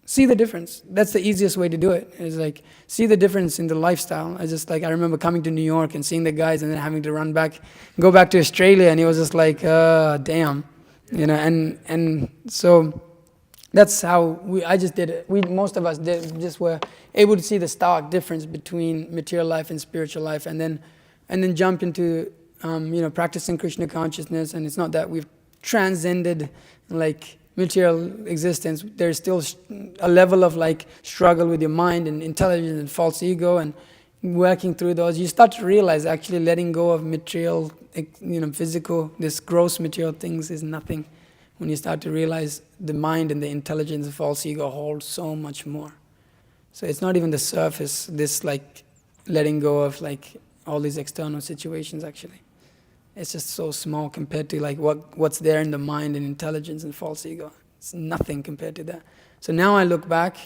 See the difference. That's the easiest way to do it. It's see the difference in the lifestyle. I remember coming to New York and seeing the guys and then having to go back to Australia, and it was just damn. And so that's how I just did it. Most of us just were able to see the stark difference between material life and spiritual life, and then jump into practicing Krishna consciousness. And it's not that we've transcended material existence. There's still a level of struggle with your mind and intelligence and false ego, and working through those, you start to realize actually letting go of material, physical, this gross material things is nothing. When you start to realize the mind and the intelligence of false ego hold so much more. So it's not even the surface, this like letting go of like all these external situations actually. It's just so small compared to like what's there in the mind and intelligence and false ego. It's nothing compared to that. So now I look back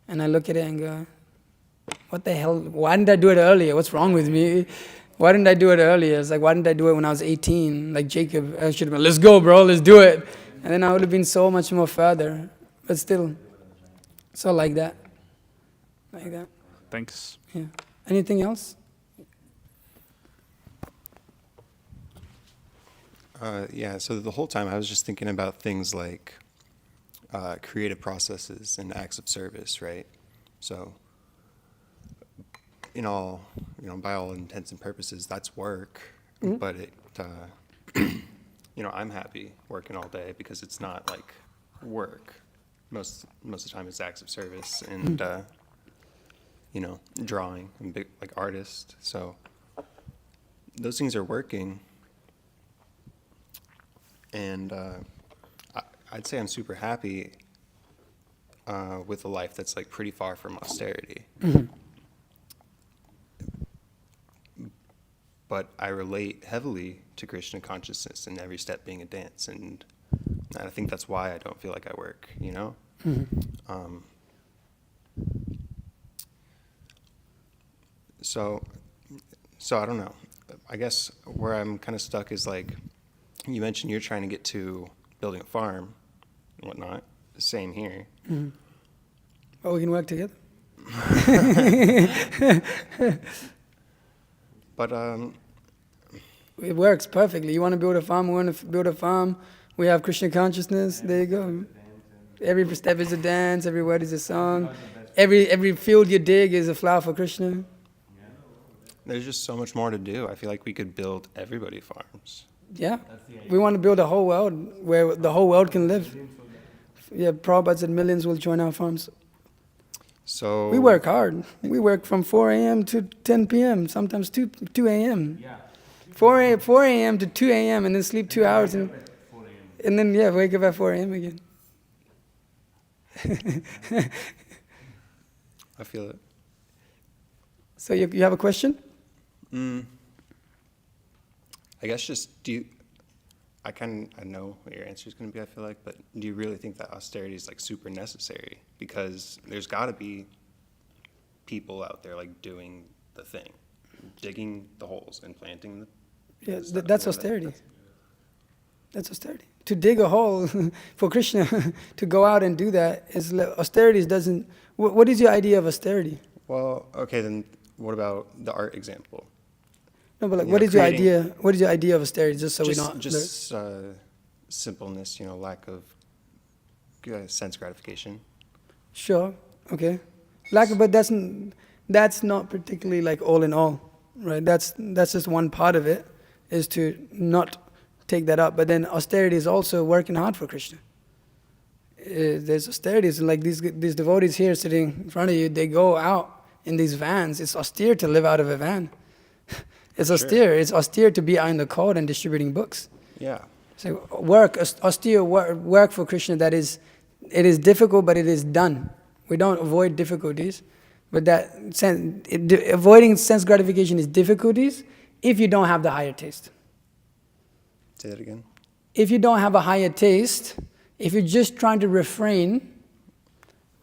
and I look at it and go, what the hell, why didn't I do it earlier? What's wrong with me? Why didn't I do it earlier? It's like, why didn't I do it when I was 18? Like Jacob, I should have been, let's go bro, let's do it. And then I would have been so much more further. But still, so like that. Like that. Thanks. Yeah. Anything else? Yeah, so the whole time I was just thinking about things like creative processes and acts of service, right? So, by all intents and purposes, that's work, but it, I'm happy working all day because it's not like work. Most of the time it's acts of service and, drawing. I'm big, like artist, so those things are working. And I'd say I'm super happy with a life that's like pretty far from austerity. But I relate heavily to Krishna consciousness and every step being a dance. And I think that's why I don't feel like I work, So I don't know. I guess where I'm kind of stuck is like, you mentioned you're trying to get to building a farm and whatnot. Same here. Oh, we can work together. But it works perfectly. You want to build a farm, we want to build a farm. We have Krishna consciousness. There you go. Every step is a dance. Every word is a song. Every field you dig is a flower for Krishna. there's just so much more to do. I feel like we could build everybody farms. Yeah, we want to build a whole world where the whole world can live. Yeah, Prabhupada said millions will join our farms. So We work hard. We work from 4 a.m. to 10 p.m., sometimes 2 a.m. 4 a.m. to 2 a.m. and then sleep 2 hours and then wake up at 4 a.m. again. I feel it. So you have a question? I guess just I know what your answer is going to be, I feel like, but do you really think that austerity is like super necessary? Because there's got to be people out there like doing the thing, digging the holes and planting the stuff. That's austerity. That's austerity. To dig a hole for Krishna, to go out and do that, is austerity doesn't... What is your idea of austerity? Well, okay, then what about the art example? No, but like, You what know, is your creating- idea? What is your idea of austerity? Just so we don't... Just simpleness, lack of sense gratification. Sure. Okay. But that's not particularly like all in all, right? That's just one part of it, is to not take that up. But then austerity is also working hard for Krishna. There's austerities, like these devotees here sitting in front of you. They go out in these vans. It's austere to live out of a van. It's austere. It's austere to be out in the court and distributing books. Yeah. So austere work for Krishna, it is difficult, but it is done. We don't avoid difficulties, but avoiding sense gratification is difficulties if you don't have the higher taste. Say that again. If you don't have a higher taste, if you're just trying to refrain,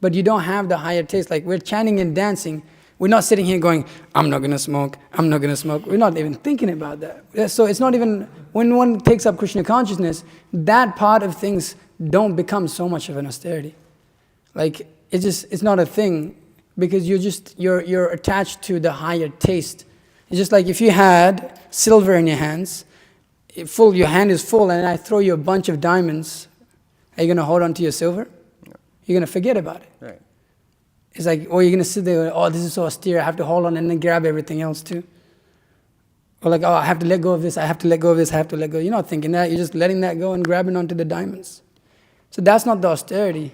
but you don't have the higher taste, like we're chanting and dancing, we're not sitting here going, I'm not going to smoke, I'm not going to smoke. We're not even thinking about that. So it's not even, when one takes up Krishna consciousness, that part of things don't become so much of an austerity. Like, it's not a thing, because you're attached to the higher taste. It's just like if you had silver in your hands, your hand is full, and I throw you a bunch of diamonds, are you going to hold on to your silver? No. You're going to forget about it. Right. It's like, you're going to sit there, this is so austere, I have to hold on and then grab everything else too. Or like, I have to let go of this, I have to let go of this, I have to let go. You're not thinking that, you're just letting that go and grabbing onto the diamonds. So that's not the austerity.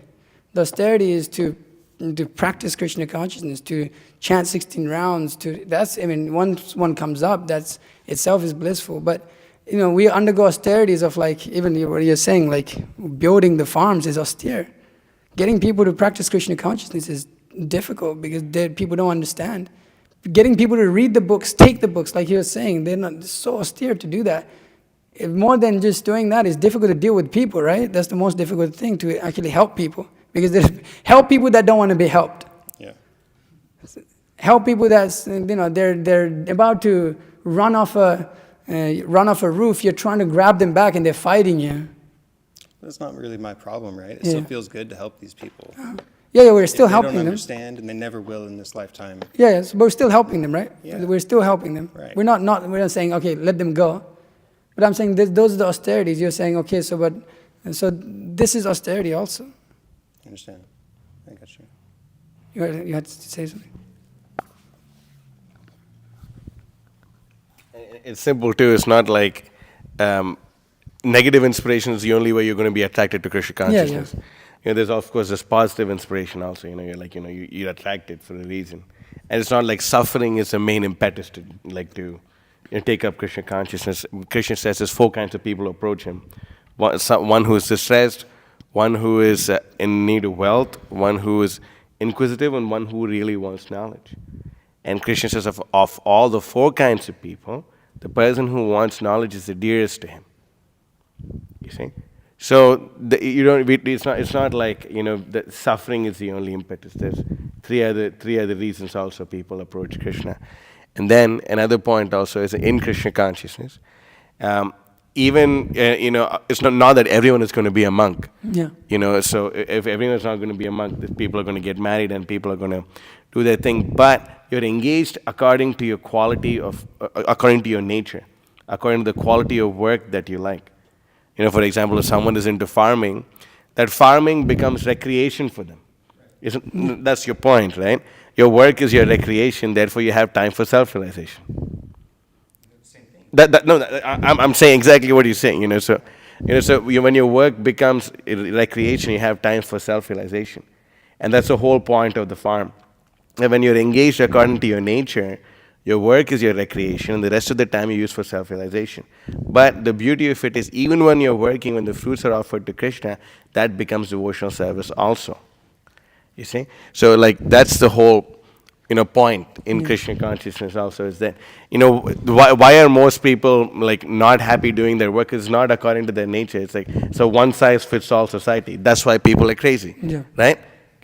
The austerity is to to practice Krishna consciousness, to chant 16 rounds, once one comes up, that's itself is blissful. But, we undergo austerities of even what you're saying, like building the farms is austere. Getting people to practice Krishna consciousness is difficult because people don't understand. Getting people to read the books, take the books, like he was saying, they're so austere to do that. More than just doing that, it's difficult to deal with people, right? That's the most difficult thing, to actually help people. Because help people that don't want to be helped. Yeah. Help people that's, they're about to run off a roof, you're trying to grab them back and they're fighting you. That's not really my problem, right? It Yeah. still feels good to help these people. Yeah, we're still helping They don't them. understand, and they never will in this lifetime. Yes, but we're still helping them, right? Yeah. We're still helping them. Right. We're not saying, okay, let them go. But I'm saying those are the austerities. You're saying, okay, so this is austerity also. I understand. I got you. You had to say something. It's simple too. It's not like negative inspiration is the only way you're going to be attracted to Krishna consciousness. There's of course this positive inspiration also. You're attracted for a reason, and it's not like suffering is the main impetus to take up Krishna consciousness. Krishna says there's 4 kinds of people who approach him: one who is distressed, one who is in need of wealth, one who is inquisitive, and one who really wants knowledge. And Krishna says of all the 4 kinds of people, the person who wants knowledge is the dearest to him. You see? So it's not like that suffering is the only impetus. There's three other reasons also people approach Krishna. And then another point also is in Krishna consciousness. It's not that everyone is going to be a monk. Yeah. So if everyone is not going to be a monk, people are going to get married and people are going to do their thing. But you're engaged according to your according to your nature, according to the quality of work that you like. For example, if someone is into farming, that farming becomes recreation for them. That's your point, right? Your work is your recreation, therefore you have time for self-realization. I'm saying exactly what you're saying. So when your work becomes recreation, you have time for self-realization, and that's the whole point of the farm. And when you're engaged according to your nature, your work is your recreation, and the rest of the time you use for self-realization. But the beauty of it is, even when you're working, when the fruits are offered to Krishna, that becomes devotional service also. You see? So that's the whole point in Krishna consciousness also, is that why are most people not happy doing their work? Is not according to their nature. It's so one size fits all society. That's why people are crazy. Yeah. Right?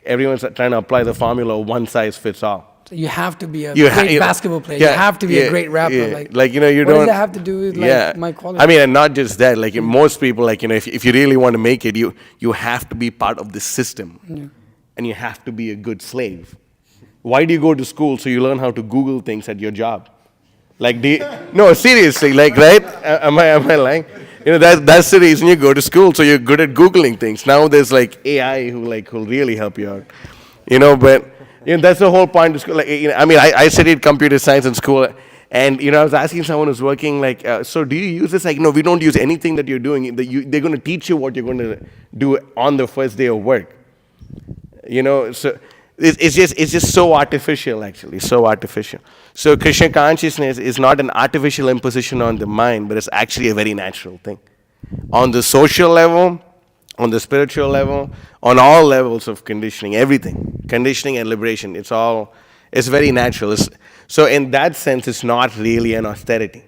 Everyone's trying to apply the formula of one size fits all. So you have to be a great basketball player. You have to be a great rapper. You what don't. Does that have to do with my quality? I mean, and not just that. Most people, if you really want to make it, you have to be part of the system, and you have to be a good slave. Why do you go to school? So you learn how to Google things at your job. No, seriously, right? Am I lying? That's the reason you go to school, so you're good at Googling things. Now there's AI who'll really help you out. But that's the whole point of school. I studied computer science in school, and I was asking someone who's working so do you use this? No, we don't use anything that you're doing. They're going to teach you what you're going to do on the first day of work. So it's just so artificial, actually, so artificial. So Krishna consciousness is not an artificial imposition on the mind, but it's actually a very natural thing. On the social level, on the spiritual level, on all levels of conditioning, everything, conditioning and liberation, it's very natural. So in that sense, it's not really an austerity.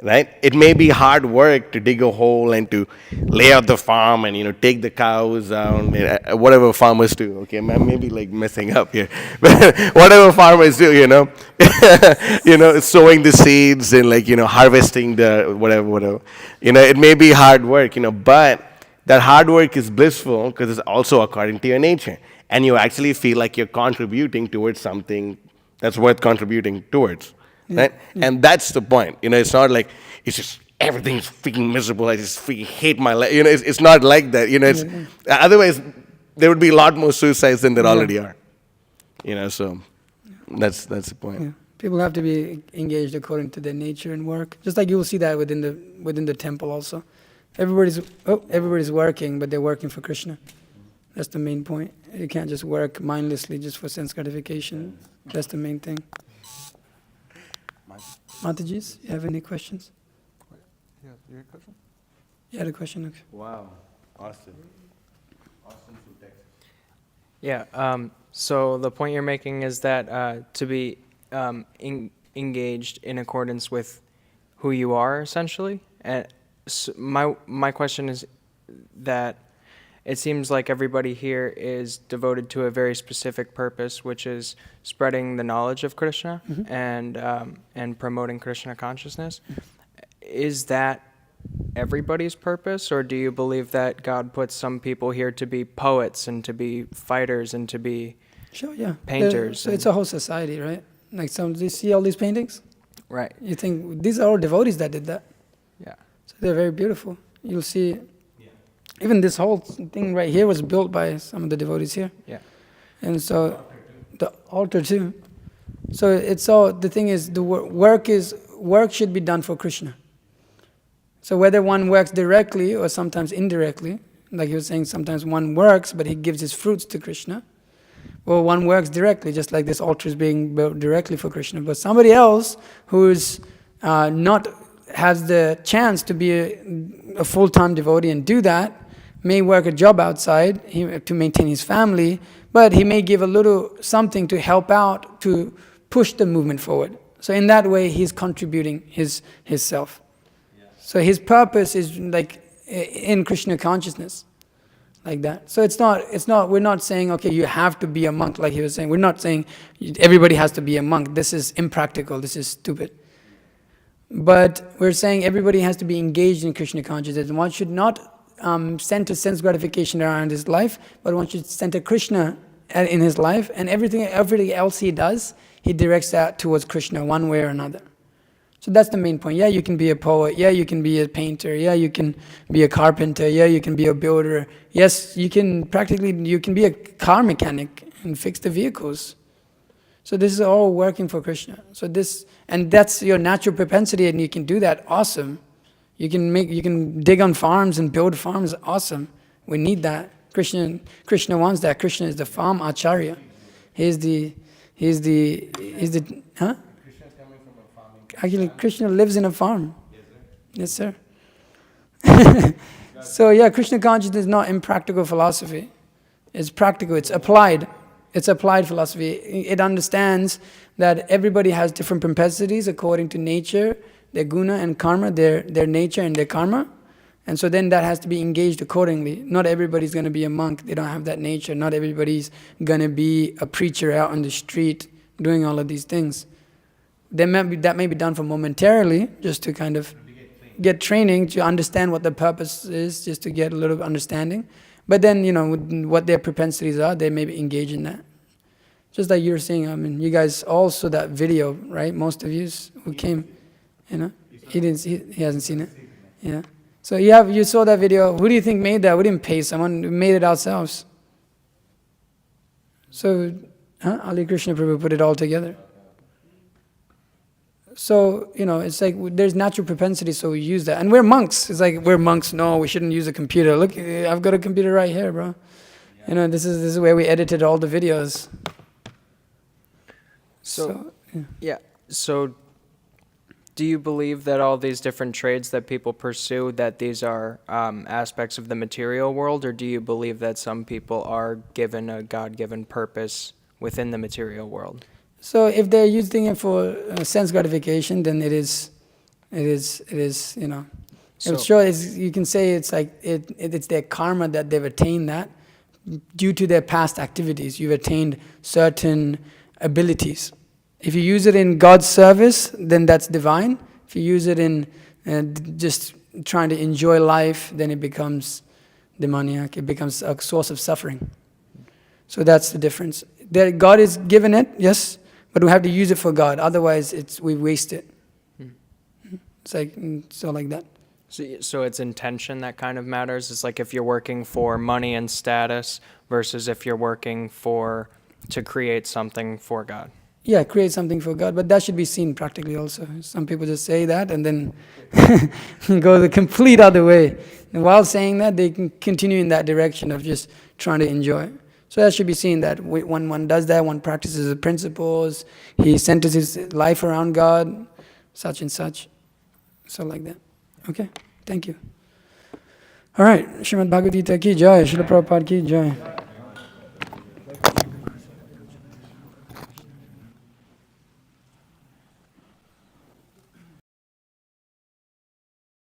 Right? It may be hard work to dig a hole and to lay out the farm and take the cows down, whatever farmers do. Okay, maybe messing up here, but whatever farmers do, sowing the seeds and harvesting the whatever. It may be hard work, but that hard work is blissful because it's also according to your nature, and you actually feel like you're contributing towards something that's worth contributing towards. Right? And that's the point. It's not it's just everything's freaking miserable. I just freaking hate my life. It's not like that. Otherwise there would be a lot more suicides than there already are. So that's the point. Yeah. People have to be engaged according to their nature and work. Just like you will see that within the temple also. Everybody's working, but they're working for Krishna. That's the main point. You can't just work mindlessly just for sense gratification. That's the main thing. Mataji's, you have any questions? Yeah, you have a question? You had a question? Okay. Wow, Austin. Austin from Texas. Yeah, so the point you're making is that to be engaged in accordance with who you are, essentially. And so my question is that it seems like everybody here is devoted to a very specific purpose, which is spreading the knowledge of Krishna and promoting Krishna consciousness. Is that everybody's purpose, or do you believe that God puts some people here to be poets and to be fighters and to be painters? So it's a whole society, right? Like do you see all these paintings? Right. You think these are all devotees that did that? Yeah. So they're very beautiful. You'll see, even this whole thing right here was built by some of the devotees here. Yeah. And so the altar too. So it's all, the thing is, the work should be done for Krishna. So whether one works directly or sometimes indirectly, like he was saying, sometimes one works, but he gives his fruits to Krishna. Or one works directly, just like this altar is being built directly for Krishna. But somebody else who's not has the chance to be a full-time devotee and do that, may work a job outside to maintain his family, but he may give a little something to help out to push the movement forward. So in that way, he's contributing his self. So his purpose is like in Krishna consciousness, like that. So it's not, we're not saying, okay, you have to be a monk, like he was saying. We're not saying everybody has to be a monk. This is impractical, this is stupid. But we're saying everybody has to be engaged in Krishna consciousness. One should not center sense gratification around his life, but one should center Krishna in his life, and everything else he does, he directs that towards Krishna one way or another. So that's the main point. Yeah, you can be a poet. Yeah, you can be a painter. Yeah, you can be a carpenter. Yeah, you can be a builder. Yes, you can be a car mechanic and fix the vehicles. So this is all working for Krishna. So and that's your natural propensity, and you can do that. Awesome. You can dig on farms and build farms. Awesome. We need that. Krishna wants that. Krishna is the farm acharya. He's the huh? Actually, Krishna lives in a farm. Yes, sir. So yeah, Krishna consciousness is not impractical philosophy. It's practical. It's applied. It's applied philosophy. It understands that everybody has different propensities according to nature, their guna and karma, their nature and their karma. And so then that has to be engaged accordingly. Not everybody's going to be a monk. They don't have that nature. Not everybody's going to be a preacher out on the street doing all of these things. That may be done for momentarily, just to kind of get training, to understand what the purpose is, just to get a little understanding. But then, what their propensities are, they may be engaged in that. Just like you were saying, I mean, you guys all saw that video, right? Most of you who came, he hasn't seen it. Yeah. So you saw that video. Who do you think made that? We didn't pay someone. We made it ourselves. So, Ali Krishna Prabhu put it all together. So, it's like there's natural propensity, so we use that. And we're monks. It's like, we're monks. No, we shouldn't use a computer. Look, I've got a computer right here, bro. This is where we edited all the videos. So do you believe that all these different trades that people pursue, that these are aspects of the material world, or do you believe that some people are given a God-given purpose within the material world? So if they're using it for sense gratification, then it is, So, sure, you can say it's like it's their karma that they've attained that due to their past activities. You've attained certain abilities. If you use it in God's service, then that's divine. If you use it in just trying to enjoy life, then it becomes demoniac. It becomes a source of suffering. So that's the difference. God is given it, yes, but we have to use it for God. Otherwise, we waste it. It's like that. So it's intention that kind of matters. It's like if you're working for money and status versus if you're working to create something for God. yeah, create something for God, but that should be seen practically also. Some people just say that and then go the complete other way. And while saying that, they can continue in that direction of just trying to enjoy. So that should be seen that when one does that, one practices the principles, he centers his life around God, such and such. So like that. Okay, thank you. All right, Srimad Bhagavad Gita ki jai, Srila Prabhupada ki jai.